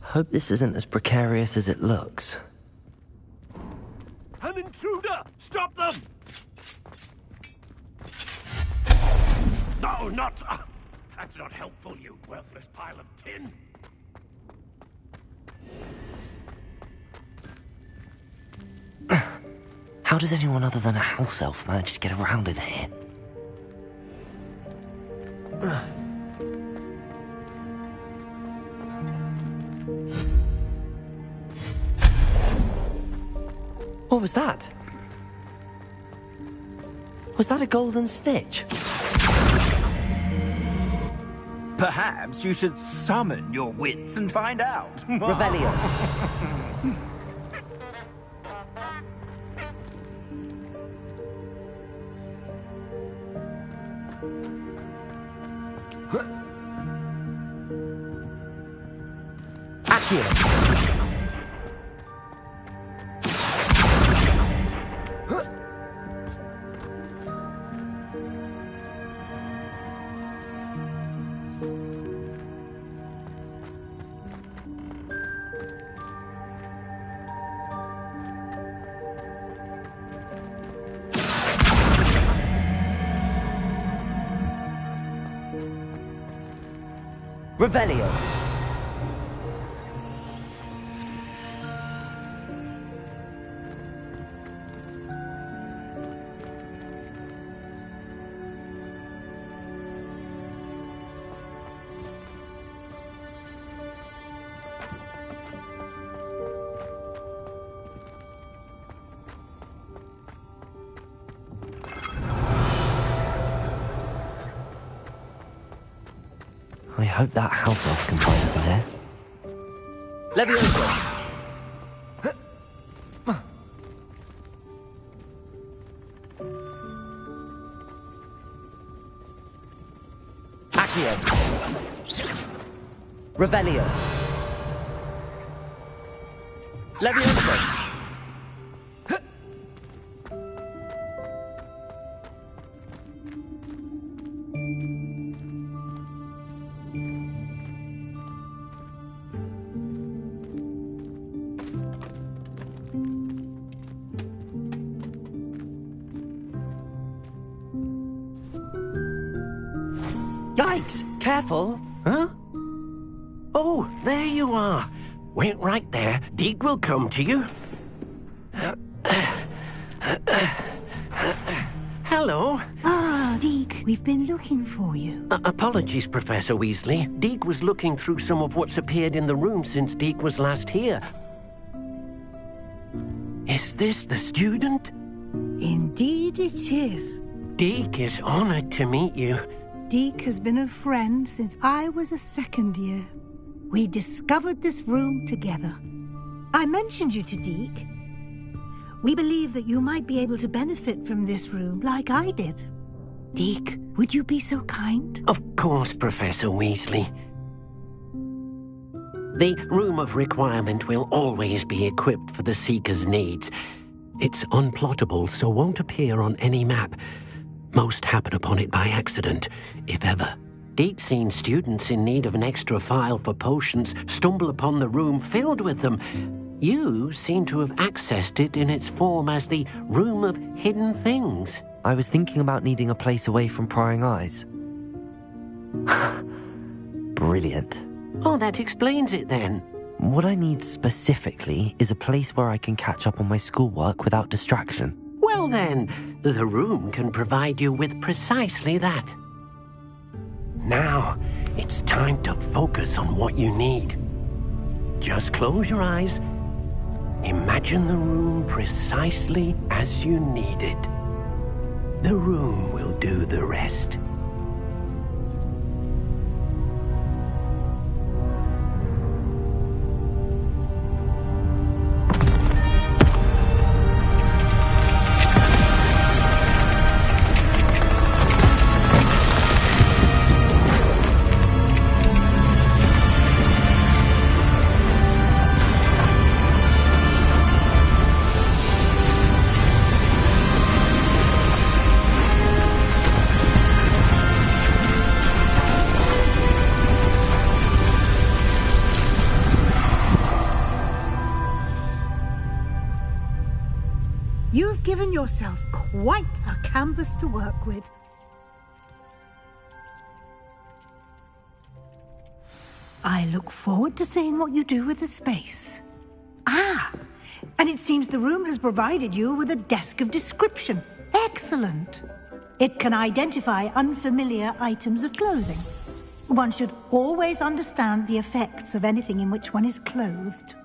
Hope this isn't as precarious as it looks. intruder! Stop them! No, not... that's not helpful, you worthless pile of tin. How does anyone other than a house elf manage to get around in here? What was that? Was that a golden snitch? Perhaps you should summon your wits and find out. Revelio. Revelio. I hope that house elf can find us in here. Levioso. Accio. Revelio. Levioso. Yikes! Careful! Huh? Oh, there you are. Wait right there. Deek will come to you. Hello. Ah, Deek, we've been looking for you. Apologies, Professor Weasley. Deek was looking through some of what's appeared in the room since Deek was last here. Is this the student? Indeed it is. Deek is honored to meet you. Deek has been a friend since I was a second year. We discovered this room together. I mentioned you to Deek. We believe that you might be able to benefit from this room like I did. Deek, would you be so kind? Of course, Professor Weasley. The Room of Requirement will always be equipped for the Seeker's needs. It's unplottable, so won't appear on any map. Most happen upon it by accident, if ever. Deek's seen students in need of an extra file for potions stumble upon the room filled with them. You seem to have accessed it in its form as the Room of Hidden Things. I was thinking about needing a place away from prying eyes. Brilliant. Oh, that explains it then. What I need specifically is a place where I can catch up on my schoolwork without distraction. Well then, the room can provide you with precisely that. Now, it's time to focus on what you need. Just close your eyes. Imagine the room precisely as you need it. The room will do the rest. You've given yourself quite a canvas to work with. I look forward to seeing what you do with the space. Ah, and it seems the room has provided you with a desk of description. Excellent. It can identify unfamiliar items of clothing. One should always understand the effects of anything in which one is clothed.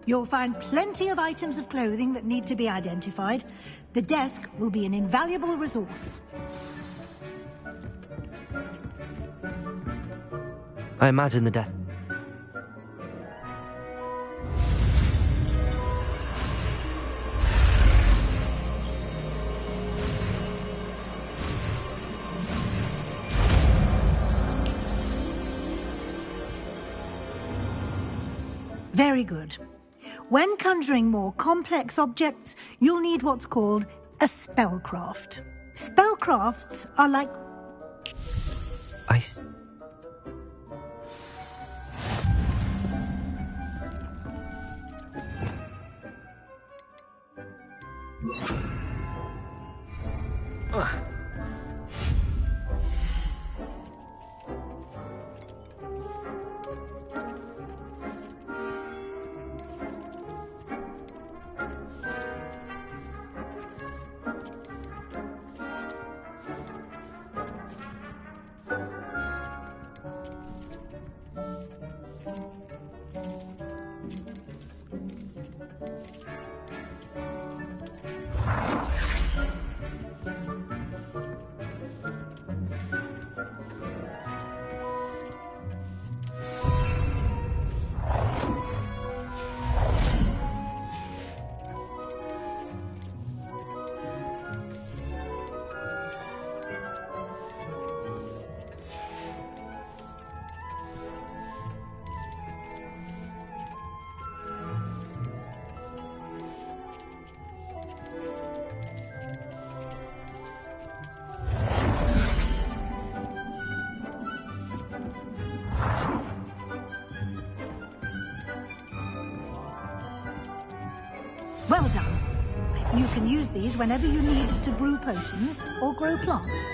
You'll find plenty of items of clothing that need to be identified. The desk will be an invaluable resource. I imagine the desk... Very good. When conjuring more complex objects, you'll need what's called a spellcraft. Spellcrafts are like... Well done. You can use these whenever you need to brew potions or grow plants.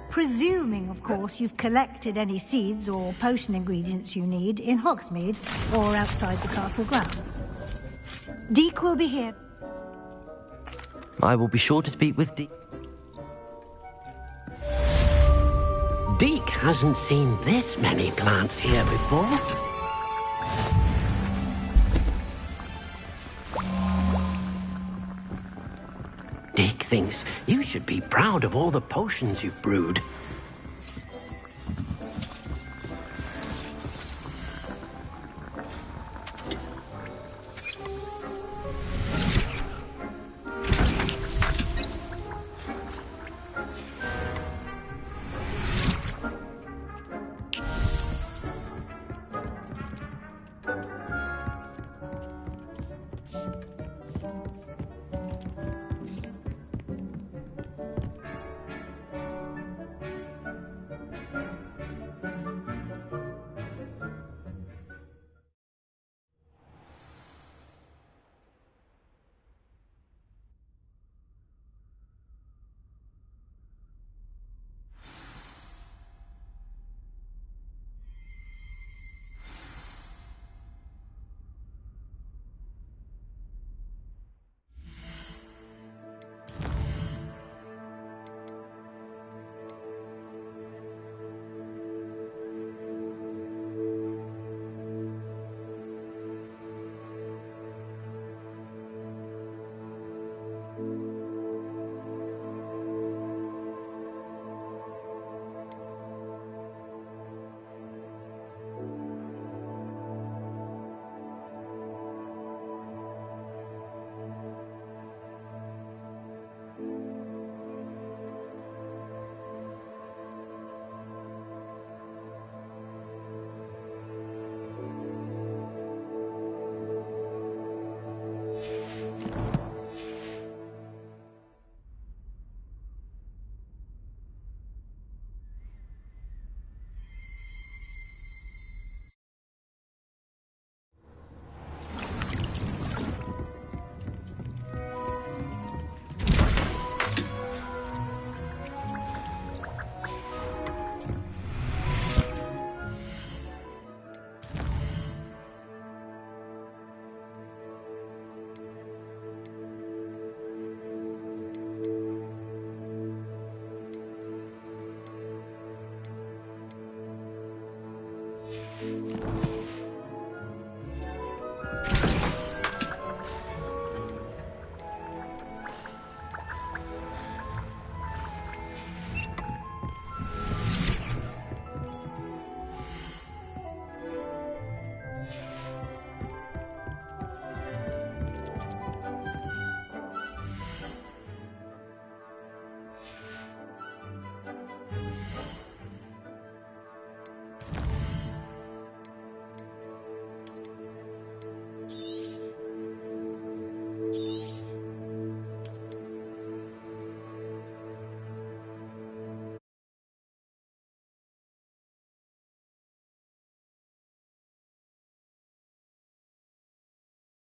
Presuming, of course, you've collected any seeds or potion ingredients you need in Hogsmeade or outside the castle grounds. Deek will be here. I will be sure to speak with Deek. Deek hasn't seen this many plants here before. Deek thinks you should be proud of all the potions you've brewed.